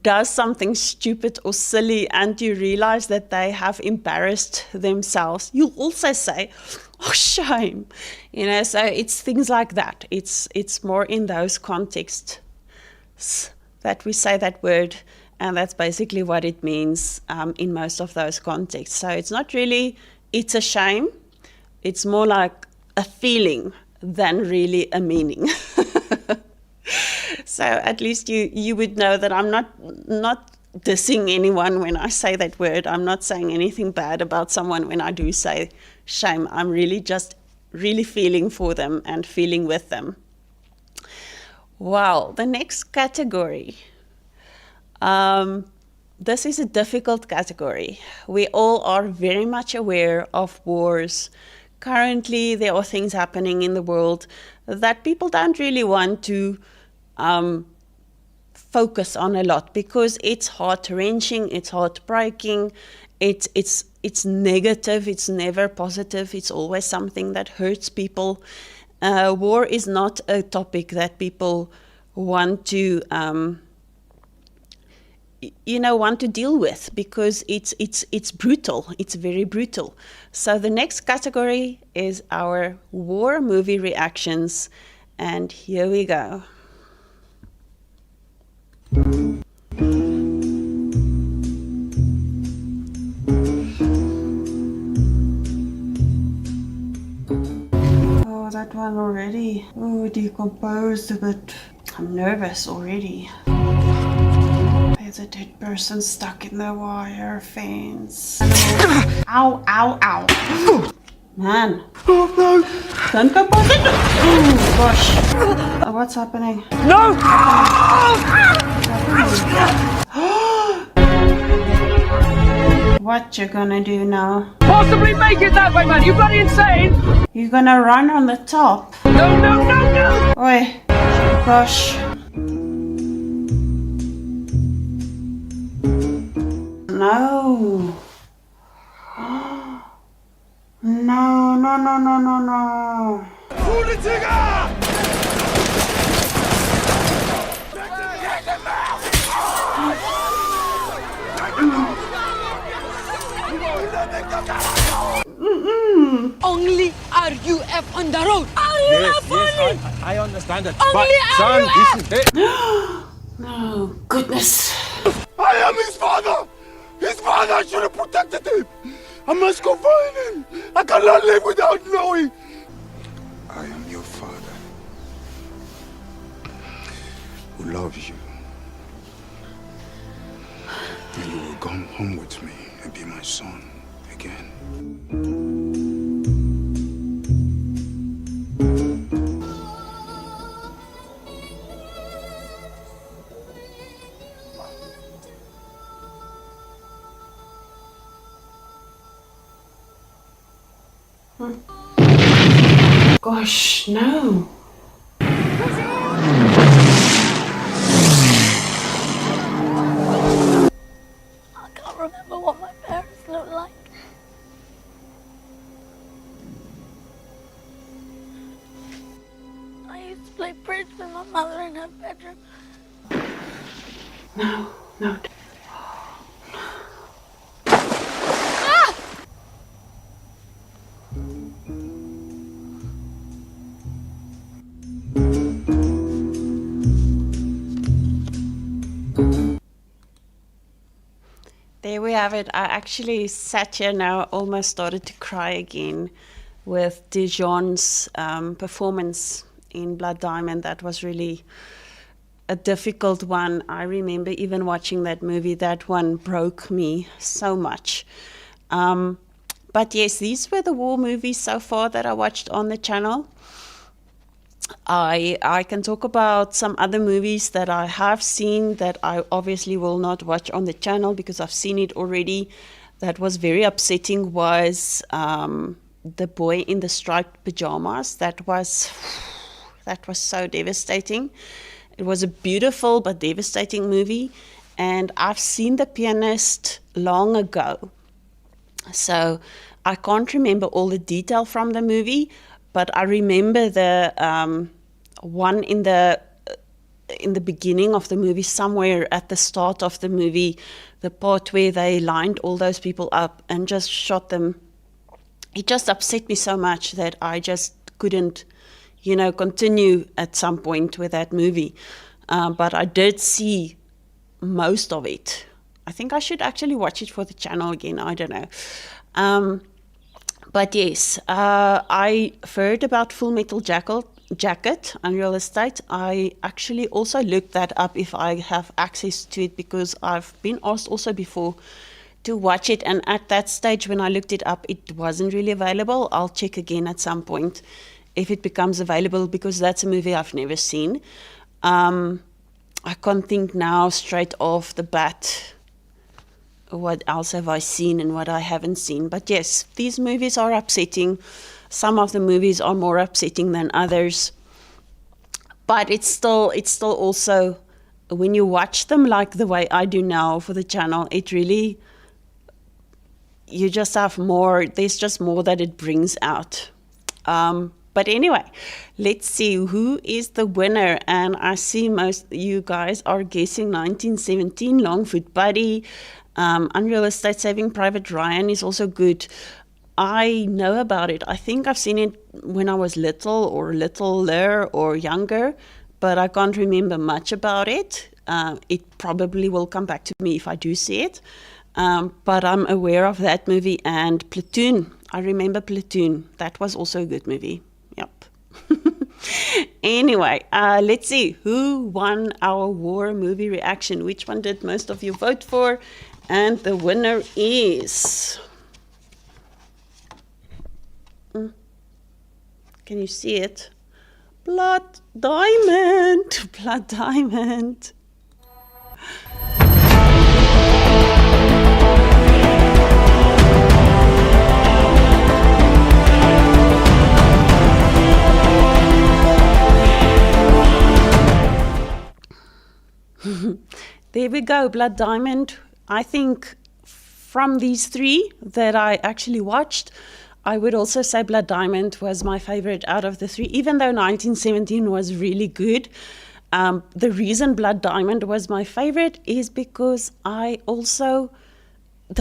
does something stupid or silly and you realize that they have embarrassed themselves, you'll also say, oh, shame. You know, so it's things like that. It's more in those contexts that we say that word, and that's basically what it means in most of those contexts. So it's not really, it's a shame. It's more like a feeling than really a meaning. So at least you would know that I'm not dissing anyone when I say that word. I'm not saying anything bad about someone when I do say shame. I'm really just really feeling for them and feeling with them. Wow, the next category. This is a difficult category. We all are very much aware of wars. Currently, there are things happening in the world that people don't really want to focus on a lot, because it's heart-wrenching, it's heartbreaking, it's negative, it's never positive, it's always something that hurts people. War is not a topic that people want to want to deal with, because it's brutal. It's very brutal. So the next category is our war movie reactions, and here we go. that one already. Oh, decomposed a bit. I'm nervous already. There's a dead person stuck in the wire fence. Ow, ow, ow. Man. Oh no. Don't go past it. Oh gosh. Oh, what's happening? No! What you gonna do now? Possibly make it that way, man! You bloody insane! You gonna run on the top? No, no, no, no! Oi. Gosh. No. No, no, no, no, no, no. Pull the trigger! Only RUF on the road. RUF only. I understand it. Only But, son, RUF. this is it. Oh, goodness. I am his father! His father should have protected him! I must go find him! I cannot live without knowing! I am your father, who loves you. And you will come home with me and be my son again. Gosh, no. I can't remember what my parents look like. I used to play bridge with my mother in her bedroom. No, no. There we have it. I actually sat here now, almost started to cry again with Dijon's performance in Blood Diamond. That was really a difficult one. I remember even watching that movie, that one broke me so much. But yes, these were the war movies so far that I watched on the channel. I can talk about some other movies that I have seen that I obviously will not watch on the channel because I've seen it already. That was very upsetting was The Boy in the Striped Pajamas. That was so devastating. It was a beautiful but devastating movie. And I've seen The Pianist long ago. So I can't remember all the detail from the movie, but I remember the one in the beginning of the movie, somewhere at the start of the movie, the part where they lined all those people up and just shot them. It just upset me so much that I just couldn't, continue at some point with that movie. But I did see most of it. I think I should actually watch it for the channel again. I don't know. But yes, I heard about Full Metal Jacket, Unreal Estate. I actually also looked that up if I have access to it because I've been asked also before to watch it. And at that stage when I looked it up, it wasn't really available. I'll check again at some point if it becomes available because that's a movie I've never seen. I can't think now straight off the bat what else have I seen and what I haven't seen. But yes, these movies are upsetting. Some of the movies are more upsetting than others. But it's still also, when you watch them like the way I do now for the channel, it really, you just have more, there's just more that it brings out. But anyway, let's see who is the winner. And I see most you guys are guessing 1917, Longfoot Buddy. Unreal Estate, Saving Private Ryan is also good. I know about it. I think I've seen it when I was little or littler or younger, but I can't remember much about it. It probably will come back to me if I do see it. But I'm aware of that movie and Platoon. I remember Platoon. That was also a good movie. Yep. Anyway, let's see who won our war movie reaction. Which one did most of you vote for? And the winner is... Can you see it? Blood Diamond. Blood Diamond. There we go, Blood Diamond. I think from these three that I actually watched, I would also say Blood Diamond was my favorite out of the three, even though 1917 was really good. The reason Blood Diamond was my favorite is because the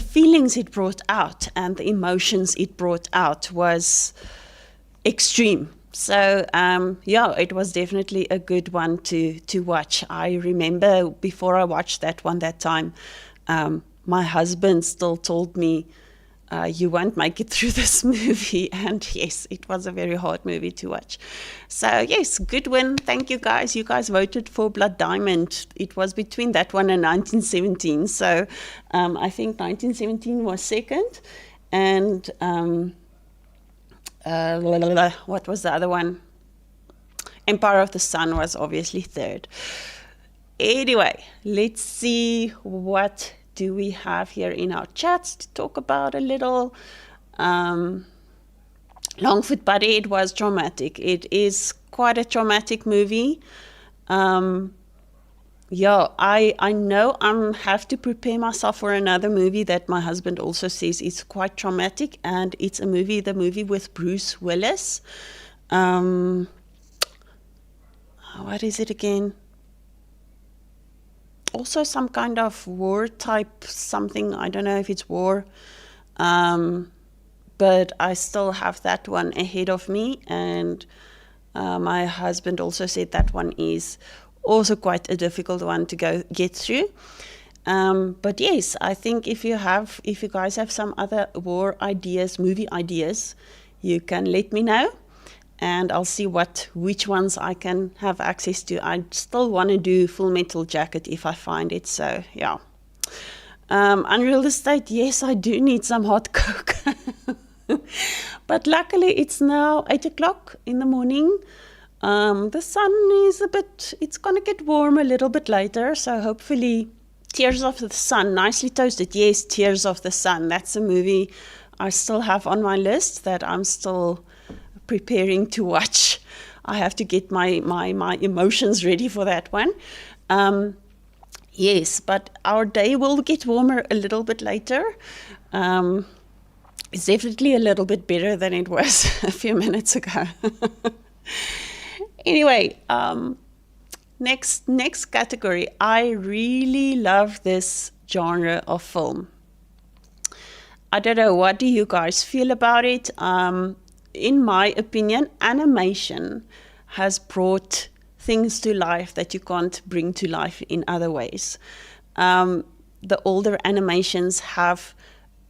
feelings it brought out and the emotions it brought out was extreme. So, yeah, it was definitely a good one to watch. I remember before I watched that one that time, my husband still told me, you won't make it through this movie. And yes, it was a very hard movie to watch. So, yes, good win. Thank you, guys. You guys voted for Blood Diamond. It was between that one and 1917. So, I think 1917 was second. And... what was the other one? Empire of the Sun was obviously third. Anyway, let's see what do we have here in our chats to talk about a little. Longfoot Buddy, it was traumatic. It is quite a traumatic movie. Yeah, I know I have to prepare myself for another movie that my husband also says is quite traumatic, and it's the movie with Bruce Willis. What is it again? Also some kind of war type something. I don't know if it's war. But I still have that one ahead of me, and my husband also said that one is also quite a difficult one to get through. But yes, I think if you guys have some other war ideas, movie ideas, you can let me know, and I'll see which ones I can have access to. I still want to do Full Metal Jacket if I find it. So yeah. Unreal Estate, yes, I do need some hot coke. But luckily it's now 8 o'clock in the morning. The sun is it's going to get warm a little bit later, so hopefully Tears of the Sun, nicely toasted. Yes, Tears of the Sun, that's a movie I still have on my list that I'm still preparing to watch. I have to get my emotions ready for that one. Yes, but our day will get warmer a little bit later. It's definitely a little bit better than it was a few minutes ago. Anyway, next category. I really love this genre of film. I don't know, what do you guys feel about it? In my opinion, animation has brought things to life that you can't bring to life in other ways. The older animations have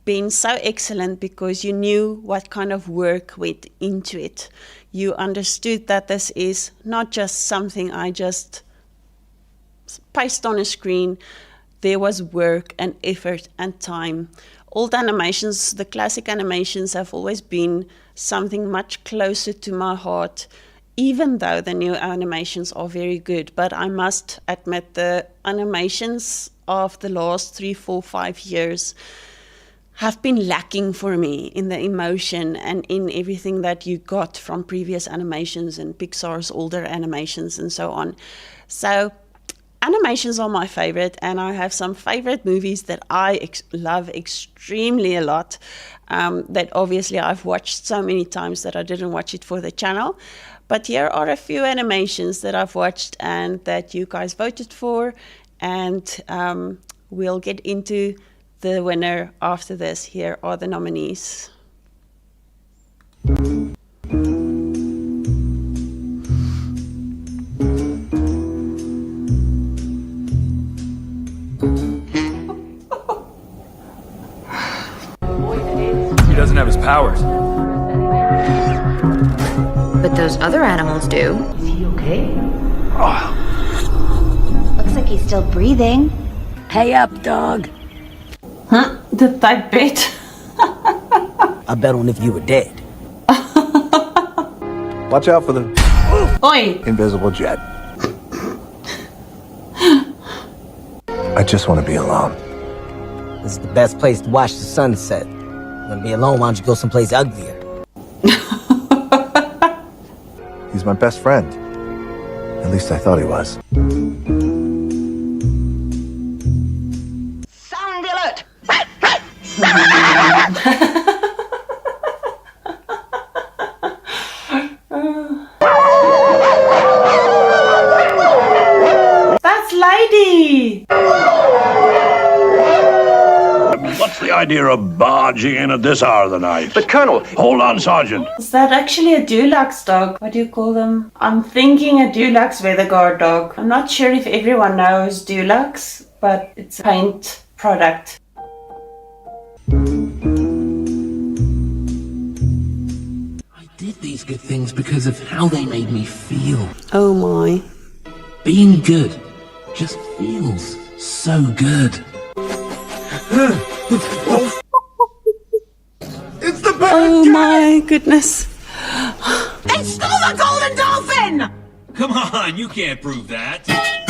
been so excellent because you knew what kind of work went into it. You understood that this is not just something I just paste on a screen. There was work and effort and time. Old animations, the classic animations, have always been something much closer to my heart, even though the new animations are very good. But I must admit, the animations of the last 3, 4, 5 years have been lacking for me in the emotion and in everything that you got from previous animations and Pixar's older animations and so on. So animations are my favorite, and I have some favorite movies that I love extremely a lot, that obviously I've watched so many times that I didn't watch it for the channel. But here are a few animations that I've watched and that you guys voted for, and we'll get into the winner after this. Here are the nominees. He doesn't have his powers. But those other animals do. Is he okay? Looks like he's still breathing. Pay up, dog. Huh? Did I bet? I bet on if you were dead. Watch out for the Oi! invisible jet. I just want to be alone. This is the best place to watch the sunset. Wanna be alone, why don't you go someplace uglier? He's my best friend. At least I thought he was. Sound alert! That's Lady! What's the idea of barging in at this hour of the night? But Colonel... Hold on, Sergeant. Is that actually a Dulux dog? What do you call them? I'm thinking a Dulux weather guard dog. I'm not sure if everyone knows Dulux, but it's a paint product. I did these good things because of how they made me feel. Oh my. Being good just feels so good. It's the Oh my goodness. They stole the golden dolphin! Come on, you can't prove that. My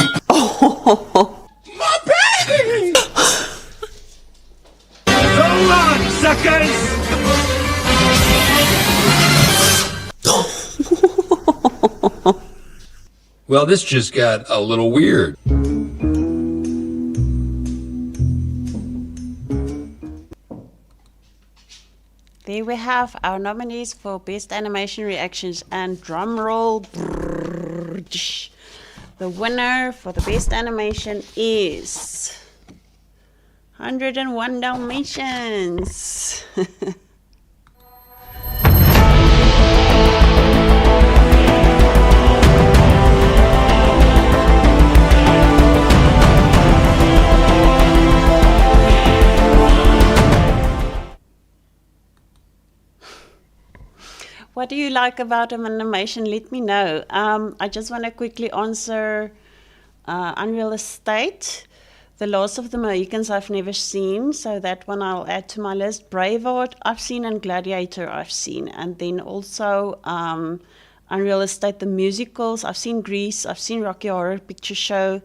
baby! So long, suckers! Well, this just got a little weird. There we have our nominees for Best Animation Reactions, and drum roll. The winner for the Best Animation is 101 Dalmatians. What do you like about an animation? Let me know. I just want to quickly answer Unreal Estate. The Last of the Mohicans I've never seen, so that one I'll add to my list. Braveheart I've seen, and Gladiator I've seen. And then also Unreal Estate, the musicals. I've seen Grease, I've seen Rocky Horror Picture Show.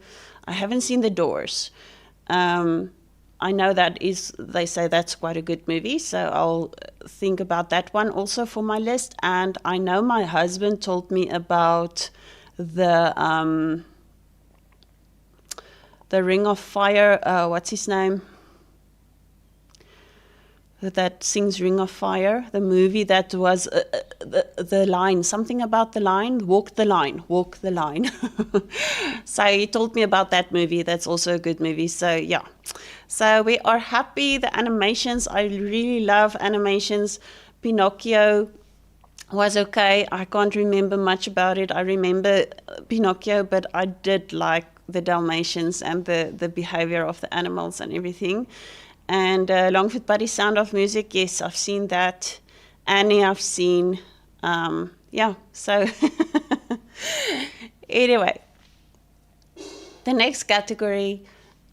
I haven't seen The Doors. I know that they say that's quite a good movie, so I'll think about that one also for my list. And I know my husband told me about the Ring of Fire, what's his name? That sings Ring of Fire, the movie that was the line, something about the line, walk the line. So he told me about that movie. That's also a good movie. So yeah, so we are happy. The animations, I really love animations. Pinocchio was okay. I can't remember much about it. I remember Pinocchio, but I did like the Dalmatians and the behavior of the animals and everything. And Longfoot Buddy, Sound of Music, yes, I've seen that. Annie, I've seen. Yeah, so anyway, the next category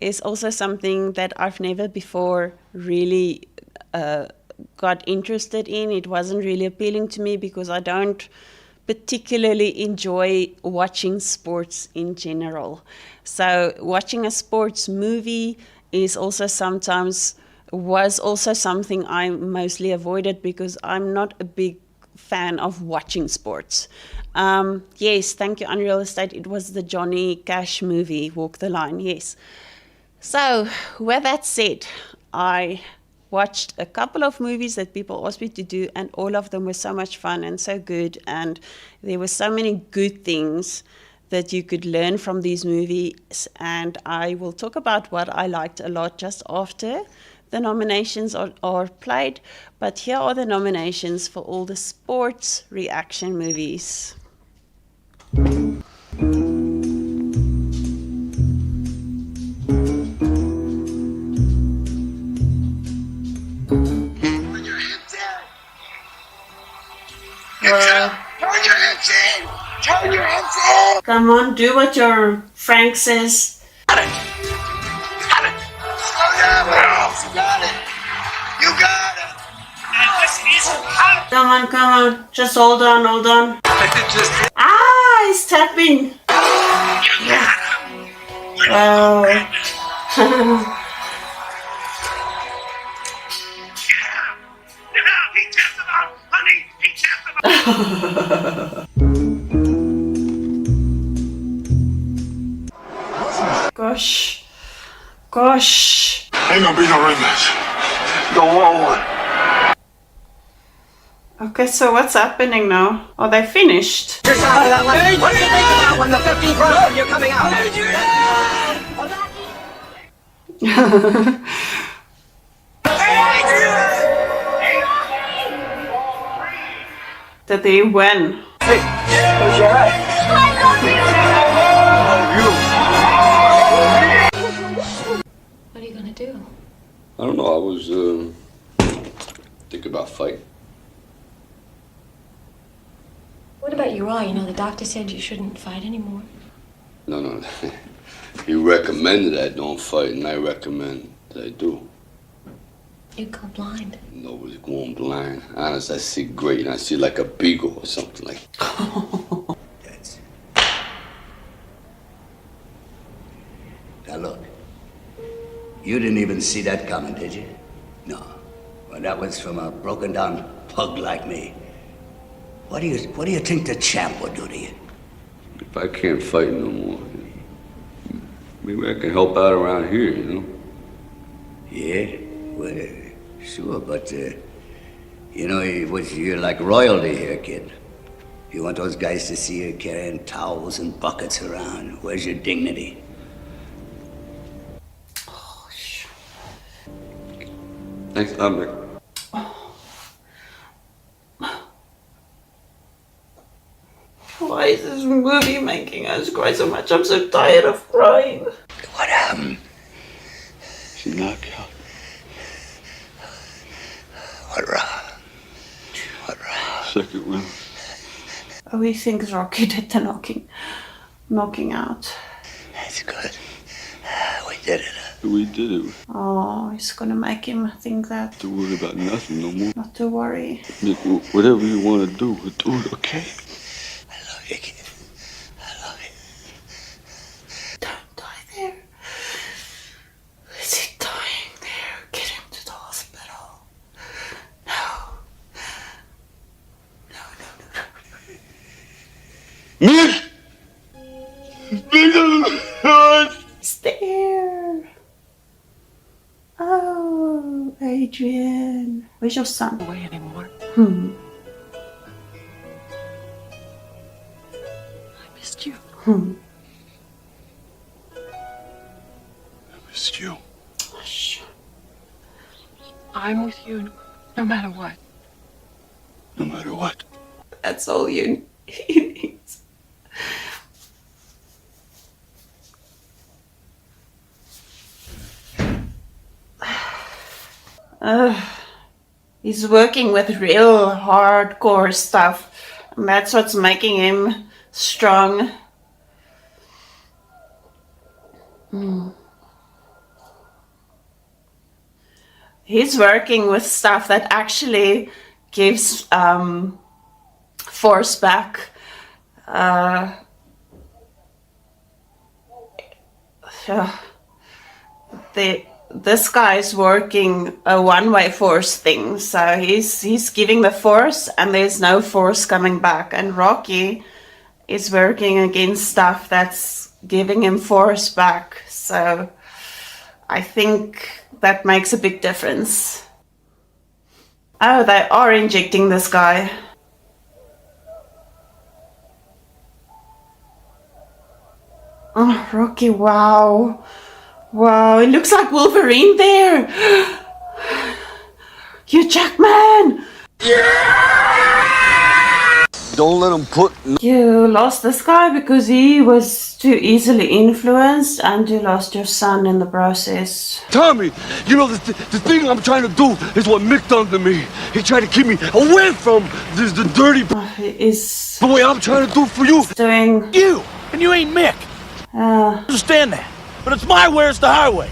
is also something that I've never before really got interested in. It wasn't really appealing to me because I don't particularly enjoy watching sports in general. So watching a sports movie was also something I mostly avoided because I'm not a big fan of watching sports. Yes, thank you, Unreal Estate. It was the Johnny Cash movie, Walk the Line, yes. So, with that said, I watched a couple of movies that people asked me to do, and all of them were so much fun and so good, and there were so many good things that you could learn from these movies, and I will talk about what I liked a lot just after the nominations are played. But here are the nominations for all the sports reaction movies. Turn your Turn your heads in! Come on, do what your Frank says. Got it! Got it! Slow down, girls! You got it! You got it! And this isn't hot! Come on. Just hold on. Ah, he's tapping. Wow. He tapped him out, honey! He tapped him out! Gosh. Ain't gonna be no rematch. Go 1-1. Okay, so what's happening now? Are they finished? What do you think about when the 15th round you're coming out? Did they win? What are you gonna do? I don't know. I was thinking about fighting. What about your eye? You know, the doctor said you shouldn't fight anymore. No. He recommended I don't fight, and I recommend that I do. You'd go blind. Nobody's going blind. Honest, I see great, and I see like a beagle or something like. That's... Now look, you didn't even see that coming, did you? No. Well, that was from a broken down pug like me. What do you think the champ would do to you? If I can't fight no more, maybe I can help out around here, you know? Yeah, well, sure, but, you know, you're like royalty here, kid. You want those guys to see you carrying towels and buckets around. Where's your dignity? Thanks, Dominic. Why is this movie making us cry so much? I'm so tired of crying. What happened? She knocked out. What wrong? Second round. Oh, he thinks Rocky did the knocking out. That's good. We did it. We did it. Oh, he's gonna make him think that. Don't worry about nothing no more. Not to worry. Nick, whatever you want to do, we'll do it, okay? I love you, kid. I love you. Don't die there. Is he dying there? Get him to the hospital. No. Nick! It's there. Oh, Adrian. Where's your son? Away anymore. I Missed you. I missed you. Hush. I'm with you no matter what. No matter what. That's all you need. He's working with real hardcore stuff, and that's what's making him strong. He's working with stuff that actually gives force back. This guy's working a one-way force thing, so he's giving the force and there's no force coming back, and Rocky is working against stuff that's giving him force back, so I think that makes a big difference. Oh, they are injecting this guy. Oh, Rocky, wow. Wow, it looks like Wolverine there. Hugh Jackman. Don't let him put. You lost this guy because he was too easily influenced, and you lost your son in the process. Tommy, you know, the thing I'm trying to do is what Mick done to me. He tried to keep me away from the dirty... is... The way I'm trying to do for you. Doing... You! And you ain't Mick. I understand that. But it's my way, it's the highway.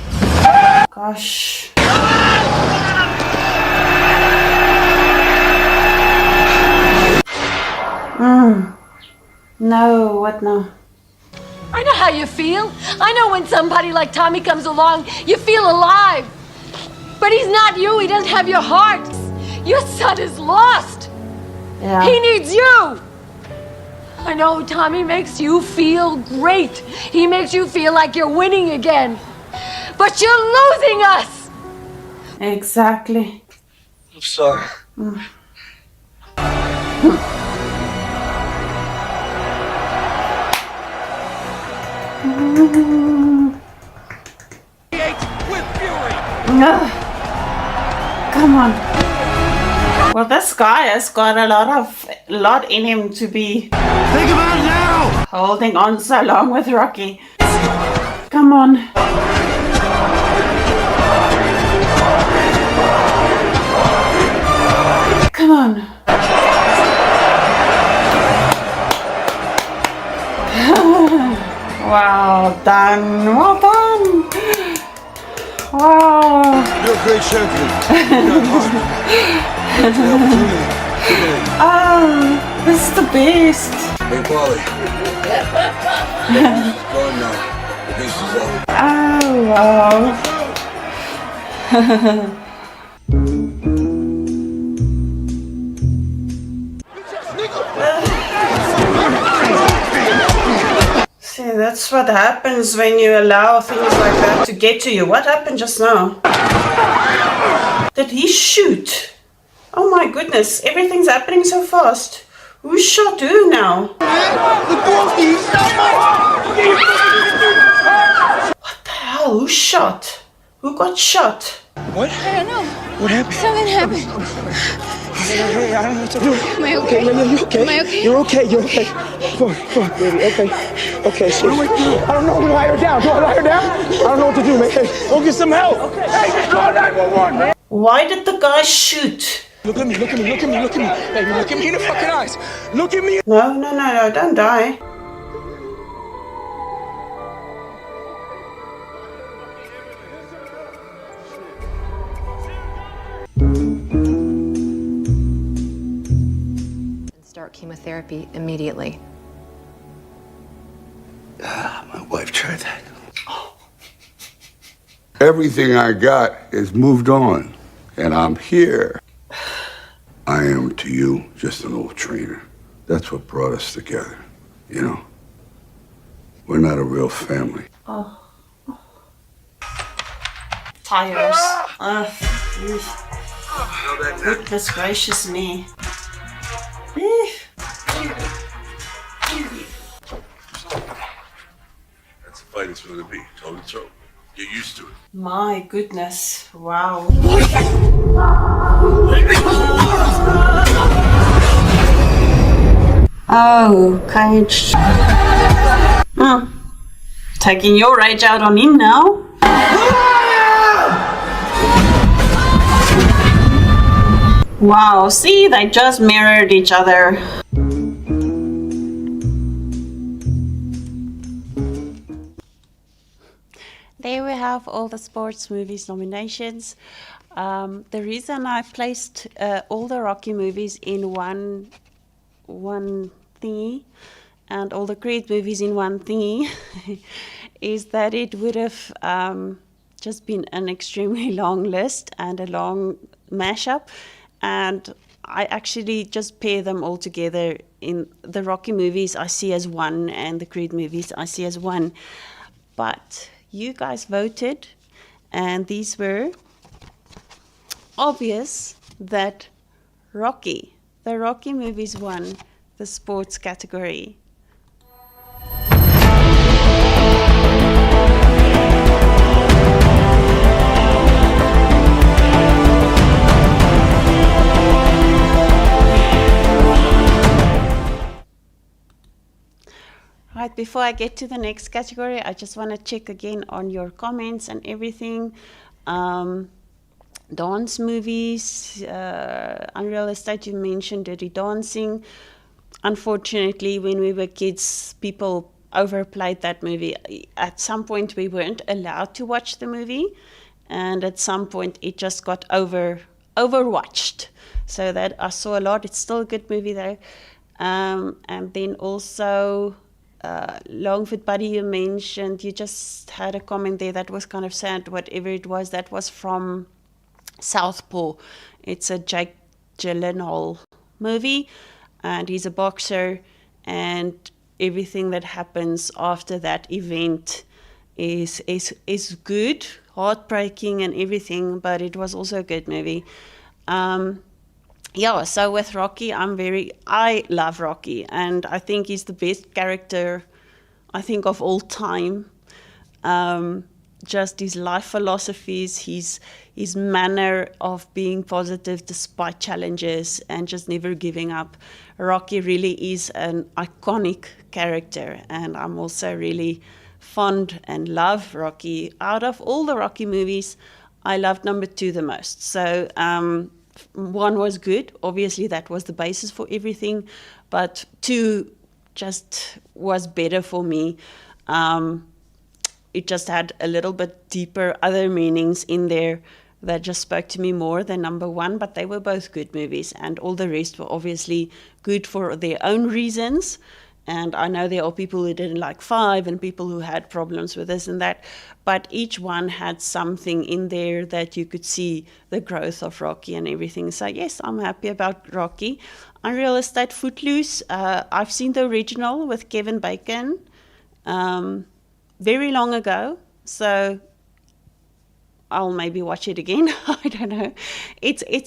Gosh. No, what now? I know how you feel. I know when somebody like Tommy comes along, you feel alive. But he's not you. He doesn't have your heart. Your son is lost. Yeah. He needs you. I know Tommy makes you feel great. He makes you feel like you're winning again. But you're losing us. Exactly. I'm sorry. Come on. Well, this guy has got a lot in him to be. Think about it now. Holding on so long with Rocky. Come on. Come on. Well done. Well done. Wow. You're a great champion. Oh, this is the best. Hey, Polly. Going now. The beast is up. Oh, wow. See, that's what happens when you allow things like that to get to you. What happened just now? Did he shoot? Oh my goodness, everything's happening so fast. Who shot who now? What the hell? Who shot? Who got shot? What? I don't know. What happened? Something happened. Hey, I don't know what to do. Am I okay? Yeah, you okay? Am I okay? You're okay, you're okay. Come on, baby, okay. Okay, so what do I do? I don't know, lie her down. Do I lie her down? I don't know what to do, man. Hey, go get some help. Okay. Hey, just call 911, man. Why did the guy shoot? Look at me, look at me, look at me, look at me. Baby, look at me in the fucking eyes. Look at me. No, no, no, no, don't die. Start chemotherapy immediately. My wife tried that. Everything I got is moved on, and I'm here. I am to you just an old trainer. That's what brought us together, you know? We're not a real family. Oh. Tires. Goodness gracious me. That's the fight it's going to be, toe to toe. Get used to it. My goodness. Wow. Oh, Cage. Taking your rage out on him now. Wow, see, they just mirrored each other. There we have all the sports movies nominations. The reason I placed all the Rocky movies in one thingy and all the Creed movies in one thingy is that it would have just been an extremely long list and a long mashup, and I actually just pair them all together. In the Rocky movies I see as one and the Creed movies I see as one, but you guys voted and these were obvious that the Rocky movies won the sports category. Right, before I get to the next category, I just want to check again on your comments and everything. Dance movies, Unreal Estate, you mentioned Dirty Dancing. unfortunately, when we were kids, people overplayed that movie. At some point, we weren't allowed to watch the movie, and at some point, it just got overwatched. So that I saw a lot. It's still a good movie though. And then also, Longfoot Buddy, you mentioned, you just had a comment there that was kind of sad, whatever it was. That was from Southpaw. It's a Jake Gyllenhaal movie, and he's a boxer, and everything that happens after that event is good, heartbreaking and everything, but it was also a good movie. Yeah, so with Rocky, I love Rocky, and I think he's the best character, I think, of all time. Just his life philosophies, his manner of being positive despite challenges and just never giving up. Rocky really is an iconic character, and I'm also really fond and love Rocky. Out of all the Rocky movies, I loved number 2 the most. So 1 was good. Obviously, that was the basis for everything. But 2 just was better for me. It just had a little bit deeper other meanings in there that just spoke to me more than number 1. But they were both good movies. And all the rest were obviously good for their own reasons. And I know there are people who didn't like 5 and people who had problems with this and that. But each one had something in there that you could see the growth of Rocky and everything. So yes, I'm happy about Rocky. Unreal Estate Footloose, I've seen the original with Kevin Bacon very long ago. So I'll maybe watch it again. I don't know.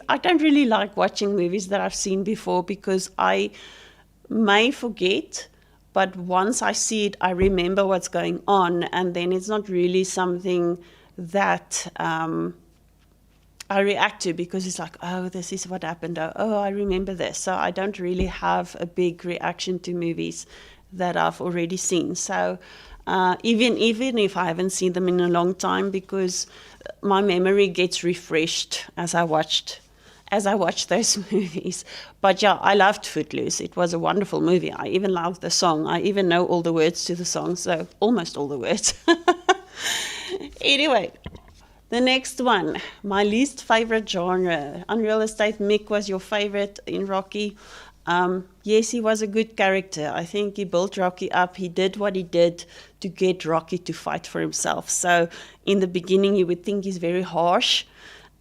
I don't really like watching movies that I've seen before because I may forget, but once I see it, I remember what's going on, and then it's not really something that I react to because it's like, oh, this is what happened. Oh, I remember this. So I don't really have a big reaction to movies that I've already seen. So even if I haven't seen them in a long time, because my memory gets refreshed as I watch those movies. But yeah, I loved Footloose. It was a wonderful movie. I even loved the song. I even know all the words to the song, so almost all the words. Anyway, the next one, my least favorite genre. Unreal Estate. Mick was your favorite in Rocky. Yes, he was a good character. I think he built Rocky up. He did what he did to get Rocky to fight for himself. So in the beginning, you would think he's very harsh,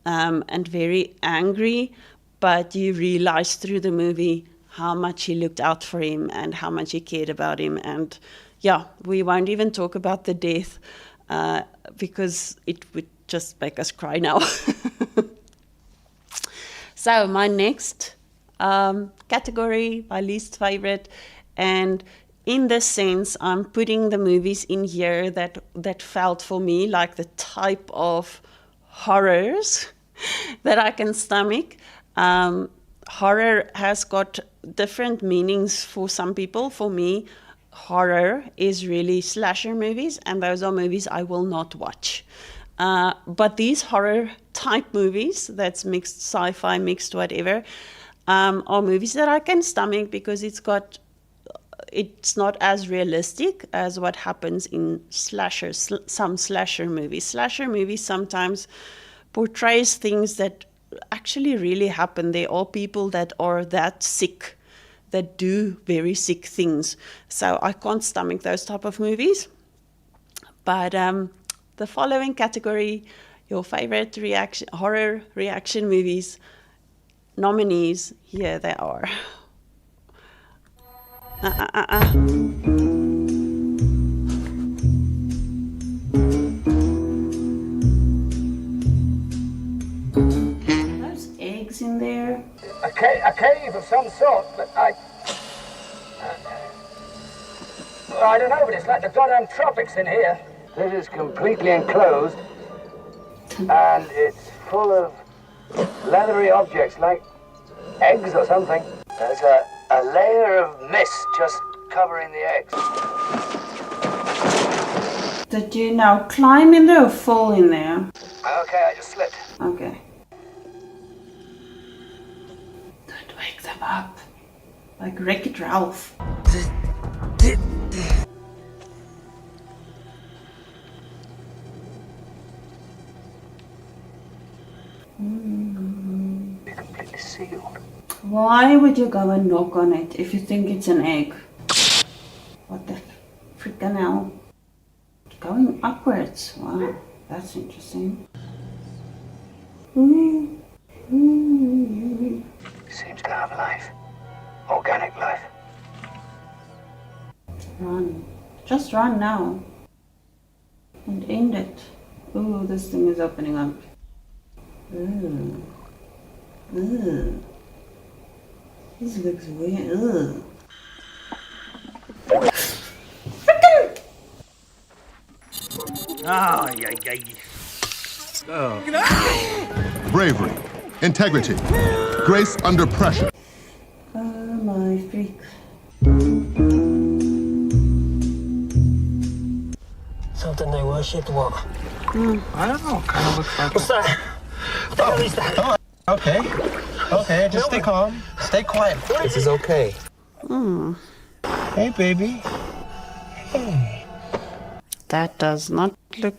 and very angry, but you realize through the movie how much he looked out for him and how much he cared about him. And yeah, we won't even talk about the death because it would just make us cry now. So my next category, my least favorite, and in this sense, I'm putting the movies in here that felt for me like the type of horrors that I can stomach. Horror has got different meanings for some people. For me, horror is really slasher movies, and those are movies I will not watch. But these horror type movies, that's mixed sci-fi, mixed whatever, are movies that I can stomach because it's not as realistic as what happens in some slasher movies. Slasher movies sometimes portrays things that actually really happen. There are people that are that sick, that do very sick things. So I can't stomach those type of movies. But the following category, your favorite horror reaction movies, nominees, here they are. Those eggs in there. A cave of some sort, but I don't know, but it's like the goddamn tropics in here. This is completely enclosed, and it's full of leathery objects, like eggs or something. There's a layer of mist just covering the eggs. Did you now climb in there or fall in there? Okay, I just slipped. Okay. Don't wake them up. Like Wreck-It Ralph. Completely sealed. Why would you go and knock on it if you think it's an egg? What the freaking hell? It's going upwards. Wow, that's interesting. Seems to have life. Organic life. Run. Just run now. And end it. Ooh, this thing is opening up. Ooh. Ooh. This looks weird. Ooh. Bravery, integrity, grace under pressure. Oh my freak. Something they worshipped, what? I don't know. Kind of looks like. What's that? What the hell is that? Oh, okay. Okay, just stay calm. Stay quiet. This is okay. Hey, baby. Hey. That does not look.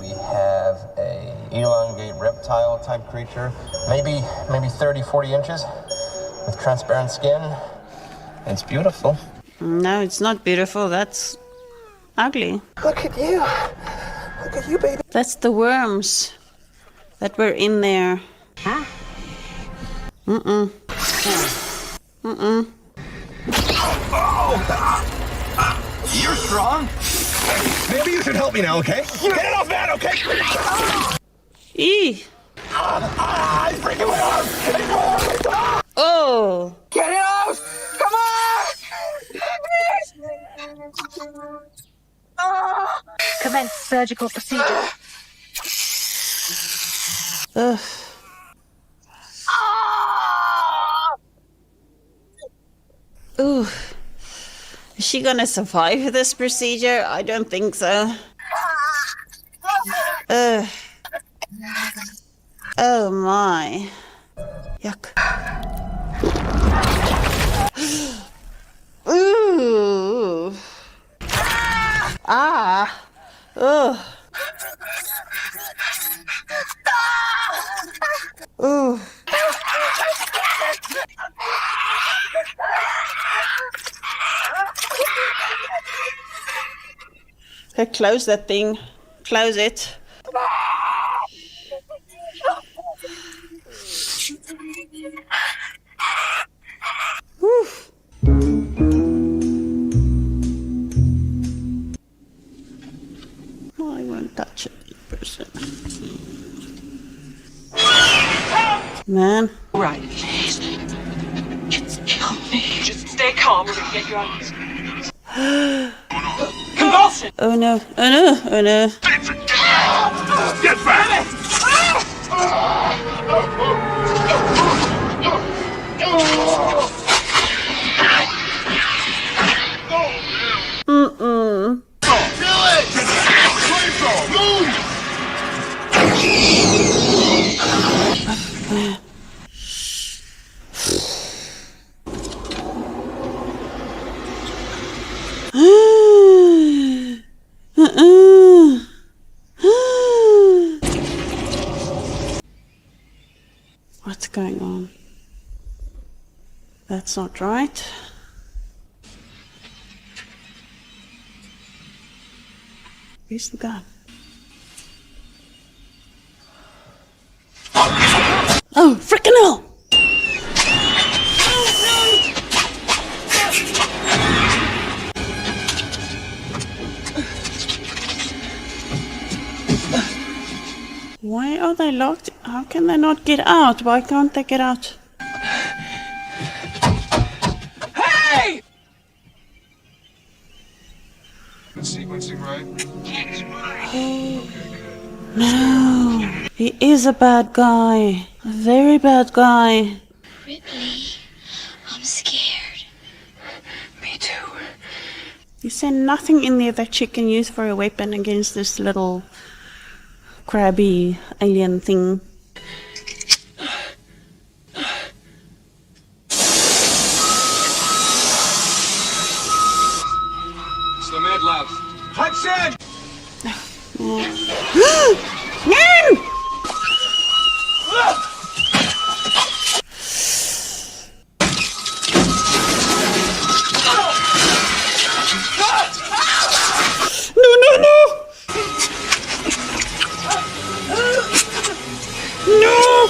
We have a elongate reptile type creature, maybe 30, 40 inches, with transparent skin. It's beautiful. No, it's not beautiful. That's ugly. Look at you. Look at you, baby. That's the worms that were in there. Huh? Mm-mm. Mm-mm. You're strong. Maybe you should help me now, okay? Get it off, man, okay? Eee. He's breaking my arm! Oh. Get it off! Come on! Commence surgical procedure. Ugh. Ooh. Is she gonna survive this procedure? I don't think so. Ugh. Oh my. Yuck. Ooh. Ah. Ugh. Ooh. Okay, close that thing. Close it. Whew. No, I won't touch it in person. Man. Right, please. Just kill me. Just stay calm. We're gonna get you out of this. Convulsion! Oh no, oh no, oh no. Get back! Mm-mm. What's going on? That's not right. Where's the gun? Oh, frickin' hell! Why are they locked? How can they not get out? Why can't they get out? Hey! Sequencing right. No, he is a bad guy. A very bad guy. Ripley, I'm scared. Me too. You said nothing in there that she can use for a weapon against this little crabby alien thing. gloves. Hudson! Man! No!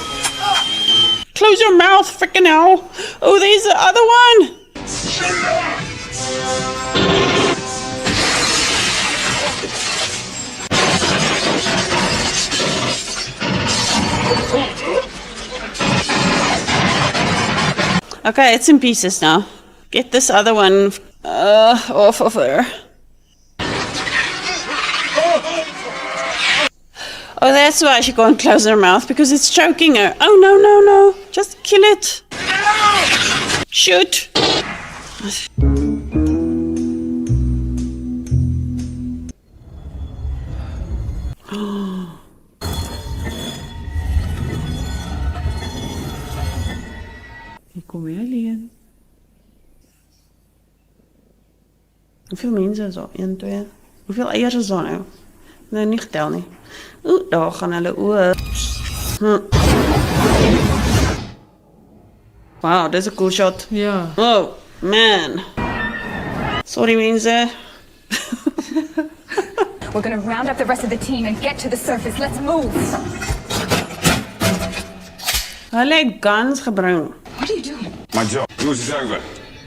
Close your mouth, frickin' hell! Oh, there's the other one! Okay, it's in pieces now. Get this other one off of her. Oh, that's why she can't close her mouth, because it's choking her. Oh, no, no, no. Just kill it. Shoot. Hier kom jy alleen. Hoeveel mense is daar? 1, 2. Hoeveel eiers is daar nou? Nee, nie getel nie. Oeh, daar gaan hulle oor. Wow, dis 'n cool shot. Ja. Oh, man. Sorry, mense. We're gonna round up the rest of the team and get to the surface. Let's move. Hulle het guns gebring. What are you doing? My job. Yours is over.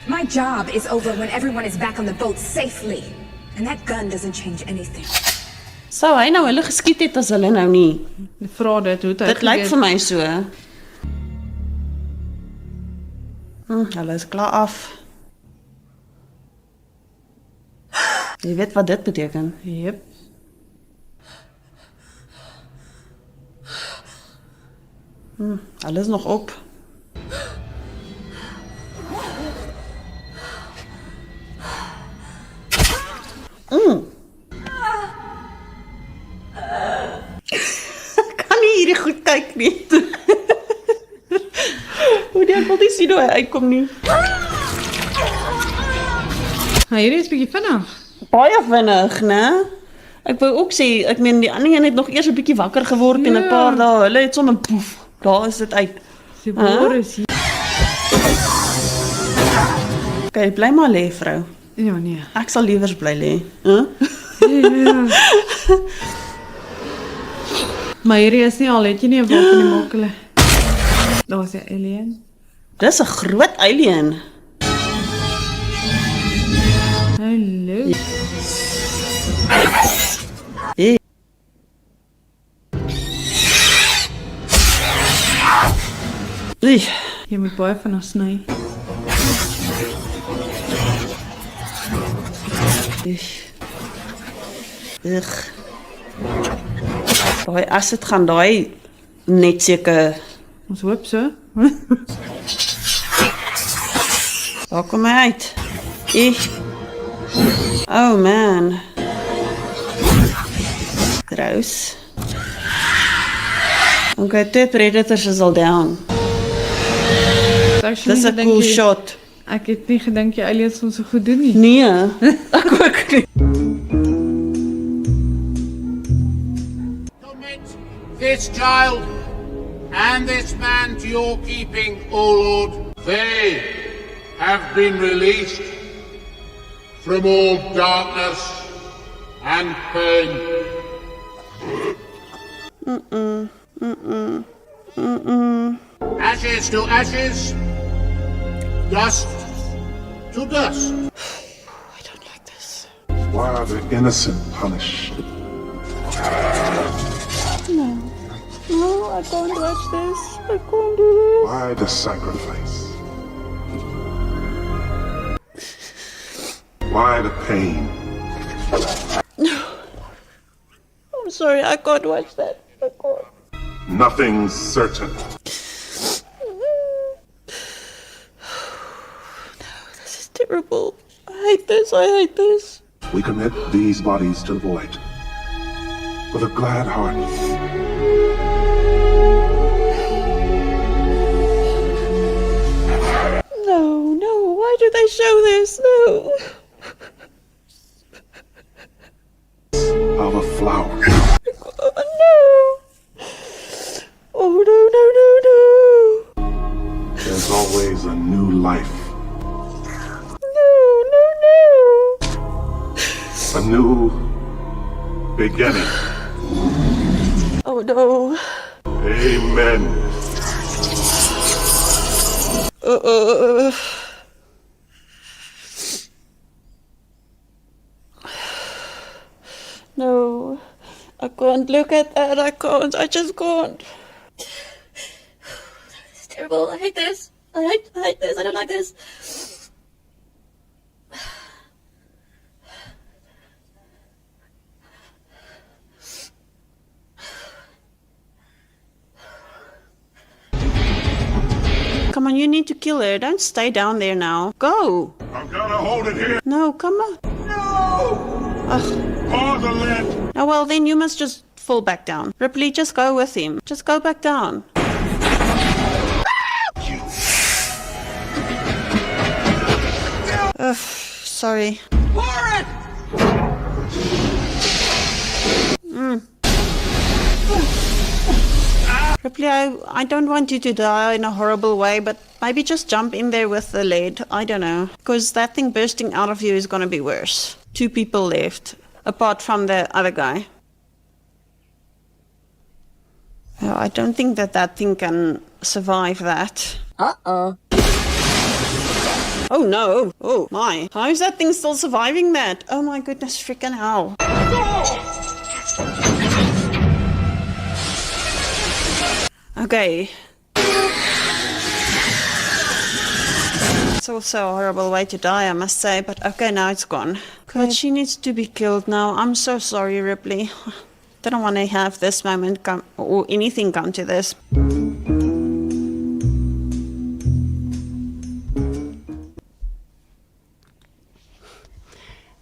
My job is over when everyone is back on the boat safely. And that gun doesn't change anything. Sou hy nou hulle geskiet het as hulle nou nie? Vra dit, hoe het hy Dit lyk vir my so. Hulle is klaar af. Jy weet wat dit beteken? Yep. Hulle is nog op. Ek kan nie hierdie goed kyk nie. Hoe die ek wil nie sien hoe hy uitkom nie. Hierdie is bietjie vinnig. Baie vinnig, né? Ek wou ook sê, ek meen die ander een het nog eers 'n bietjie wakker geword en 'n paar dae, hulle het sommer poef. Daar is dit uit. Die boor is hier. Okay, bly maar lê, vrou. Ja, nee. Ek sal liewers bly lê. Ja. Maar hierdie is nie al, het jy nie 'n wapen nie, maak hulle. Daar is 'n alien. Dis 'n groot alien. Hallo. Hey. Jy moet baie van ons sny. Daai as dit gaan daai net seker. Ons hoop so. Daar kom hy uit. Oh man. Gross. Okay, 2 predators is al down. Dis 'n cool shot. Ek het nie gedink jy aliens ons so goed doen nie. Nee, ek ook nie. This child and this man to your keeping, O Lord. They have been released from all darkness and pain. Ashes to ashes, dust to dust. I don't like this. Why are the innocent punished? No. No, I can't watch this. I can't do this. Why the sacrifice? Why the pain? No. I'm sorry, I can't watch that. I can't. Nothing's certain. No, this is terrible. I hate this. I hate this. We commit these bodies to the void with a glad heart. No, no. Why do they show this? No. is a new life. No. A new beginning. Oh no. Amen. No. I can't look at that. I can't. I just can't. It's terrible. I hate this. I hate this. I don't like this. Come on, you need to kill her. Don't stay down there now. Go. I'm gonna hold it here. No, come on. No! Ugh. Pause the lid. Oh, well, then you must just fall back down. Ripley, just go with him. Just go back down. Ugh, sorry. Ripley, I don't want you to die in a horrible way, but maybe just jump in there with the lead. I don't know. Because that thing bursting out of you is going to be worse. 2 people left, apart from the other guy. Oh, I don't think that thing can survive that. Uh-oh. Oh no. Oh my. How is that thing still surviving that? Oh my goodness, freaking hell. Okay. It's also a horrible way to die, I must say, but okay, now it's gone. But she needs to be killed now. I'm so sorry, Ripley. Don't want to have this moment come, or anything come to this.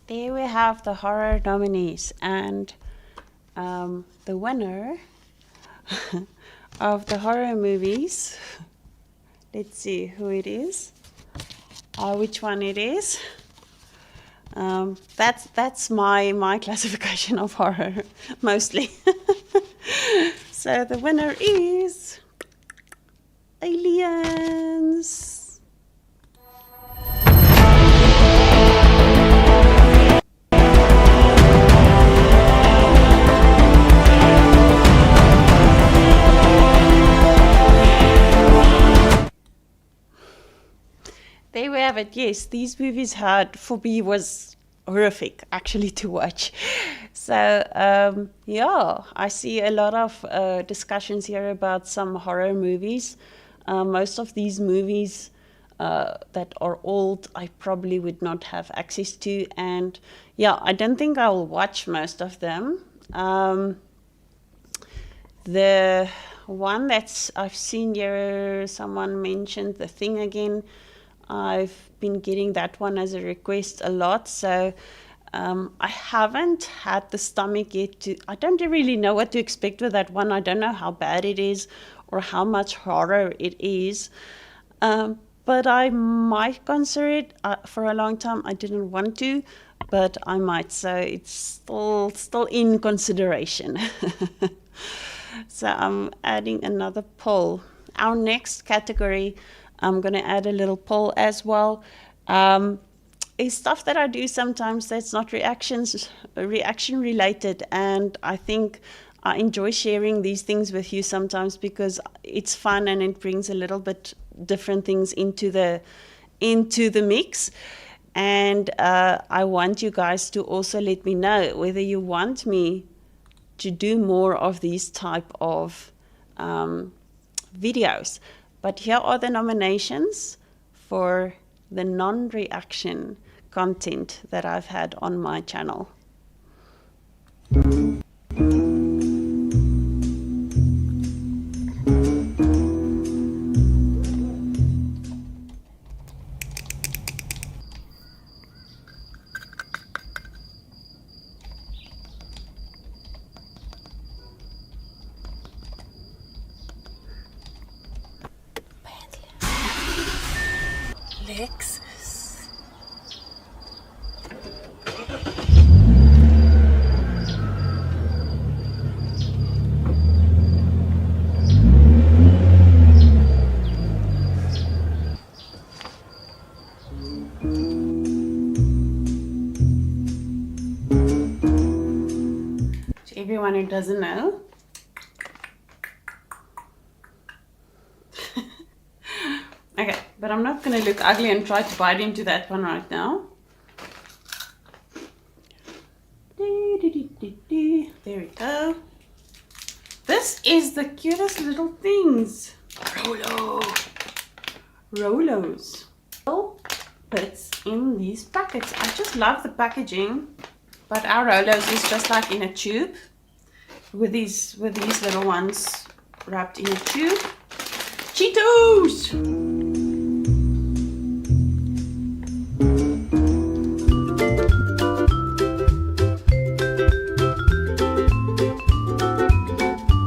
There we have the horror nominees, and the winner of the horror movies. Let's see who it is, which one it is. That's my classification of horror, mostly. So the winner is Aliens. There we have it. Yes, these movies for me was horrific actually to watch. So yeah, I see a lot of discussions here about some horror movies. Most of these movies that are old, I probably would not have access to, and yeah, I don't think I'll watch most of them. The one that I've seen here, someone mentioned The Thing again. I've been getting that one as a request a lot, so I haven't had the stomach yet to. I don't really know what to expect with that one. I don't know how bad it is or how much horror it is, but I might consider it. For a long time I didn't want to, but I might, so it's still in consideration. So I'm adding another poll. Our next category, I'm going to add a little poll as well. Is stuff that I do sometimes that's not reaction related, and I think I enjoy sharing these things with you sometimes because it's fun and it brings a little bit different things into the mix. And I want you guys to also let me know whether you want me to do more of these type of videos. But here are the nominations for the non-reaction content that I've had on my channel. Lexus. everyone who doesn't know. Okay, but I'm not going to look ugly and try to bite into that one right now. There we go. This is the cutest little things. Rolos. Bits in these packets. I just love the packaging. But our Rolos is just like in a tube. With these little ones wrapped in a tube. Cheetos!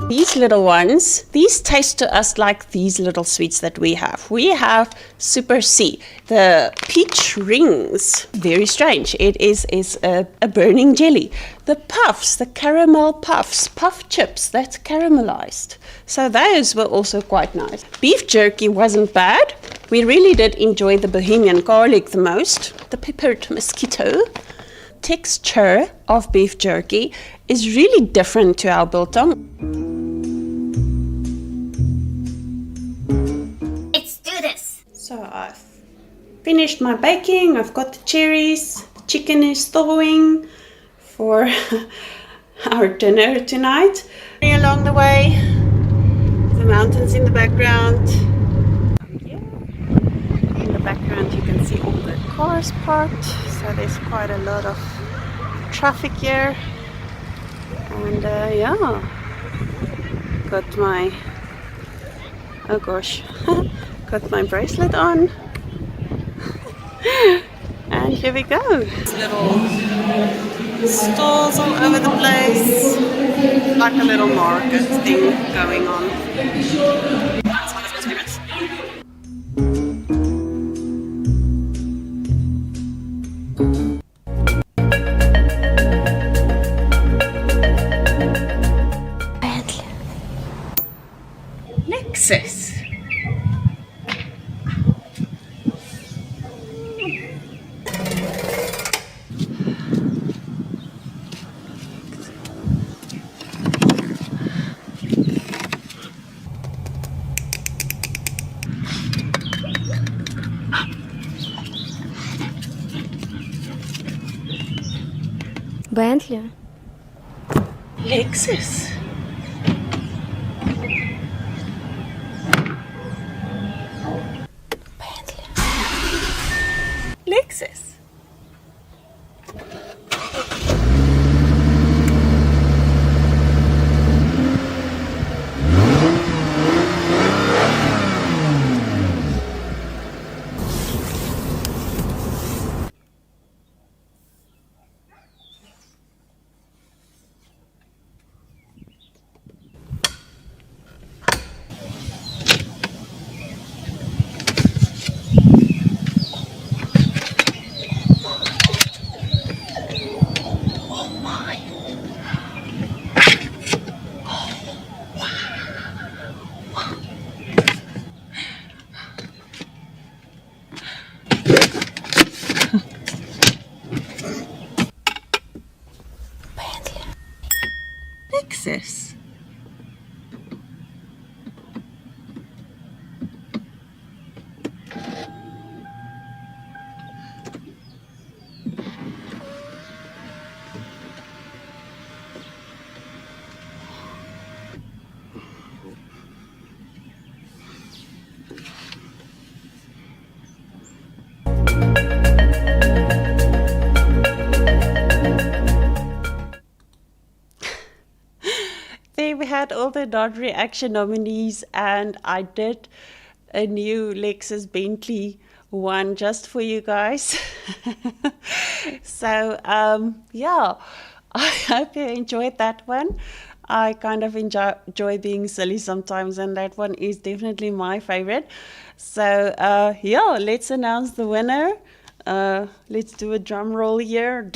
These little ones, these taste to us like these little sweets that we have. We have Super C, the peach rings. Very strange. It is a burning jelly. The puffs, the caramel puffs, puff chips, that's caramelized. So those were also quite nice. Beef jerky wasn't bad. We really did enjoy the Bohemian garlic the most. The peppered mosquito. Texture of beef jerky is really different to our biltong. So I've finished my baking, I've got the cherries, the chicken is thawing for our dinner tonight. Along the way, the mountains in the background. In the background you can see all the cars parked, so there's quite a lot of traffic here. And yeah, got my, oh gosh. Got my bracelet on, and here we go. Little stalls all over the place, like a little market thing going on. That's one of my favorites. Lexus. Bentley. Lexus. Bentley. Lexus. Lexus. We had all the non-reaction nominees, and I did a new Lexus Bentley one just for you guys. So yeah, I hope you enjoyed that one. I kind of enjoy being silly sometimes, and that one is definitely my favorite. So yeah, let's announce the winner. Let's do a drum roll here.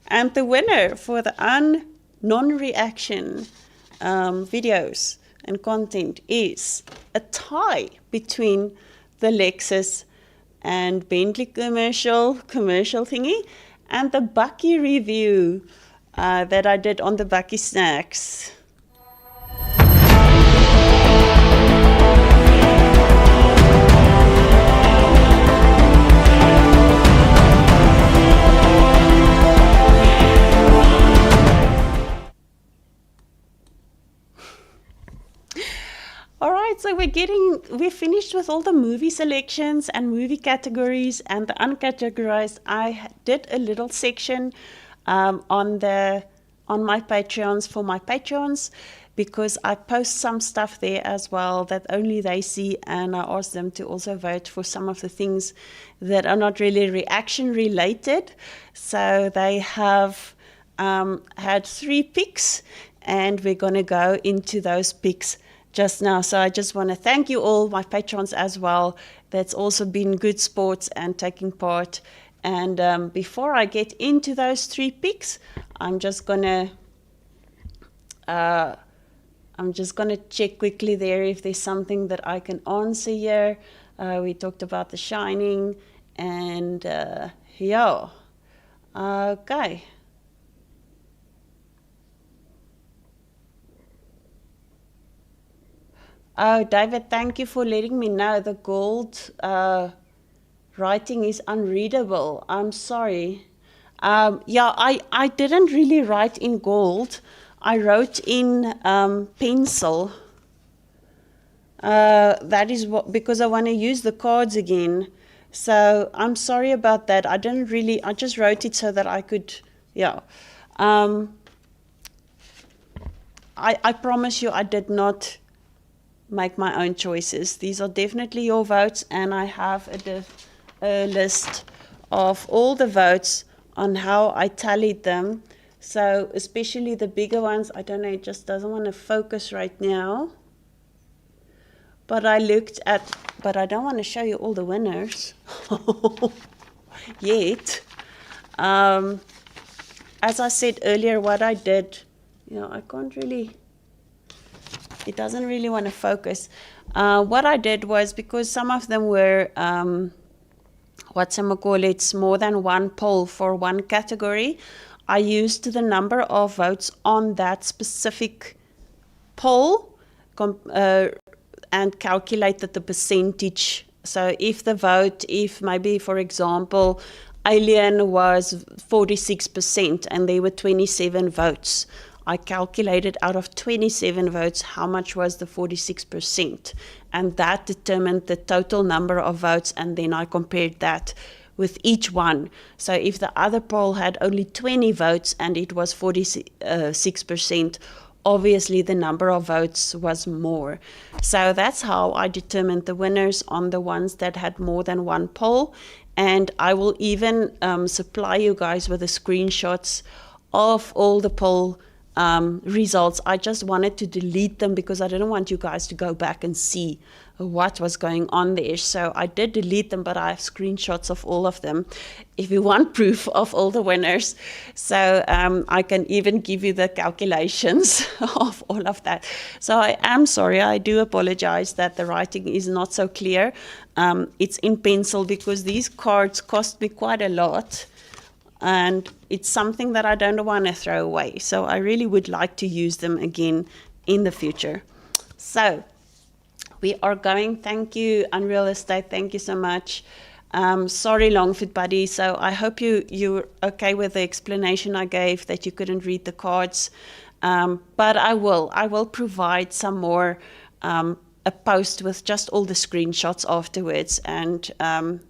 And the winner for the non-reaction videos and content is a tie between the Lexus and Bentley commercial thingy, and the Bucky review that I did on the Bucky snacks. All right, so we're finished with all the movie selections and movie categories and the uncategorized. I did a little section on my Patreons for my patrons, because I post some stuff there as well that only they see, and I ask them to also vote for some of the things that are not really reaction related. So they have had 3 picks, and we're going to go into those picks just now. So I just want to thank you all, my patrons as well, that's also been good sports and taking part. And before I get into those 3 picks, I'm just gonna check quickly there if there's something that I can answer here. We talked about The Shining, and yeah, okay. Oh, David, thank you for letting me know. The gold writing is unreadable. I'm sorry. Yeah, I didn't really write in gold. I wrote in pencil. That is because I want to use the cards again. So I'm sorry about that. I just wrote it so that I could, yeah. I promise you I did not make my own choices. These are definitely your votes, and I have a list of all the votes on how I tallied them. So especially the bigger ones, I don't know, it just doesn't want to focus right now. But I looked at, but I don't want to show you all the winners yet. As I said earlier, what I did, I can't really, it doesn't really want to focus. What I did was, because some of them were, more than one poll for one category, I used the number of votes on that specific poll and calculated the percentage. So if maybe, for example, Alien was 46% and there were 27 votes, I calculated out of 27 votes how much was the 46%, and that determined the total number of votes, and then I compared that with each one. So if the other poll had only 20 votes and it was 46%, obviously the number of votes was more. So that's how I determined the winners on the ones that had more than one poll. And I will even supply you guys with the screenshots of all the poll results. I just wanted to delete them because I didn't want you guys to go back and see what was going on there. So I did delete them, but I have screenshots of all of them if you want proof of all the winners. So I can even give you the calculations of all of that. So I am sorry, I do apologize that the writing is not so clear. It's in pencil because these cards cost me quite a lot, and it's something that I don't want to throw away. So I really would like to use them again in the future. So we are going, thank you, Unreal Estate, thank you so much. Sorry, Longfoot Buddy. So I hope you're okay with the explanation I gave, that you couldn't read the cards. But I will provide some more, a post with just all the screenshots afterwards, and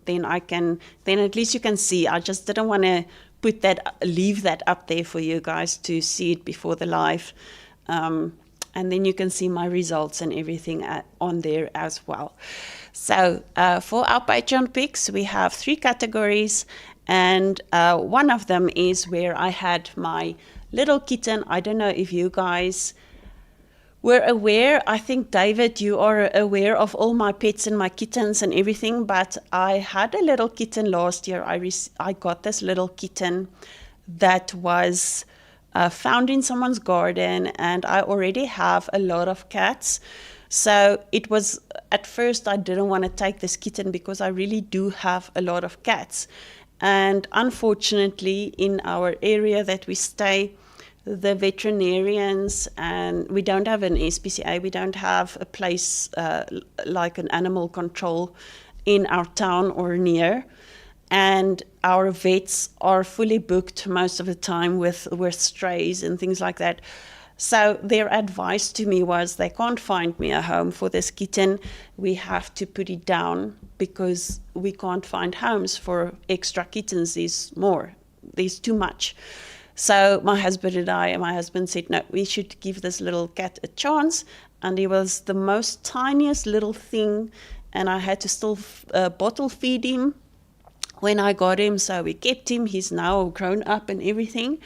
then at least you can see. I just didn't want to leave that up there for you guys to see it before the live, and then you can see my results and everything on there as well. So for our Patreon picks, we have 3 categories, and one of them is where I had my little kitten. I don't know if you guys were aware. I think, David, you are aware of all my pets and my kittens and everything, but I had a little kitten last year. I got this little kitten that was found in someone's garden, and I already have a lot of cats. So it was, at first I didn't want to take this kitten because I really do have a lot of cats. And unfortunately, in our area that we stay, the veterinarians, and we don't have an SPCA, we don't have a place like an animal control in our town or near. And our vets are fully booked most of the time with strays and things like that. So their advice to me was, they can't find me a home for this kitten. We have to put it down because we can't find homes for extra kittens. There's too much. So my husband said, no, we should give this little cat a chance. And he was the most tiniest little thing. And I had to still bottle feed him when I got him. So we kept him. He's now grown up and everything.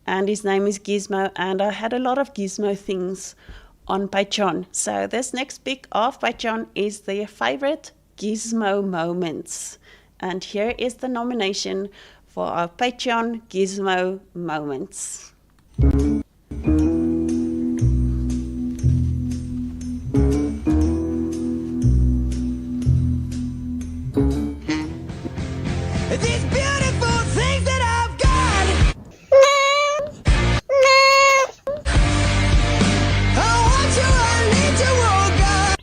And his name is Gizmo, and I had a lot of Gizmo things on Patreon. So this next pick of Patreon is their favorite Gizmo moments. And here is the nomination for our Patreon Gizmo moments. These beautiful things that I've got. I want you, I need you, oh God.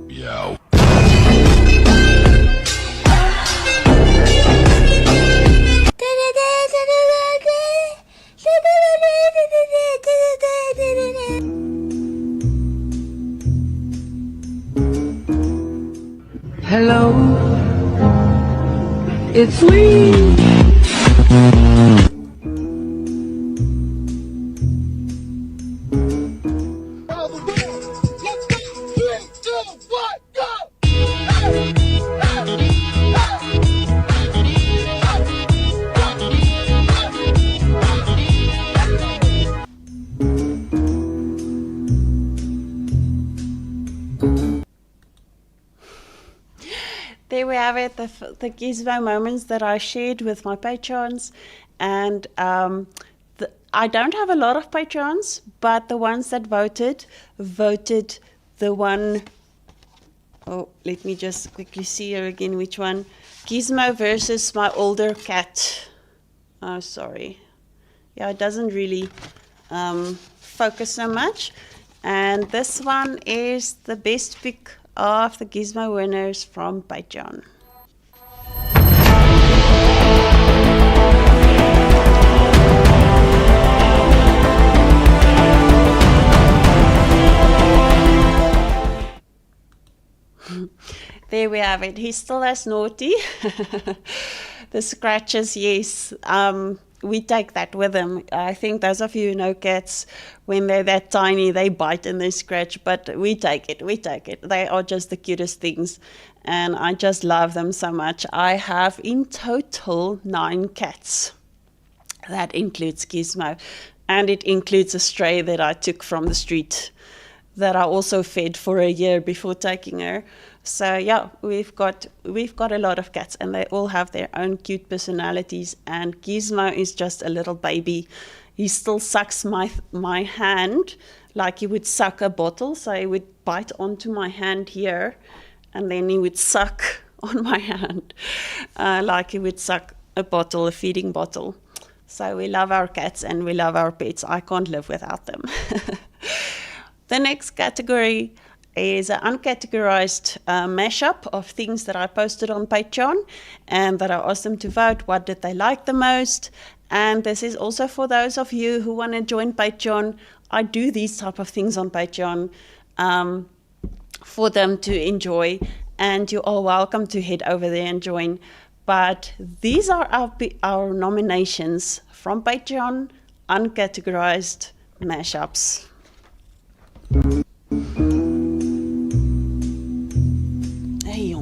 Yo. Hello, it's me. There we have it, the Gizmo moments that I shared with my patrons. And I don't have a lot of patrons, but the ones that voted the one. Oh, let me just quickly see here again which one. Gizmo versus my older cat. Oh, sorry. Yeah, it doesn't really focus so much. And this one is the best pick of the Gizmo winners from Patreon. There we have it. He's still as naughty. The scratches, yes. We take that with them. I think those of you who know cats, when they're that tiny, they bite and they scratch, but we take it. They are just the cutest things, and I just love them so much. I have in total 9 cats. That includes Gizmo, and it includes a stray that I took from the street that I also fed for a year before taking her. So yeah, we've got a lot of cats, and they all have their own cute personalities. And Gizmo is just a little baby. He still sucks my hand like he would suck a bottle. So he would bite onto my hand here, and then he would suck on my hand like he would suck a bottle, a feeding bottle. So we love our cats and we love our pets. I can't live without them. The next category is an uncategorized mashup of things that I posted on Patreon, and that I asked them to vote what did they like the most. And this is also for those of you who want to join Patreon. I do these type of things on Patreon for them to enjoy, and you are welcome to head over there and join. But these are our nominations from Patreon, uncategorized mashups. Hey,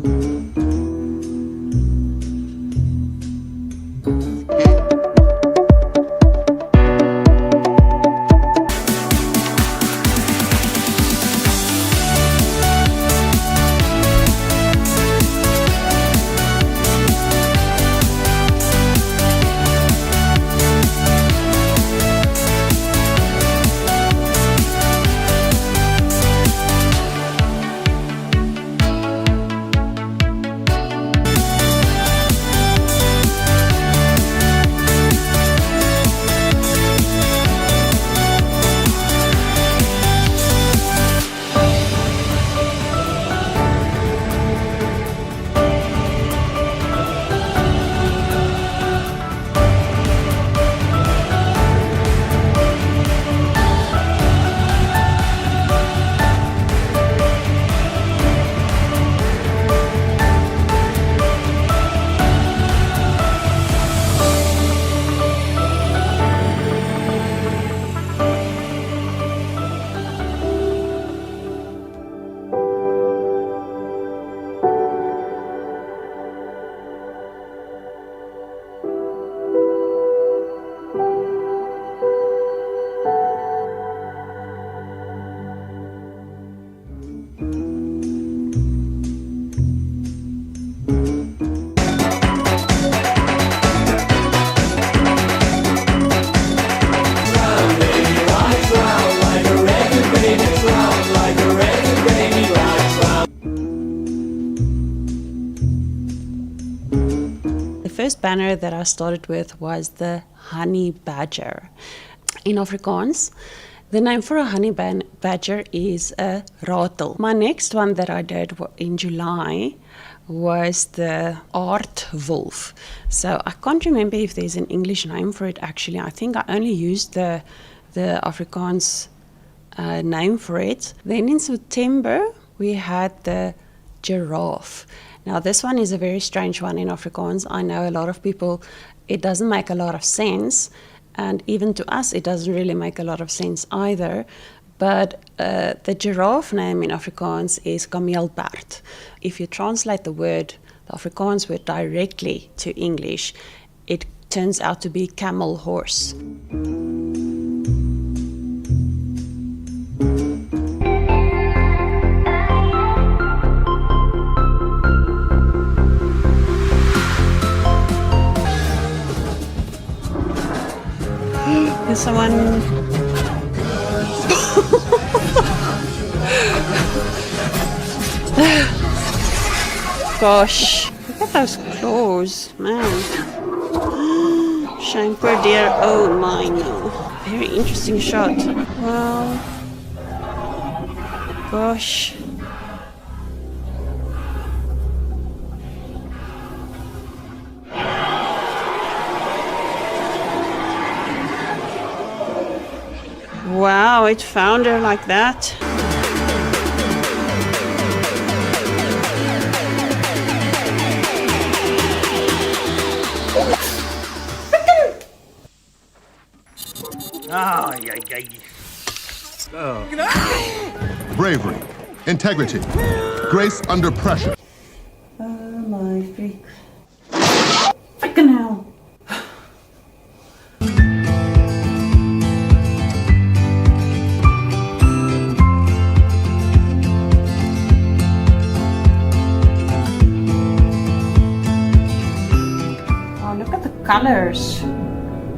spanner that I started with was the honey badger. In Afrikaans, the name for a honey badger is a ratel. My next one that I did in July was the aardwolf. So I can't remember if there's an English name for it actually. I think I only used the Afrikaans name for it. Then in September we had the giraffe. Now this one is a very strange one in Afrikaans. I know a lot of people, it doesn't make a lot of sense, and even to us it doesn't really make a lot of sense either. But the giraffe name in Afrikaans is kameelperd. If you translate the Afrikaans word directly to English, it turns out to be camel horse. There's someone. Gosh, look at those claws, man. Shame poor dear. Oh my, no. Very interesting shot. Well, gosh. Wow, it found her like that. Bravery, integrity, grace under pressure. Oh my freak. Freaking hell. Oh, look at the colors.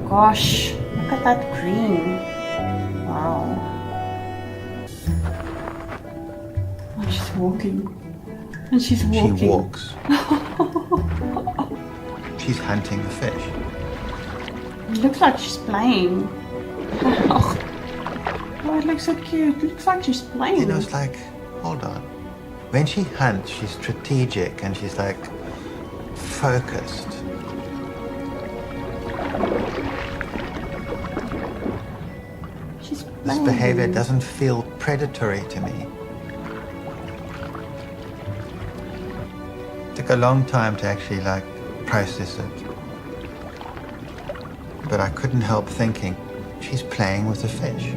Gosh, look at that green. Wow. Oh, she's walking. And she's walking. She walks. She's hunting the fish. It looks like she's playing. Oh, it looks so cute. It looks like she's playing. You know, it's like, hold on. When she hunts, she's strategic and she's like focused. She's This playing. behavior doesn't feel predatory to me. It took a long time to actually like process it. But I couldn't help thinking, she's playing with the fish.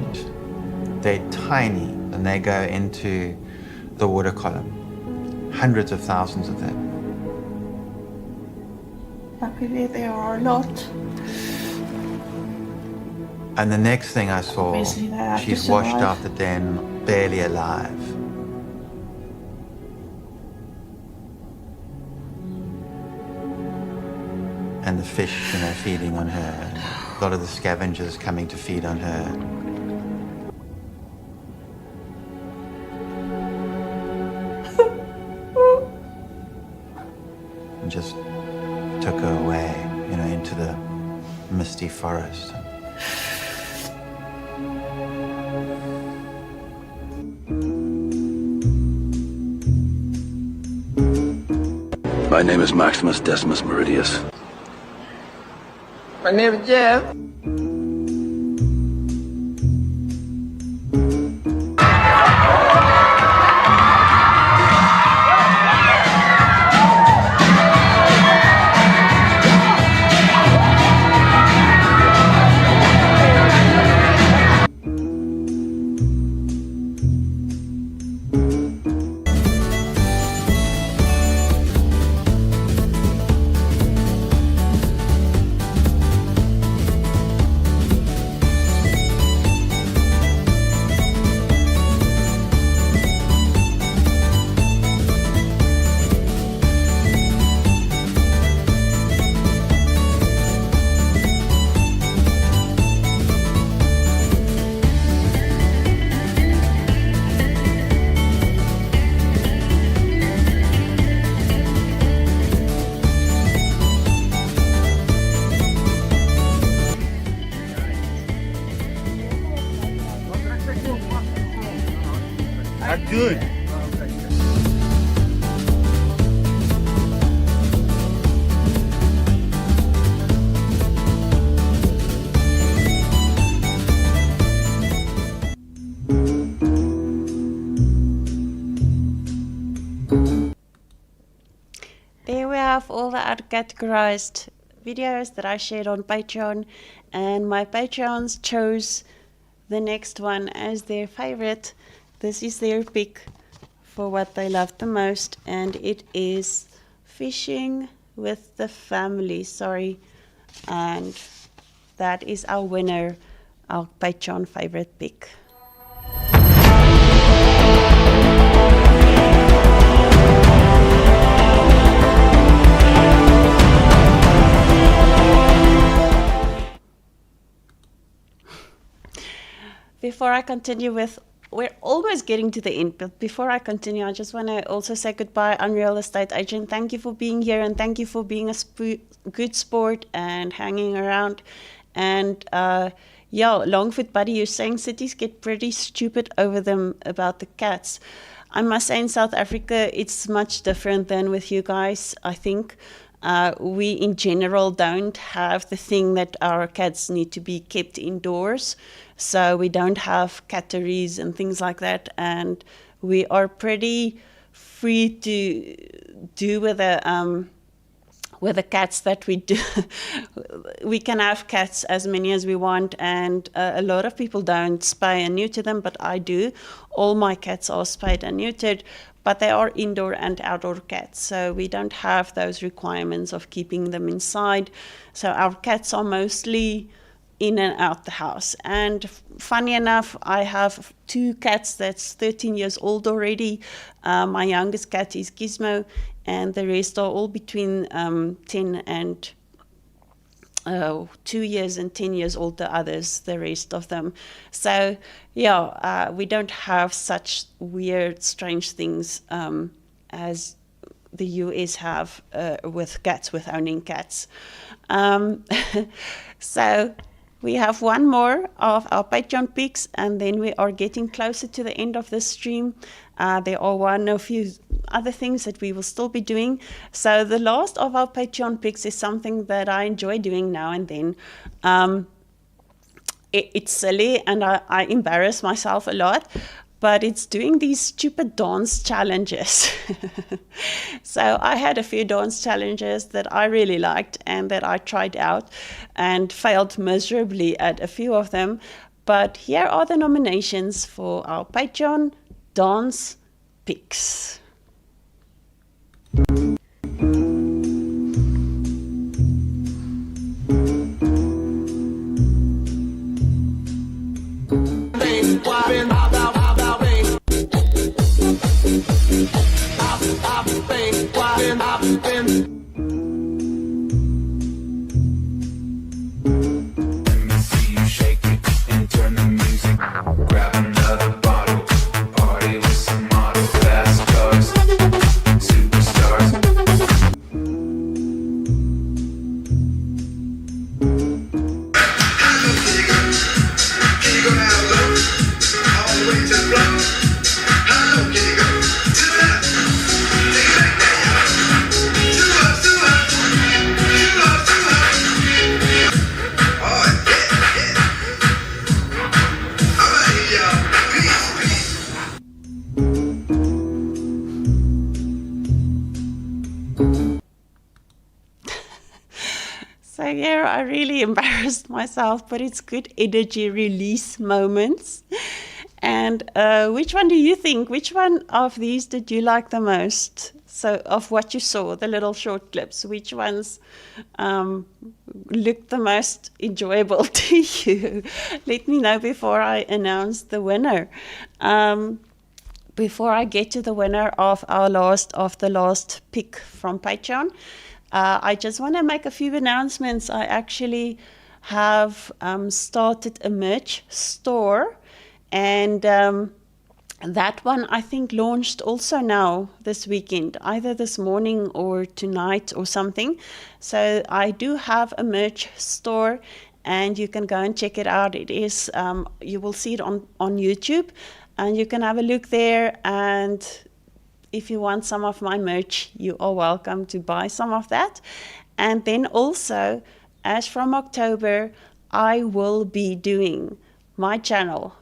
They're tiny and they go into the water column. Hundreds of thousands of them. Luckily there are a lot. And the next thing I saw, Obviously they have to she's washed survive. out the den, barely alive. And the fish, feeding on her. And a lot of the scavengers coming to feed on her. And just took her away, into the misty forest. My name is Maximus Decimus Meridius. My name is Jeff. Act good. There we have all the categorized videos that I shared on Patreon, and my Patreons chose the next one as their favorite. This is their pick for what they love the most, and it is fishing with the family. Sorry, and that is our winner, our Patreon favorite pick. Before I continue with, we're almost getting to the end, but before I continue, I just want to also say goodbye, Unreal Estate Agent. Thank you for being here, and thank you for being a good sport and hanging around. And yeah, Longfoot Buddy, you're saying cities get pretty stupid over them about the cats. I must say in South Africa, it's much different than with you guys, I think. We in general don't have the thing that our cats need to be kept indoors. So we don't have catteries and things like that. And we are pretty free to do with the cats that we do. We can have cats as many as we want. And a lot of people don't spay and neuter them, but I do. All my cats are spayed and neutered. But they are indoor and outdoor cats, so we don't have those requirements of keeping them inside. So our cats are mostly in and out the house. And funny enough, I have 2 cats that's 13 years old already. My youngest cat is Gizmo, and the rest are all between 10 and 2 years and 10 years old, the others, the rest of them. So yeah, we don't have such weird, strange things as the US have with cats, with owning cats. So we have one more of our Patreon picks, and then we are getting closer to the end of this stream. There are a few other things that we will still be doing. So the last of our Patreon picks is something that I enjoy doing now and then. It's silly, and I embarrass myself a lot, but it's doing these stupid dance challenges. So I had a few dance challenges that I really liked and that I tried out and failed miserably at a few of them. But here are the nominations for our Patreon dance picks. So yeah, I really embarrassed myself, but it's good energy release moments. And which one do you think? Which one of these did you like the most? So of what you saw, the little short clips, which ones looked the most enjoyable to you? Let me know before I announce the winner. Before I get to the winner of the last pick from Patreon, I just want to make a few announcements. I actually have started a merch store, and that one I think launched also now this weekend, either this morning or tonight or something. So I do have a merch store, and you can go and check it out. It is, you will see it on YouTube. and you can have a look there. And if you want some of my merch, you are welcome to buy some of that. And then also, as from October, I will be doing my channel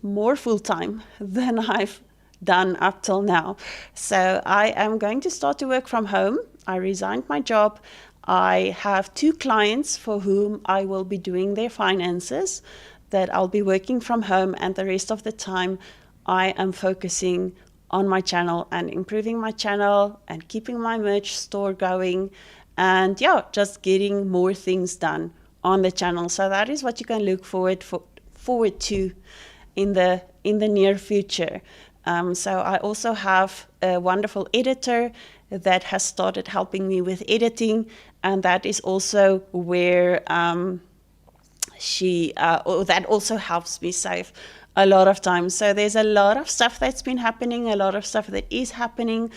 more full-time than I've done up till now. So I am going to start to work from home. I resigned my job. I have 2 clients for whom I will be doing their finances, that I'll be working from home, and the rest of the time I am focusing on my channel and improving my channel and keeping my merch store going, and yeah, just getting more things done on the channel. So that is what you can look forward to in the near future. So I also have a wonderful editor that has started helping me with editing, and that is also where that also helps me save a lot of time. So there's a lot of stuff that's been happening, a lot of stuff that is happening.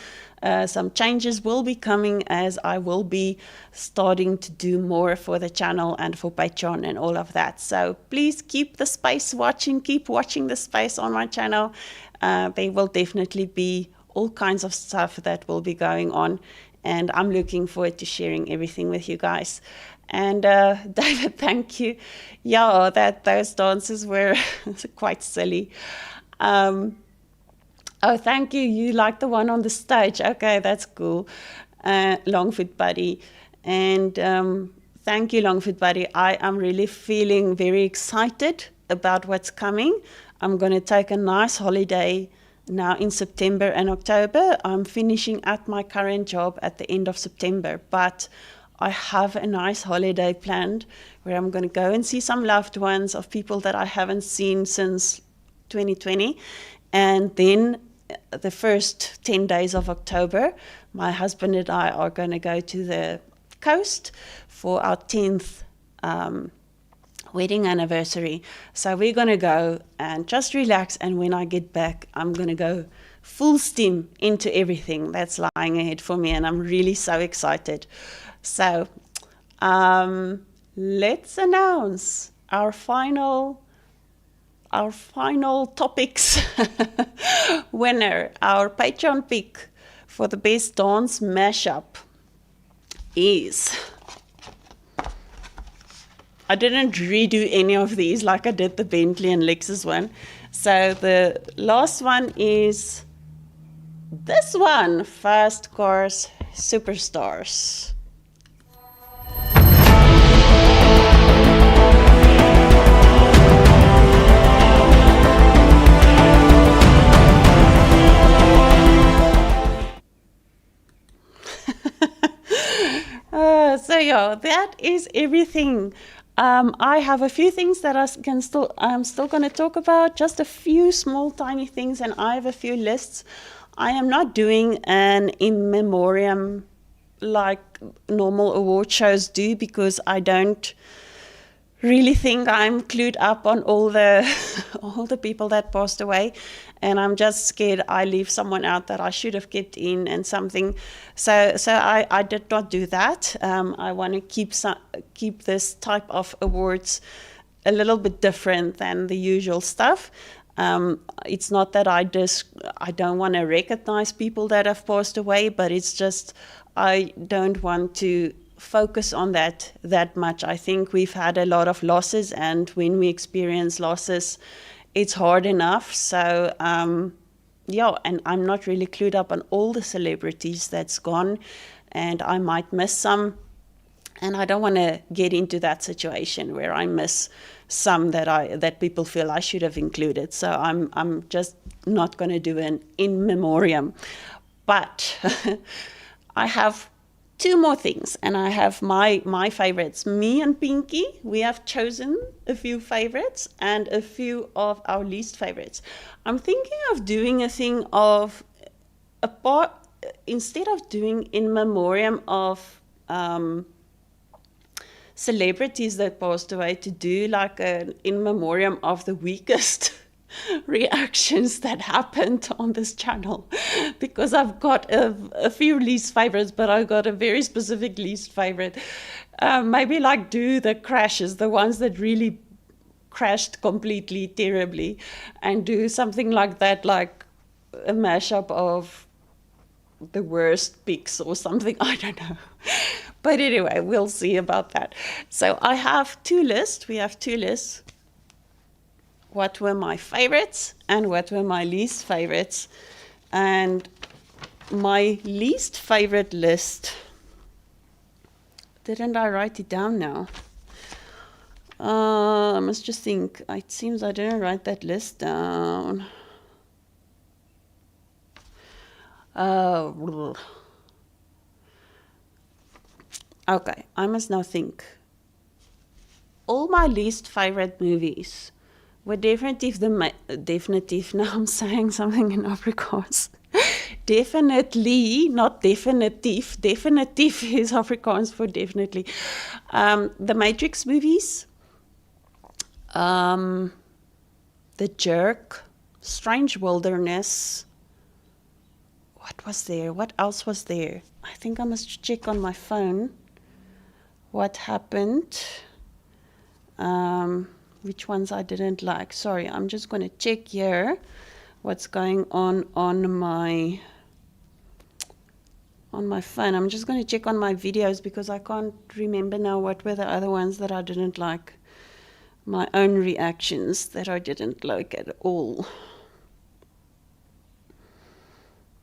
Some changes will be coming as I will be starting to do more for the channel and for Patreon and all of that. So please keep the space watching, keep watching the space on my channel. There will definitely be all kinds of stuff that will be going on, and I'm looking forward to sharing everything with you guys. And David, thank you. Yeah, those dances were quite silly. Oh, thank you. You like the one on the stage. Okay, that's cool. Longfoot Buddy. And thank you, Longfoot Buddy. I am really feeling very excited about what's coming. I'm going to take a nice holiday now in September and October. I'm finishing at my current job at the end of September, but I have a nice holiday planned where I'm going to go and see some loved ones of people that I haven't seen since 2020. And then the first 10 days of October, my husband and I are going to go to the coast for our 10th wedding anniversary. So we're going to go and just relax. And when I get back, I'm going to go full steam into everything that's lying ahead for me. And I'm really so excited. So let's announce our final topics winner. Our Patreon pick for the best dance mashup is... I didn't redo any of these like I did the Bentley and Lexus one. So the last one is this one, Fast Cars Superstars. So yeah, that is everything. I have a few things that I'm still going to talk about, just a few small tiny things, and I have a few lists. I am not doing an in memoriam like normal award shows do, because I don't really think I'm clued up on all the people that passed away, and I'm just scared I leave someone out that I should have kept in and something. So I did not do that. I want to keep this type of awards a little bit different than the usual stuff. It's not that I don't want to recognize people that have passed away, but it's just I don't want to focus on that much. I think we've had a lot of losses, and when we experience losses, it's hard enough. So yeah, and I'm not really clued up on all the celebrities that's gone, and I might miss some, and I don't want to get into that situation where I miss some that people feel I should have included. So I'm just not going to do an in memoriam. But I have two more things, and I have my favorites. Me and Pinky, we have chosen a few favorites and a few of our least favorites. I'm thinking of doing a thing of instead of doing in memoriam of celebrities that passed away, to do like an in memoriam of the weakest reactions that happened on this channel, because I've got a few least favorites, but I've got a very specific least favorite. Maybe like do the crashes, the ones that really crashed completely terribly and do something like that, like a mashup of the worst picks or something. I don't know. But anyway, we'll see about that. So I have two lists. We have two lists. What were my favorites and what were my least favorites. And my least favorite list, didn't I write it down now? I must just think. It seems I didn't write that list down. Okay, I must now think. All my least favorite movies were definitive. Now I'm saying something in Afrikaans. Definitely, not definitive. Definitive is Afrikaans for definitely. The Matrix movies, The Jerk, Strange Wilderness. What was there? What else was there? I think I must check on my phone what happened. Which ones I didn't like. Sorry, I'm just going to check here what's going on my phone. I'm just going to check on my videos because I can't remember now what were the other ones that I didn't like. My own reactions that I didn't like at all.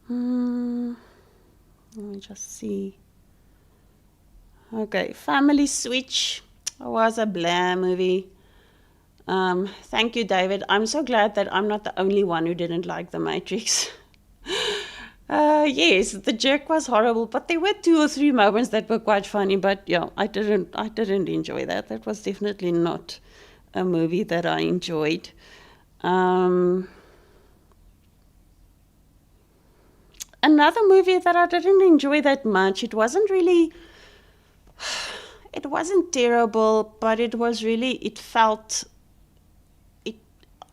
Let me just see. Okay, Family Switch was a blah movie. Thank you, David. I'm so glad that I'm not the only one who didn't like The Matrix. Yes, The Jerk was horrible, but there were 2 or 3 moments that were quite funny. But yeah, I didn't enjoy that. That was definitely not a movie that I enjoyed. Another movie that I didn't enjoy that much. It wasn't terrible, but it was really. It felt.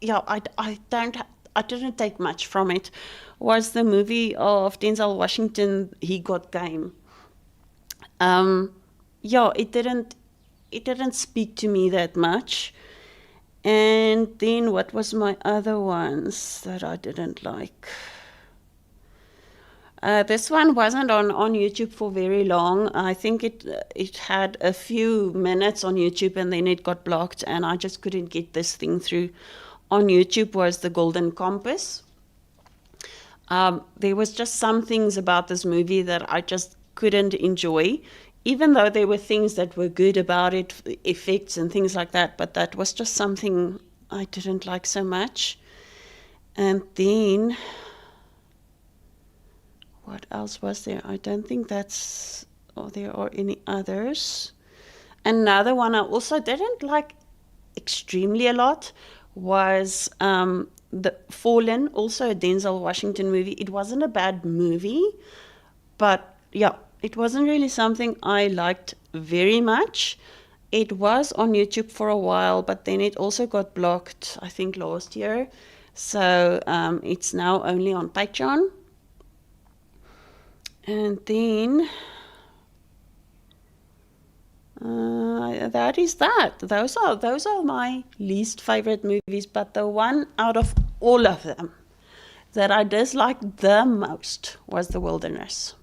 Yeah, I didn't take much from it. Was the movie of Denzel Washington, He Got Game. Yeah, it didn't speak to me that much. And then what was my other ones that I didn't like? This one wasn't on YouTube for very long. I think it had a few minutes on YouTube and then it got blocked and I just couldn't get this thing through. On YouTube was The Golden Compass. There was just some things about this movie that I just couldn't enjoy, even though there were things that were good about it, effects and things like that, but that was just something I didn't like so much. And then, what else was there? I don't think there are any others. Another one I also didn't like extremely a lot was The Fallen, also a Denzel Washington movie. It wasn't a bad movie, but yeah, it wasn't really something I liked very much. It was on YouTube for a while, but then it also got blocked, I think, last year. So it's now only on Patreon. And then that is that. Those are my least favorite movies. But the one out of all of them that I disliked the most was The Wilderness.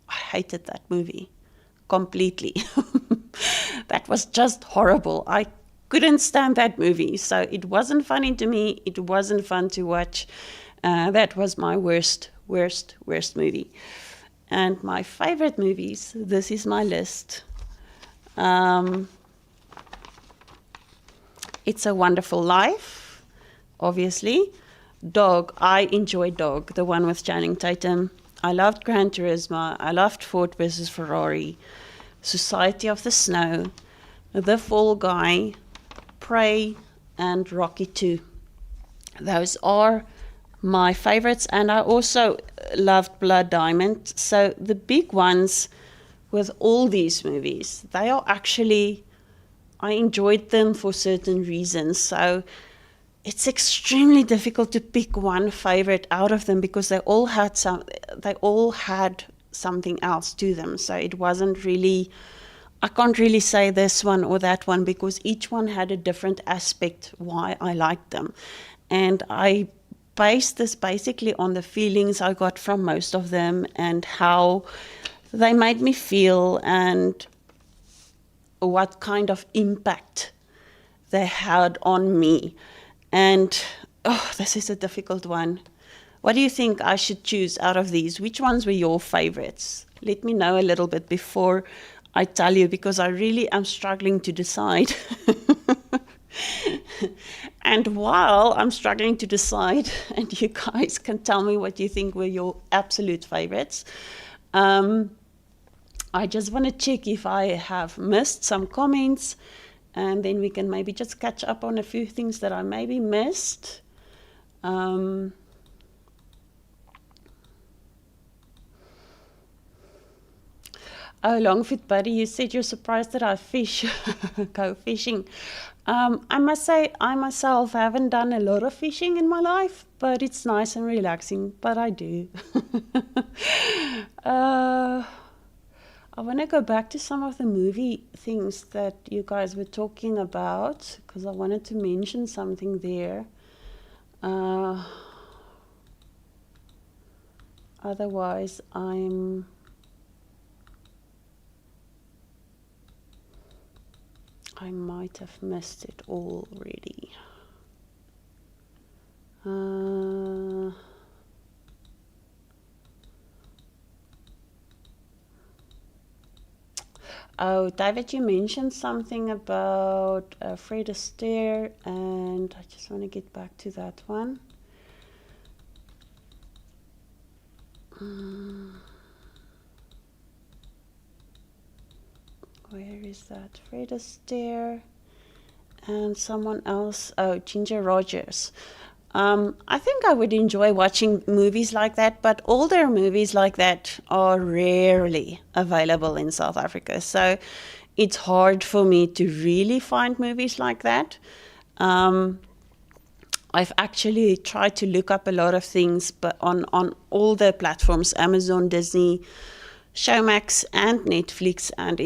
I hated that movie completely. That was just horrible. I couldn't stand that movie. So it wasn't funny to me. It wasn't fun to watch. That was my worst movie. And my favorite movies, this is my list. It's a Wonderful Life, obviously. Dog, I enjoyed Dog, the one with Channing Tatum. I loved Gran Turismo. I loved Ford versus Ferrari. Society of the Snow, The Fall Guy, Prey, and Rocky 2. Those are my favorites, and I also loved Blood Diamond. So the big ones with all these movies, they are actually, I enjoyed them for certain reasons. So it's extremely difficult to pick one favorite out of them because they all had something else to them. So it wasn't really, I can't really say this one or that one because each one had a different aspect why I liked them. And I based this basically on the feelings I got from most of them and how they made me feel and what kind of impact they had on me. And, this is a difficult one. What do you think I should choose out of these? Which ones were your favorites? Let me know a little bit before I tell you, because I really am struggling to decide. And while I'm struggling to decide, and you guys can tell me what you think were your absolute favorites, I just want to check if I have missed some comments, and then we can maybe just catch up on a few things that I maybe missed. Oh, Longfoot Buddy, you said you're surprised that I fish, go fishing. I must say, I myself haven't done a lot of fishing in my life, but it's nice and relaxing, but I do. I want to go back to some of the movie things that you guys were talking about, because I wanted to mention something there. Otherwise, I might have missed it already. Oh, David, you mentioned something about Fred Astaire, and I just want to get back to that one. Where is that? Fred Astaire and someone else. Oh, Ginger Rogers. I think I would enjoy watching movies like that, but older movies like that are rarely available in South Africa. So it's hard for me to really find movies like that. I've actually tried to look up a lot of things, but on all the platforms, Amazon, Disney, Showmax and Netflix, and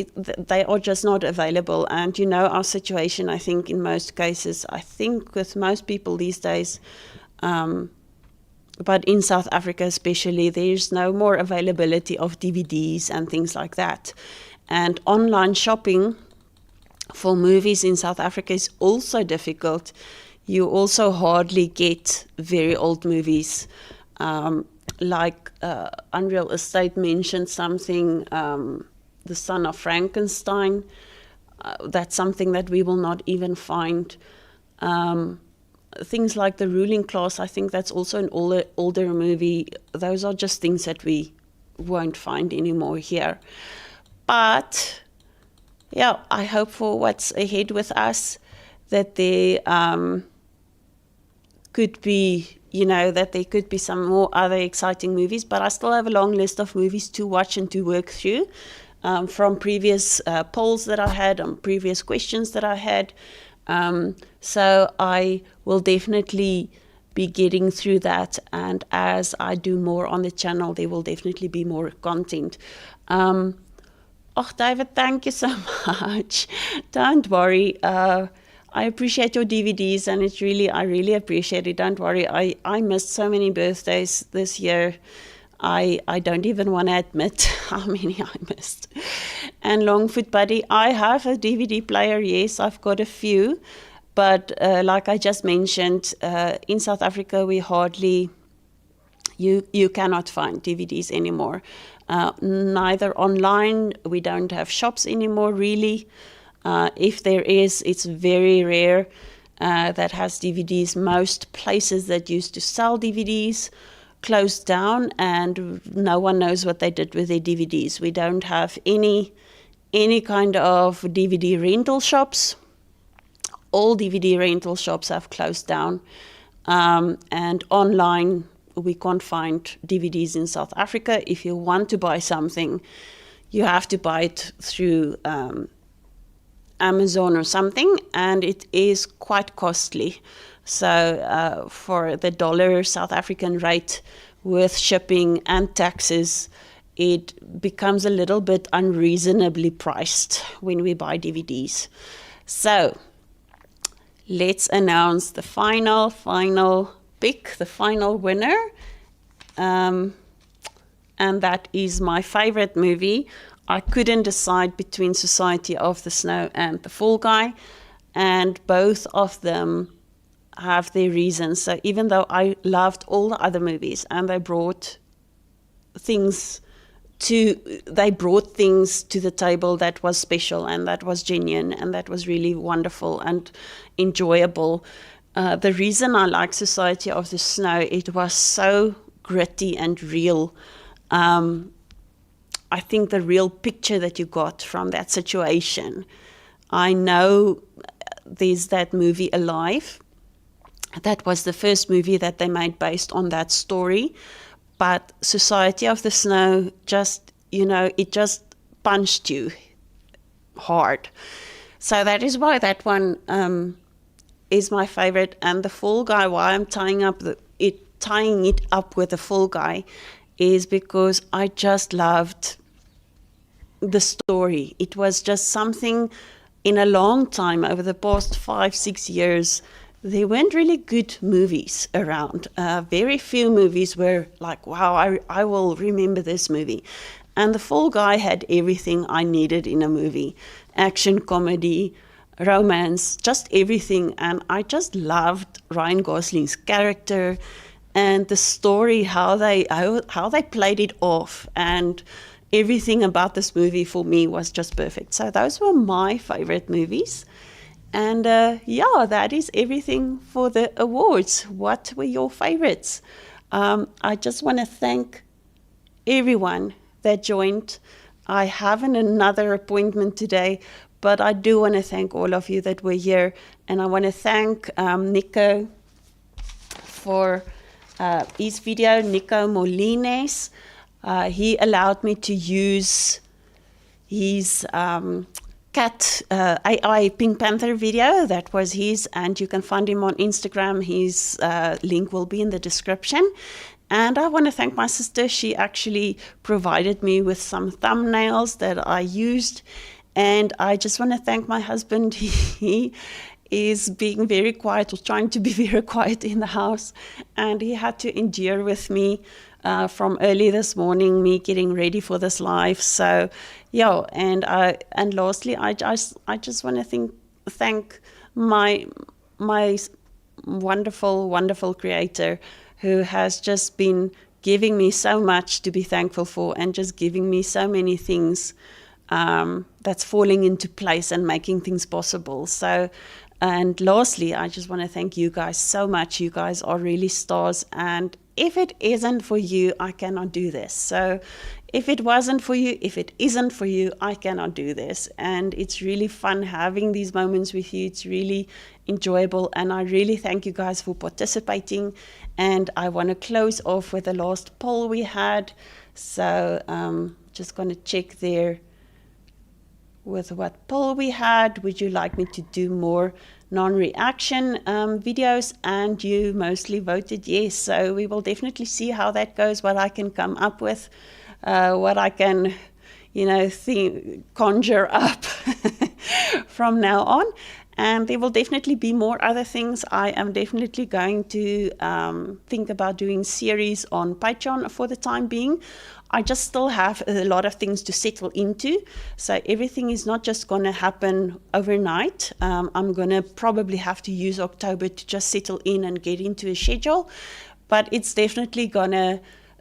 they are just not available. And you know our situation, I think, in most cases, I think with most people these days, but in South Africa especially, there's no more availability of DVDs and things like that. And online shopping for movies in South Africa is also difficult. You also hardly get very old movies. Like Unreal Estate mentioned something, The Son of Frankenstein. That's something that we will not even find. Things like The Ruling Class, I think that's also an older movie. Those are just things that we won't find anymore here. But, yeah, I hope for what's ahead with us that there could be, that there could be some more other exciting movies, but I still have a long list of movies to watch and to work through from previous polls that I had, and previous questions that I had. So I will definitely be getting through that, and as I do more on the channel, there will definitely be more content. David, thank you so much. Don't worry. I appreciate your DVDs, and I really appreciate it. Don't worry. I missed so many birthdays this year. I don't even want to admit how many I missed. And Longfoot Buddy, I have a DVD player, yes, I've got a few. But like I just mentioned, in South Africa, we hardly, you cannot find DVDs anymore. Neither online, we don't have shops anymore, really. If there is, it's very rare that has DVDs. Most places that used to sell DVDs closed down, and no one knows what they did with their DVDs. We don't have any kind of DVD rental shops. All DVD rental shops have closed down, and online we can't find DVDs in South Africa. If you want to buy something, you have to buy it through Amazon or something, and it is quite costly. So for the dollar South African rate with shipping and taxes, it becomes a little bit unreasonably priced when we buy DVDs. So let's announce the final pick, the final winner. And that is my favorite movie. I couldn't decide between Society of the Snow and The Fall Guy, and both of them have their reasons. So even though I loved all the other movies and they brought things to the table that was special and that was genuine and that was really wonderful and enjoyable. The reason I like Society of the Snow, it was so gritty and real. I think the real picture that you got from that situation. I know there's that movie Alive. That was the first movie that they made based on that story. But Society of the Snow just, it just punched you hard. So that is why that one is my favorite. And The Fall Guy, why I'm tying it up with The Fall Guy, is because I just loved the story. It was just something in a long time, over the past 5-6 years, there weren't really good movies around. Very few movies were like, wow, I will remember this movie. And The Fall Guy had everything I needed in a movie. Action, comedy, romance, just everything. And I just loved Ryan Gosling's character and the story, how they played it off. And everything about this movie for me was just perfect. So those were my favorite movies. And that is everything for the awards. What were your favorites? I just want to thank everyone that joined. I have another appointment today, but I do want to thank all of you that were here. And I want to thank Nico for his video, Nicolas Molines. He allowed me to use his cat AI Pink Panther video. That was his, and you can find him on Instagram. His link will be in the description. And I want to thank my sister. She actually provided me with some thumbnails that I used. And I just want to thank my husband. He is being very quiet, or trying to be very quiet in the house. And he had to endure with me from early this morning, me getting ready for this live. So, and lastly, I just want to thank my wonderful creator, who has just been giving me so much to be thankful for, and just giving me so many things that's falling into place and making things possible. So, and lastly, I just want to thank you guys so much. You guys are really stars, and if it isn't for you, I cannot do this. So if it wasn't for you, if it isn't for you, I cannot do this. And it's really fun having these moments with you. It's really enjoyable. And I really thank you guys for participating. And I want to close off with the last poll we had. So just going to check there with what poll we had. Would you like me to do more non-reaction videos? And you mostly voted yes. So we will definitely see how that goes, what I can come up with, what I can, conjure up from now on. And there will definitely be more other things. I am definitely going to think about doing series on Patreon for the time being. I just still have a lot of things to settle into. So everything is not just going to happen overnight. I'm going to probably have to use October to just settle in and get into a schedule. But it's definitely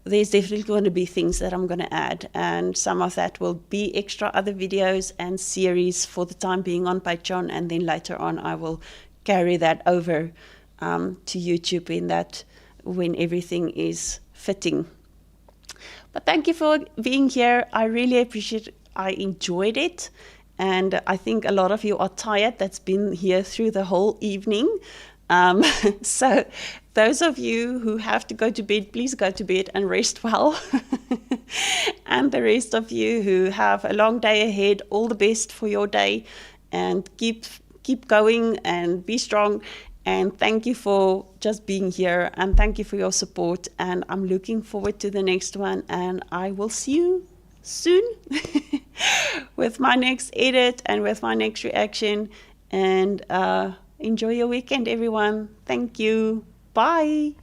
there's definitely going to be things that I'm going to add. And some of that will be extra other videos and series for the time being on Patreon. And then later on, I will carry that over to YouTube when everything is fitting. But thank you for being here. I really appreciate it. I enjoyed it. And I think a lot of you are tired. That's been here through the whole evening. So those of you who have to go to bed, please go to bed and rest well. And the rest of you who have a long day ahead, all the best for your day. And keep going and be strong. And thank you for just being here, and thank you for your support. And I'm looking forward to the next one, and I will see you soon with my next edit and with my next reaction. And enjoy your weekend, everyone. Thank you. Bye.